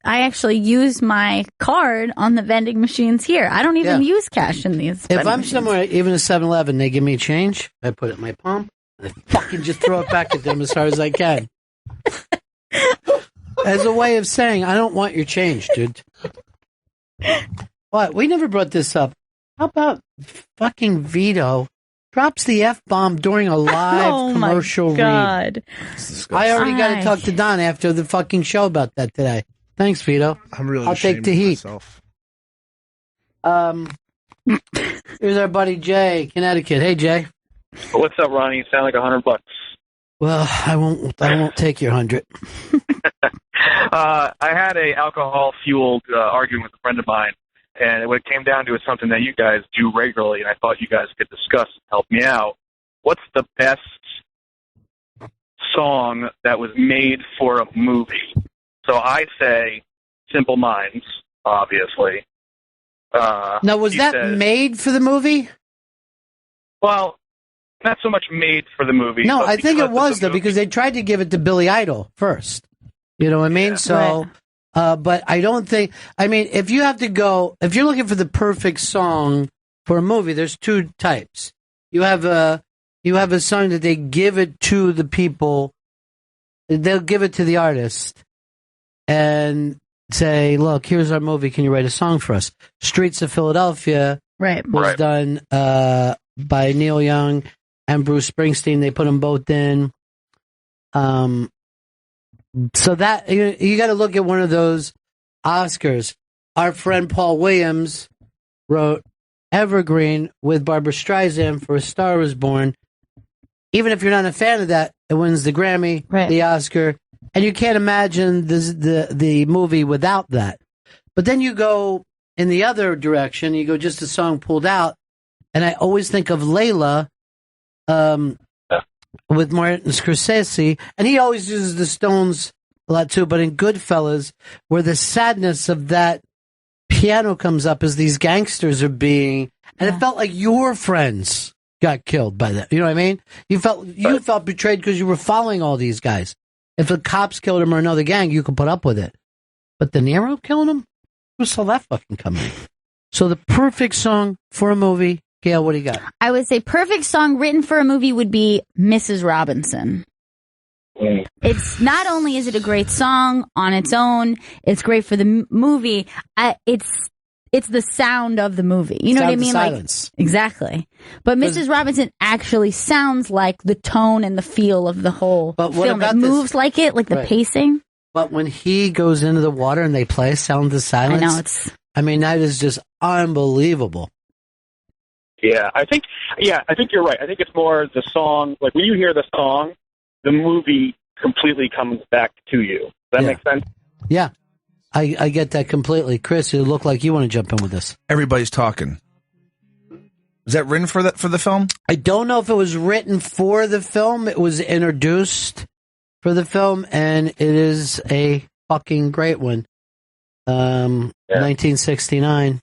actually use my card on the vending machines here. I don't even use cash in these. If I'm somewhere, even a 7-Eleven, they give me change, I put it in my palm, and I fucking just throw it back at them as hard as I can. As a way of saying, I don't want your change, dude. What? We never brought this up. How about fucking Vito drops the F-bomb during a live commercial read? God. I already got to talk to Don after the fucking show about that today. Thanks, Vito. I'm really I'll take the heat. Myself. Here's our buddy Jay, Connecticut. Hey, Jay. What's up, Ronnie? You sound like $100. Well, I won't take your 100. I had a alcohol-fueled argument with a friend of mine, and what it came down to is something that you guys do regularly, and I thought you guys could discuss and help me out. What's the best song that was made for a movie? So I say Simple Minds, obviously. Now, was that made for the movie? Well, not so much made for the movie. No, but I think it because was, though, because they tried to give it to Billy Idol first. You know what I mean? So, but I don't think, I mean, if you're looking for the perfect song for a movie, there's two types. You have a song that they give it to the people, they'll give it to the artist and say, look, here's our movie, can you write a song for us? Streets of Philadelphia was done by Neil Young and Bruce Springsteen. They put them both in. So that you got to look at one of those Oscars. Our friend Paul Williams wrote Evergreen with Barbra Streisand for A Star Is Born. Even if you're not a fan of that, it wins the Grammy, the Oscar, and you can't imagine the movie without that. But then you go in the other direction. You go just a song pulled out, and I always think of Layla. With Martin Scorsese, and he always uses the Stones a lot too, but in Goodfellas, where the sadness of that piano comes up as these gangsters are being, and it felt like your friends got killed by that. You know what I mean? You felt betrayed because you were following all these guys. If the cops killed him or another gang, you could put up with it. But De Niro killing him? Who saw that fucking coming? So the perfect song for a movie. Gail, what do you got? I would say perfect song written for a movie would be Mrs. Robinson. It's not only is it a great song on its own, it's great for the movie. It's the sound of the movie. You know what I mean? Silence. Like, exactly. But Mrs. Robinson actually sounds like the tone and the feel of the whole film. It moves like it, like the pacing. But when he goes into the water and they play Sound of Silence, I mean, that is just unbelievable. Yeah, I think you're right. I think it's more the song. Like when you hear the song, the movie completely comes back to you. Does that make sense? Yeah, I get that completely. Chris, you look like you want to jump in with this. Everybody's talking. Is that written for the film? I don't know if it was written for the film. It was introduced for the film, and it is a fucking great one. 1969.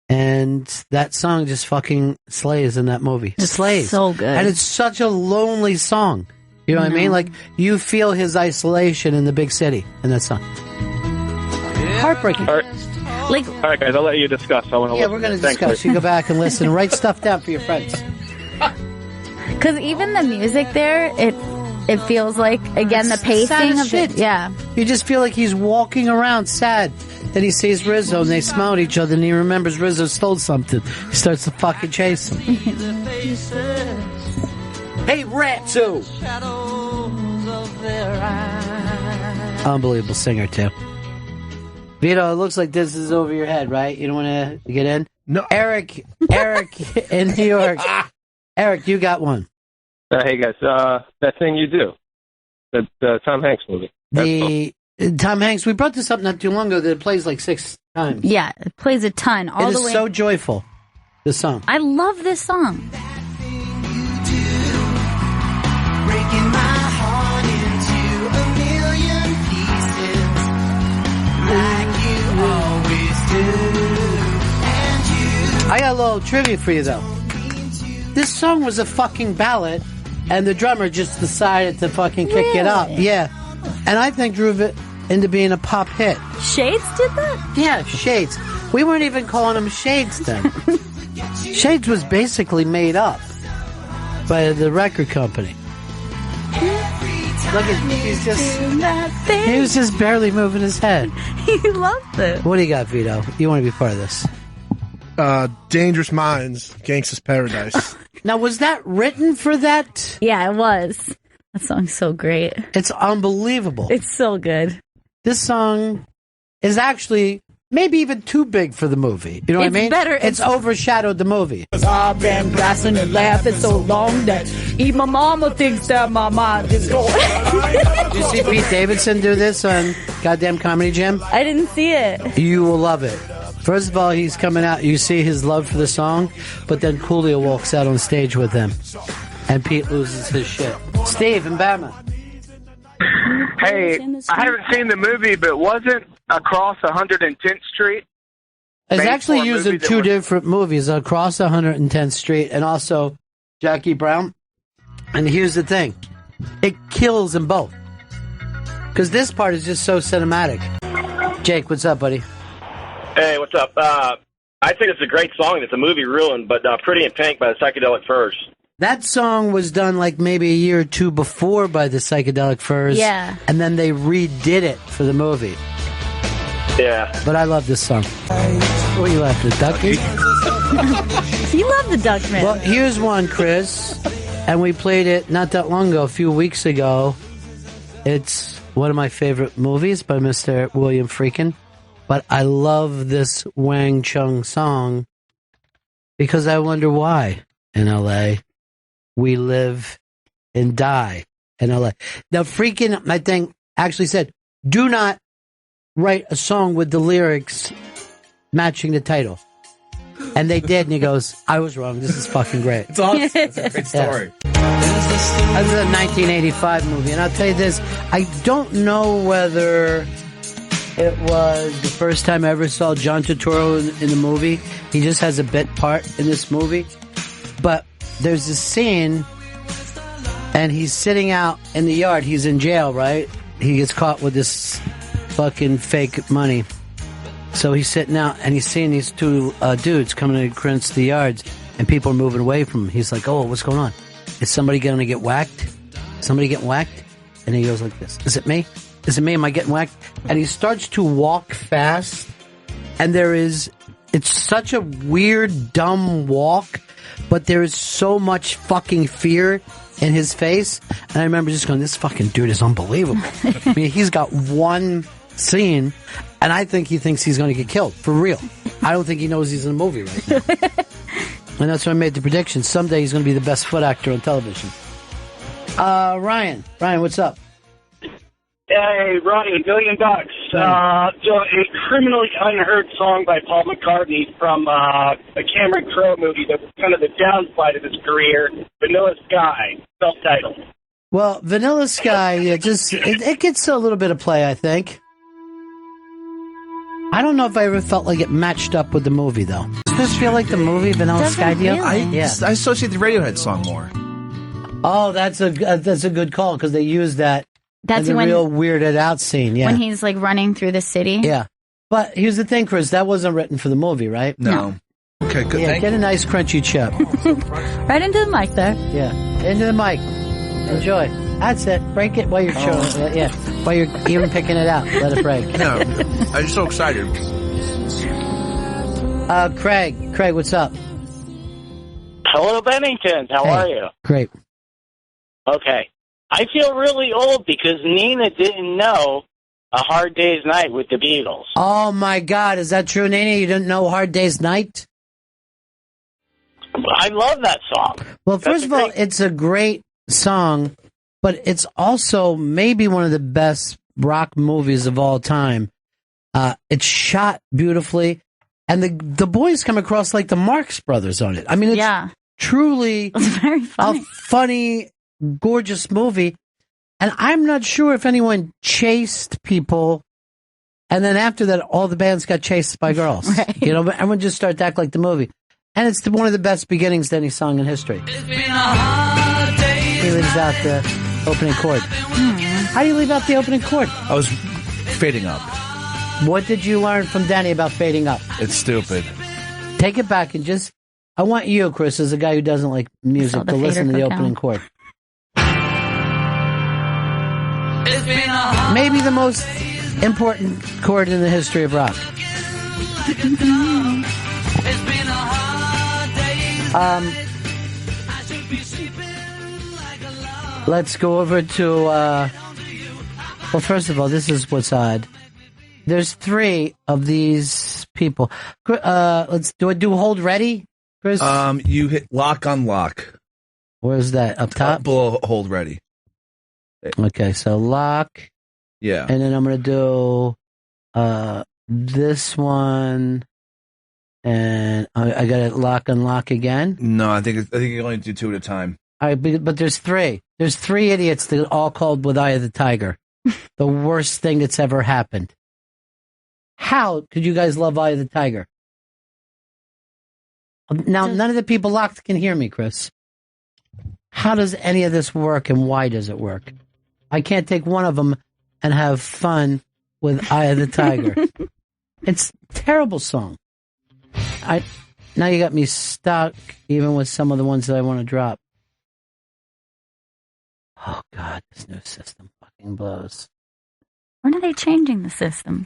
And that song just fucking slays in that movie. It's slays. So good. And it's such a lonely song. You know what I mean? Like, you feel his isolation in the big city in that song. Heartbreaking. All right, guys, I'll let you discuss. I want to we're going to discuss. You go back and listen and write stuff down for your friends. Because even the music there, it feels like, again, the pacing of it. Yeah. You just feel like he's walking around sad. Then he sees Rizzo and they smile at each other and he remembers Rizzo stole something. He starts to fucking chase him. Hey, Ratso! Unbelievable singer, too. Vito, it looks like this is over your head, right? You don't want to get in? No. Eric in New York. Eric, you got one. Hey, guys. That thing you do. The Tom Hanks movie. Tom Hanks, we brought this up not too long ago that it plays like 6 times. Yeah, it plays a ton. All it the is way. So joyful, this song. I love this song. Breaking my heart into a million pieces, like you always do. And you. I got a little trivia for you, though. This song was a fucking ballad, and the drummer just decided to fucking kick it up. Yeah. And I think drove it into being a pop hit. Shades did that? Yeah, Shades. We weren't even calling them Shades then. Shades was basically made up by the record company. Look at he was just barely moving his head. He loved it. What do you got, Vito? You want to be part of this? Dangerous Minds, Gangsta's Paradise. Now, was that written for that? Yeah, it was. That song's so great. It's unbelievable. It's so good. This song is actually maybe even too big for the movie. You know what I mean? Better. It's overshadowed the movie. I've been blasting and laughing so long that even my mama thinks that my mind is going. Did you see Pete Davidson do this on Goddamn Comedy Jam? I didn't see it. You will love it. First of all, he's coming out. You see his love for the song, but then Coolio walks out on stage with him, and Pete loses his shit. Steve in Bama. Hey, I haven't seen the movie, but wasn't Across 110th Street? It's actually used in two different movies, Across 110th Street and also Jackie Brown. And here's the thing. It kills them both. Because this part is just so cinematic. Jake, what's up, buddy? Hey, what's up? I think it's a great song. It's a movie ruined, but Pretty in Pink by the Psychedelic Furs. That song was done like maybe a year or two before by the Psychedelic Furs. Yeah. And then they redid it for the movie. Yeah. But I love this song. What are you laughing at, Ducky? You love the Duckman. Well, here's one, Chris. And we played it not that long ago, a few weeks ago. It's one of my favorite movies by Mr. William Friedkin. But I love this Wang Chung song because I wonder why in L.A. we live and die in L.A. Now, Friedkin, I think, actually said, do not write a song with the lyrics matching the title. And they did, and he goes, I was wrong. This is fucking great. It's awesome. It's a great story. This is a 1985 movie, and I'll tell you this, I don't know whether it was the first time I ever saw John Turturro in the movie. He just has a bit part in this movie. But there's this scene, and he's sitting out in the yard. He's in jail, right? He gets caught with this fucking fake money. So he's sitting out, and he's seeing these two dudes coming across the yards, and people are moving away from him. He's like, oh, what's going on? Is somebody going to get whacked? Somebody getting whacked? And he goes like this. Is it me? Is it me? Am I getting whacked? And he starts to walk fast, and it's such a weird, dumb walk, but there is so much fucking fear in his face. And I remember just going, this fucking dude is unbelievable. I mean, he's got one scene, and I think he thinks he's going to get killed, for real. I don't think he knows he's in a movie right now. And that's why I made the prediction. Someday he's going to be the best foot actor on television. Ryan, what's up? Hey, Ronnie, $1 billion. So a criminally unheard song by Paul McCartney from a Cameron Crowe movie that was kind of the downside of his career, Vanilla Sky, self-titled. Well, Vanilla Sky, it gets a little bit of play, I think. I don't know if I ever felt like it matched up with the movie, though. Does this feel like the movie Vanilla Sky deal? I associate the Radiohead song more. Oh, that's a good call, because they use that. That's in the when, real weirded out scene, yeah. When he's like running through the city. Yeah. But here's the thing, Chris, that wasn't written for the movie, right? No. Okay, good. Yeah, get a nice crunchy chip. Right into the mic there. Yeah. Into the mic. Enjoy. That's it. Break it while you're chewing. Yeah. While you're even picking it out. Let it break. No. I'm so excited. Craig, what's up? Hello, Bennington. How are you? Great. Okay. I feel really old because Nina didn't know A Hard Day's Night with the Beatles. Oh, my God. Is that true, Nina? You didn't know Hard Day's Night? I love that song. Well, first of all, it's a great song, but it's also maybe one of the best rock movies of all time. It's shot beautifully, and the boys come across like the Marx Brothers on it. I mean, it's truly very funny. a funny, gorgeous movie, and I'm not sure if anyone chased people, and then after that, all the bands got chased by girls. Right. You know, but everyone just started to act like the movie. And it's one of the best beginnings to any song in history. He leaves out the opening chord. How do you leave out the opening chord? I was fading up. What did you learn from Danny about fading up? It's stupid. Take it back and just... I want you, Chris, as a guy who doesn't like music, to listen to the opening chord. Maybe the most important chord in the history of rock. Let's go over to... well, first of all, this is what's odd. There's 3 of these people. Let's do Hold Ready, Chris? You hit lock on lock. Where's that? Up top? Below Hold Ready. Okay, so lock. Yeah. And then I'm going to do this one. And I got to lock and lock again. No, I think you only do 2 at a time. All right, but there's 3. There's 3 idiots that all called with Eye of the Tiger. The worst thing that's ever happened. How could you guys love Eye of the Tiger? Now, none of the people locked can hear me, Chris. How does any of this work, and why does it work? I can't take one of them and have fun with Eye of the Tiger. It's a terrible song. Now you got me stuck, even with some of the ones that I want to drop. Oh, God, this new system fucking blows. When are they changing the system?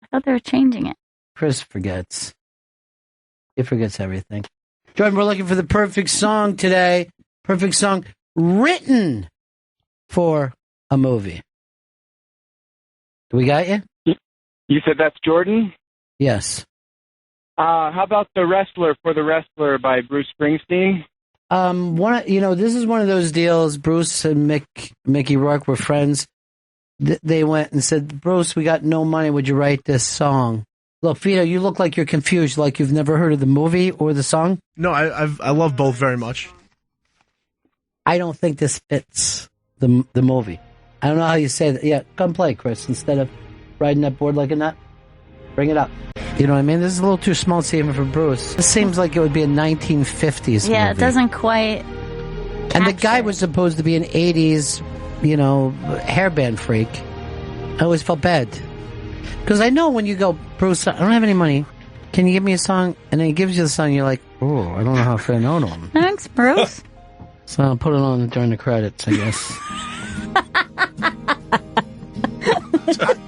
I thought they were changing it. Chris forgets. He forgets everything. Jordan, we're looking for the perfect song today. Perfect song written for a movie. Do we got you? You said that's Jordan? Yes. How about The Wrestler for the Wrestler by Bruce Springsteen? This is one of those deals. Bruce and Mickey Rourke were friends. They went and said, Bruce, we got no money. Would you write this song? Look, Vito, you look like you're confused, like you've never heard of the movie or the song. No, I love both very much. I don't think this fits the movie. I don't know how you say that. Yeah, come play, Chris, instead of riding that board like a nut. Bring it up. You know what I mean? This is a little too small even for Bruce. This seems like it would be a 1950s movie. Yeah, it doesn't quite... And the guy was supposed to be an 80s, hairband freak. I always felt bad. Because I know when you go, Bruce, I don't have any money. Can you give me a song? And then he gives you the song, you're like, oh, I don't know how to say no to him. Thanks, Bruce. So I'll put it on during the credits, I guess.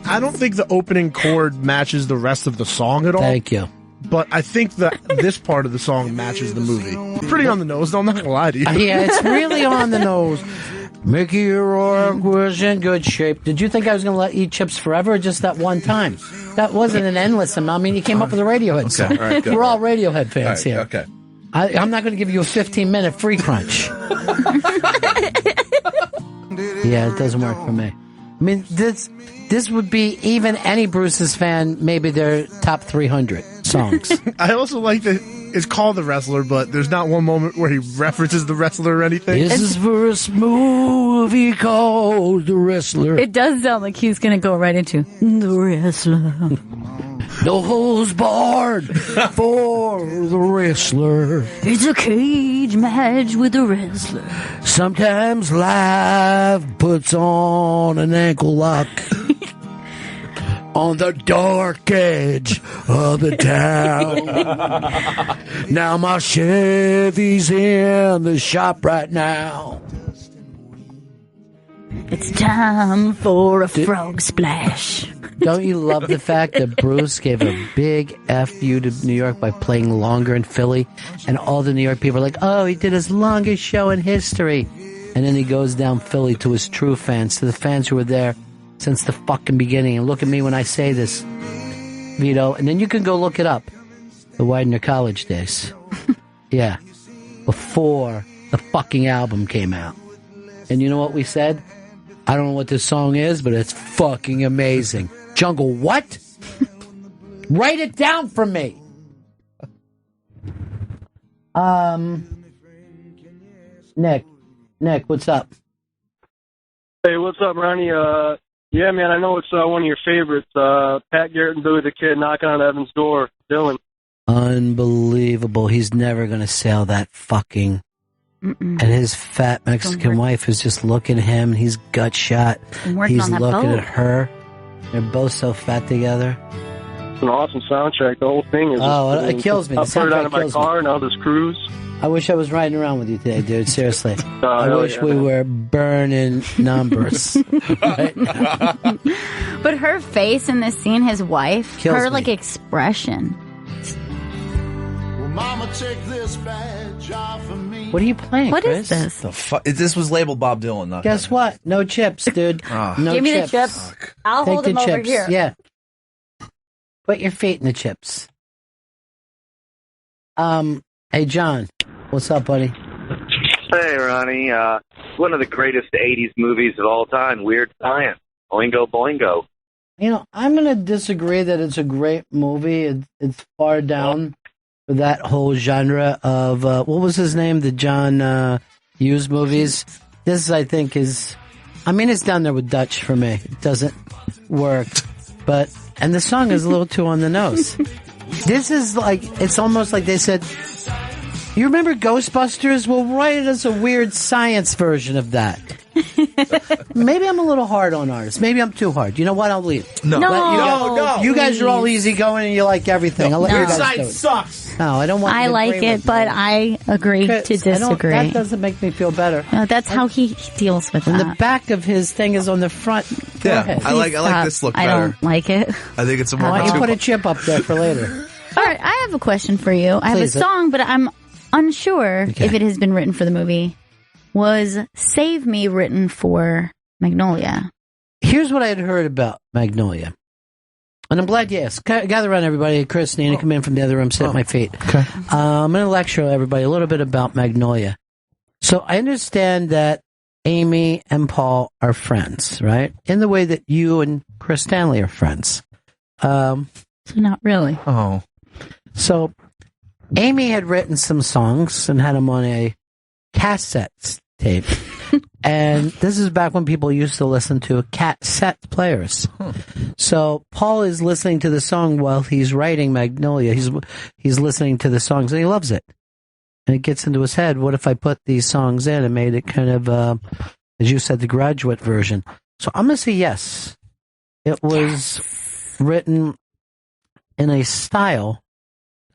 I don't think the opening chord matches the rest of the song at all. Thank you. But I think that this part of the song matches the movie. Pretty on the nose, though, I'm not going to lie to you. Yeah, it's really on the nose. Mickey Rourke was in good shape. Did you think I was going to let you eat chips forever or just that one time? That wasn't an endless amount. I mean, you came up with a Radiohead song. Okay, all right, good. We're all Radiohead fans here. Okay. I'm not going to give you a 15-minute free crunch. Yeah, it doesn't work for me. I mean, this would be, even any Bruce's fan, maybe their top 300 songs. I also like that it's called The Wrestler, but there's not one moment where he references The Wrestler or anything. This is for a movie called The Wrestler. It does sound like he's going to go right into The Wrestler. No holds barred for The Wrestler. It's a cage match with The Wrestler. Sometimes life puts on an ankle lock on the dark edge of the town. Now my Chevy's in the shop right now. It's time for a frog splash. Don't you love the fact that Bruce gave a big F you to New York by playing longer in Philly? And all the New York people are like, oh, he did his longest show in history. And then he goes down Philly to his true fans, to the fans who were there since the fucking beginning. And look at me when I say this, Vito. And then you can go look it up. The Widener College days. Yeah. Before the fucking album came out. And you know what we said? I don't know what this song is, but it's fucking amazing. Jungle, what? Write it down for me. Nick, what's up? Hey, what's up, Ronnie? Yeah, man, I know it's one of your favorites. Pat Garrett and Billy the Kid knocking on Evan's door. Dylan. Unbelievable. He's never going to sail that fucking Mm-mm. And his fat Mexican wife is just looking at him. He's gut shot. I'm working He's on that looking boat. at her. They're both so fat together. It's an awesome soundtrack. The whole thing is. Oh, it kills me. I'll The put it soundtrack on in my kills me. car and I'll just cruise. I wish I was riding around with you today, dude. Seriously. I hell wish yeah, we man. were burning numbers. Right? But her face in this scene, his wife, Kills her me. like expression. Mama, take this badge off of me. What are you playing, What Chris? is this? The fuck? This was labeled Bob Dylan. Not Guess what? No chips, dude. No Give me chips. the chips. I'll Take hold the them over chips. here. Yeah. Put your feet in the chips. Hey, John. What's up, buddy? Hey, Ronnie. One of the greatest 80s movies of all time, Weird Science. Oingo Boingo. You know, I'm going to disagree that it's a great movie. It's far down for that whole genre of, what was his name? The John Hughes movies. This, I think, is, it's down there with Dutch for me. It doesn't work. And the song is a little too on the nose. This is like, it's almost like they said, you remember Ghostbusters? Well, write us a weird science version of that. Maybe I'm a little hard on artists. Maybe I'm too hard. You know what? I'll leave. No. You guys are all easygoing and you like everything. I'll let you Weird guys do Science it. sucks. No, I don't want. I to like agree it, with but you. I agree to disagree. That doesn't make me feel better. No, that's how he deals with And that. the back of his thing is on the front. Go Yeah, ahead. I like this look I better. don't like it. I think it's a more. Why don't you two- put a chip up there for later? All right, I have a question for you. I have Please. a song, but I'm unsure Okay. if it has been written for the movie. Was Save Me written for Magnolia? Here's what I had heard about Magnolia. And I'm glad you asked. Gather around, everybody. Chris, Nina, come in from the other room, sit at my feet. Okay. I'm going to lecture everybody a little bit about Magnolia. So I understand that Amy and Paul are friends, right? In the way that you and Chris Stanley are friends. So not really. Oh. So Amy had written some songs and had them on a cassette tape. And this is back when people used to listen to cassette players. So Paul is listening to the song while he's writing Magnolia. He's listening to the songs and he loves it. And it gets into his head, what if I put these songs in and made it kind of, as you said, the graduate version? So I'm going to say yes. It was written in a style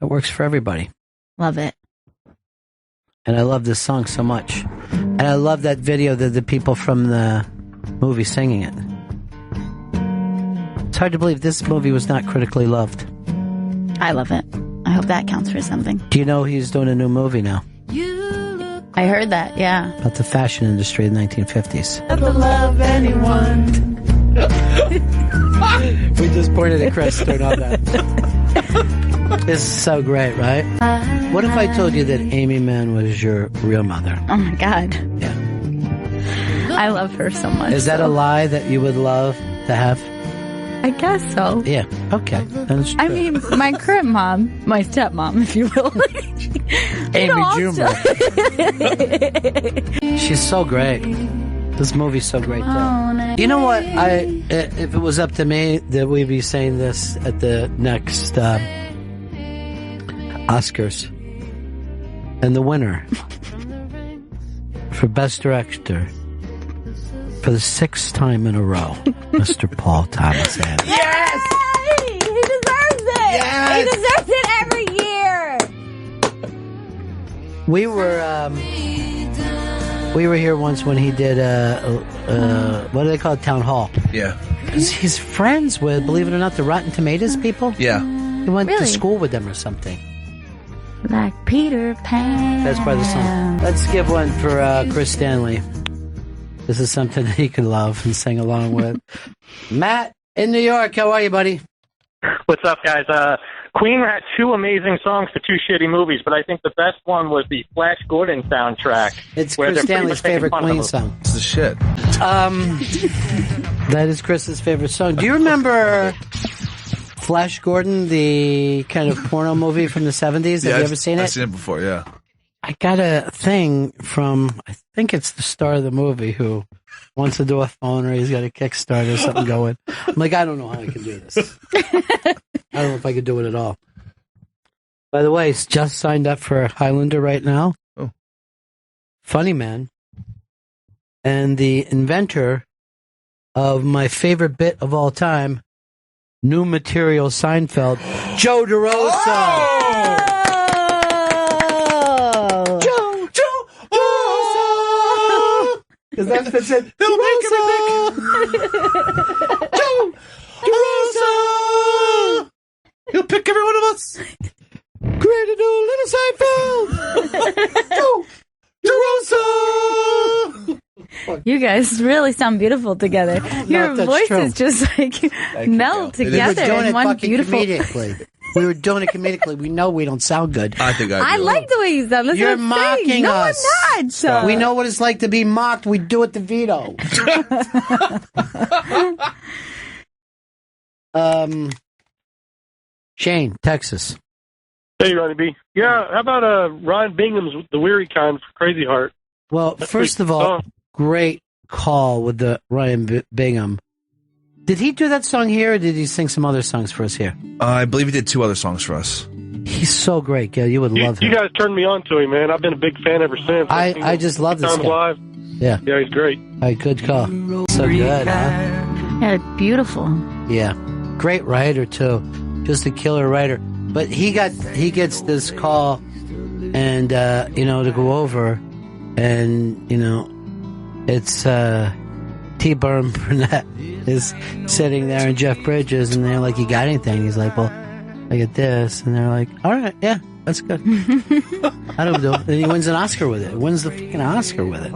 that works for everybody. Love it. And I love this song so much. And I love that video that the people from the movie singing it. It's hard to believe this movie was not critically loved. I love it. I hope that counts for something. Do you know he's doing a new movie now I heard that, yeah. about the fashion industry in the 1950s? Never love anyone. We just pointed at Chris doing all that. This is so great, right? What if I told you that Amy Mann was your real mother? Oh my God. Yeah. I love her so much. Is that a lie that you would love to have? I guess so. Yeah. Okay. That's true. I mean, my current mom, my stepmom, if you will. Amy Schumer. She's so great. This movie's so great, though. You know what? If it was up to me, that we'd be saying this at the next Oscars. And the winner for Best Director for the 6th time in a row, Mr. Paul Thomas Anderson. Yes! He deserves it! Yes! He deserves it every year! We were here once when he did what do they call it? Town Hall. Yeah. He's friends with, believe it or not, the Rotten Tomatoes people. Yeah. He went to Really? school with them or something. Like Peter Pan. That's part of the song. Let's give one for Chris Stanley. This is something that he could love and sing along with. Matt in New York, how are you, buddy? What's up, guys? Queen had two amazing songs for two shitty movies, but I think the best one was the Flash Gordon soundtrack. It's where Chris they're pretty Stanley's much making favorite fun of Queen him. song. It's the shit. That is Chris's favorite song. Do you remember Flash Gordon, the kind of porno movie from the 70s? Have you ever seen it? I've seen it before, yeah. I got a thing from, I think it's the star of the movie, who wants to do a phone or he's got a Kickstarter or something going. I'm like, I don't know how I can do this. I don't know if I could do it at all. By the way, he's just signed up for Highlander right now. Oh. funny man, and the inventor of my favorite bit of all time, new material Seinfeld, Joe DeRosa. Joe DeRosa. Because that's what it said. He'll make Joe DeRosa. He'll pick every one of us. Create a new little Seinfeld. Joe DeRosa. You guys really sound beautiful together. Your voices just like meld together in one beautiful. We were doing it comedically. We know we don't sound good. I think I like the way you sound. That's You're what I'm saying. mocking No, us. I'm not. So. We know what it's like to be mocked. We do it to Vito. Shane, Texas. Hey, Ronnie B. Yeah, how about Ron Bingham's The Weary Kind for Crazy Heart? Well, first of all, great call with the Ryan Bingham. Did he do that song here, or did he sing some other songs for us here? I believe he did 2 other songs for us. He's so great, Gail. You would love him. You guys turned me on to him, man. I've been a big fan ever since. I just love this guy. Live. Yeah. Yeah, he's great. All right, good call. So good, huh? Yeah, beautiful. Yeah. Great writer, too. Just a killer writer. But he gets this call and, to go over, and, it's, T-Burn Burnett is sitting there and Jeff Bridges, and they're like, you got anything? He's like, well, I get this. And they're like, all right, yeah, that's good. I don't do it. And he wins an Oscar with it. Wins the fucking Oscar with it.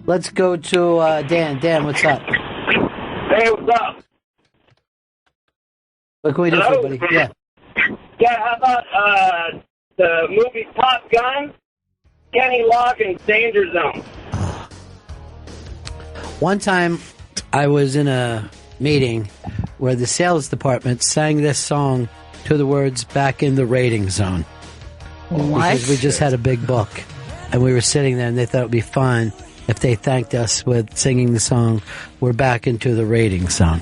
Let's go to Dan. Dan, what's up? Hey, what's up? What can we do for you, buddy? Yeah. Yeah, how about the movie Top Gun? Kenny Loggins' Danger Zone. One time, I was in a meeting where the sales department sang this song to the words "Back in the Rating Zone." What? Because we just had a big book, and we were sitting there, and they thought it would be fun if they thanked us with singing the song "We're Back into the Rating Zone."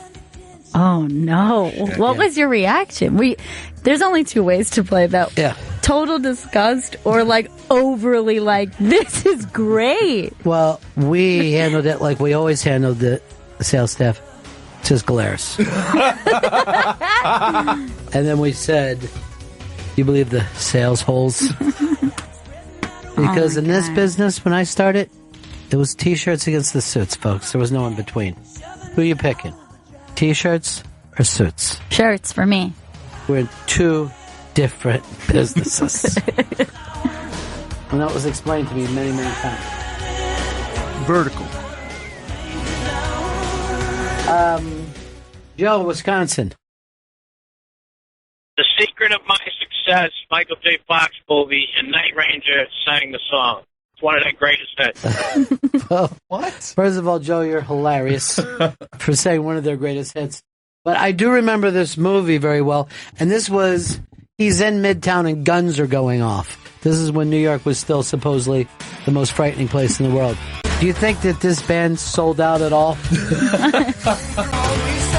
Oh no! What was your reaction? There's only 2 ways to play that. Yeah. Total disgust or like overly like, this is great. Well, we handled it like we always handled the sales staff. Just glares. And then we said, you believe the sales holes? Because in this business, when I started, it was T-shirts against the suits, folks. There was no in between. Who are you picking? T-shirts or suits? Shirts for me. We're in 2 different businesses. And that was explained to me many, many times. Vertical. Joe, Wisconsin. The secret of my success, Michael J. Fox movie, and Night Ranger sang the song. It's one of their greatest hits. Well, what? First of all, Joe, you're hilarious for saying one of their greatest hits. But I do remember this movie very well. And this was, he's in Midtown and guns are going off. This is when New York was still supposedly the most frightening place in the world. Do you think that this band sold out at all?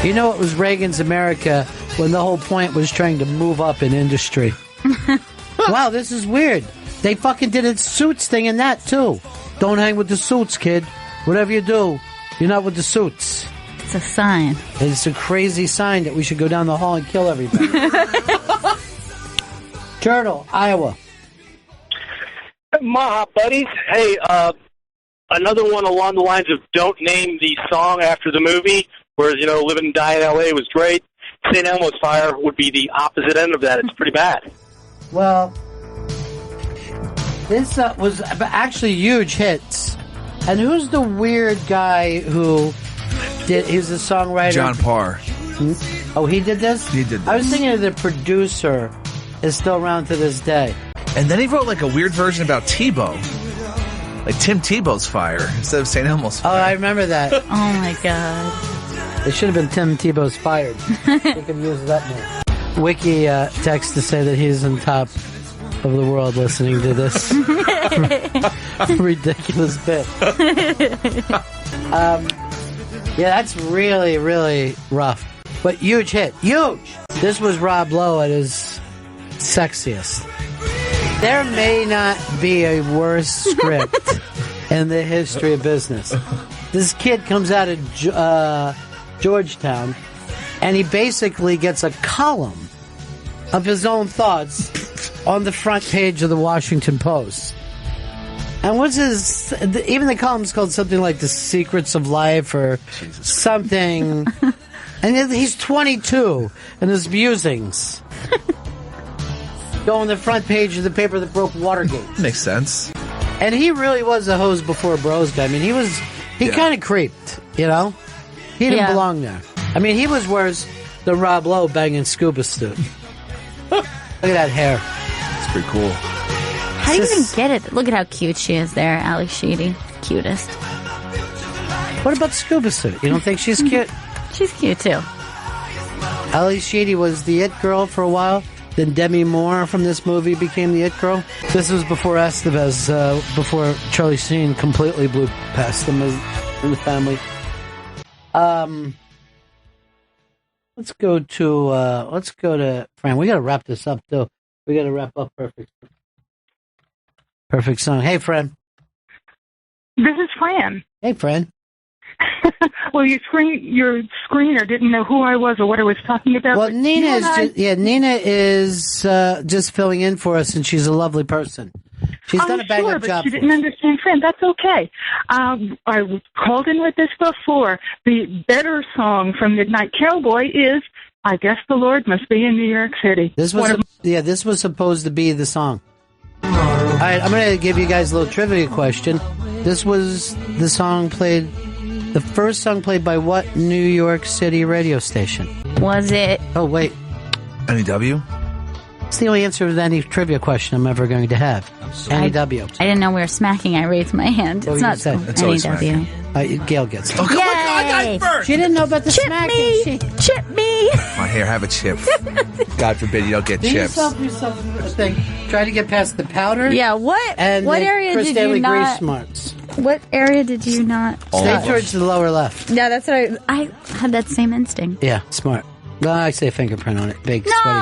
You know, it was Reagan's America when the whole point was trying to move up in industry. Wow, this is weird. They fucking did a suits thing in that, too. Don't hang with the suits, kid. Whatever you do, you're not with the suits. It's a sign. It's a crazy sign that we should go down the hall and kill everybody. Turtle, Iowa. Maha, buddies. Hey, another one along the lines of don't name the song after the movie, whereas, Live and Die in L.A. was great. St. Elmo's Fire would be the opposite end of that. It's pretty bad. Well, this was actually huge hits. And who's the weird guy who did? He's a songwriter. John Parr. Oh, he did this? He did this. I was thinking of the producer is still around to this day. And then he wrote like a weird version about Tebow. Like Tim Tebow's Fire instead of St. Elmo's Fire. Oh, I remember that. Oh my God. It should have been Tim Tebow's Fired. We could use that more. Wiki texts to say that he's on top of the world listening to this ridiculous bit. Yeah, that's really, really rough. But huge hit. Huge! This was Rob Lowe at his sexiest. There may not be a worse script in the history of business. This kid comes out of Georgetown, and he basically gets a column of his own thoughts on the front page of the Washington Post. And what's his... Even the column's called something like The Secrets of Life or something. And he's 22, and his musings go on the front page of the paper that broke Watergate. Makes sense. And he really was a hose before bros guy. I mean, he kind of creeped, you know? He didn't belong there. I mean, he was worse than Rob Lowe banging Scuba Stu. Look at that hair. It's pretty cool. How do you even get it? Look at how cute she is there, Ali Sheedy. Cutest. What about Scuba Stu? You don't think she's cute? She's cute, too. Ali Sheedy was the it girl for a while. Then Demi Moore from this movie became the it girl. This was before Estevez, before Charlie Sheen completely blew past them in the family. Let's go to Fran. We got to wrap this up too. We got to wrap up perfect song. Hey, Fran. This is Fran. Hey, Fran. Well, your screener didn't know who I was or what I was talking about. Well, Nina is just filling in for us, and she's a lovely person. She's done a bang-up job. She didn't understand Fran. That's okay. I called in with this before. The better song from Midnight Cowboy is "I Guess the Lord Must Be in New York City." This was supposed to be the song. All right, I'm going to give you guys a little trivia question. This was the song played. The first song played by what New York City radio station? Was it? Oh, wait. NEW? It's the only answer to any trivia question I'm ever going to have. NEW. I didn't know we were smacking. I raised my hand. What It's not NEW. Gail gets it. Oh, come on, I first! She didn't know about the smacking. Chip me! My hair, have a chip. God forbid you don't get chips. Do yourself a thing. Try to get past the powder. Yeah, what area Chris did Daly you not... Grease Smarts. What area did you not... Stay towards the lower left. Yeah, that's what I had that same instinct. Yeah, smart. Well, I say fingerprint on it. Big, sweaty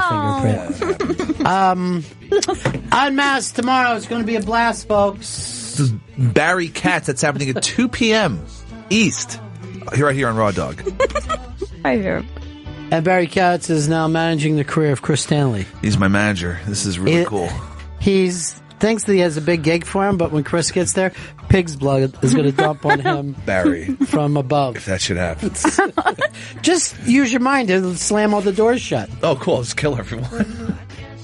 fingerprint. Unmasked tomorrow. It's going to be a blast, folks. This is Barry Katz. That's happening at 2 p.m. East. Right here on Raw Dog. I hear. And Barry Katz is now managing the career of Chris Stanley. He's my manager. This is really cool. He's thinks that he has a big gig for him, but when Chris gets there, pig's blood is going to dump on him. Barry. From above. If that should happen. Just use your mind to slam all the doors shut. Oh, cool. Let's kill everyone.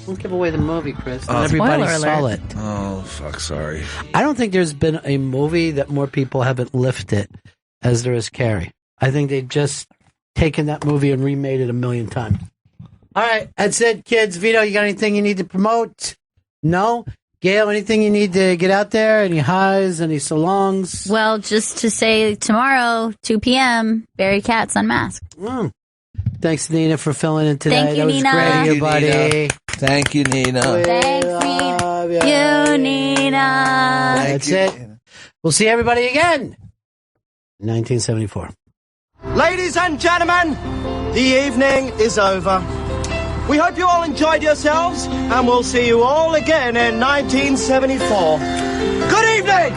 Don't give away the movie, Chris. Not everybody saw it. Oh, fuck, sorry. I don't think there's been a movie that more people haven't lifted as there is Carrie. I think they've just taken that movie and remade it 1,000,000 times. All right, that's it, kids. Vito, you got anything you need to promote? No? Gail, anything you need to get out there? Any highs, any salongs? Well, just to say tomorrow, 2 p.m., Barry Katz Unmasked. Thanks, Nina, for filling in today. Thank you, that was Nina. great, Thank you, buddy. Nina. Thank you, Nina. Thanks, Nina. You, Nina. That's it. We'll see everybody again. 1974. Ladies and gentlemen, the evening is over. We hope you all enjoyed yourselves, and we'll see you all again in 1974. Good evening!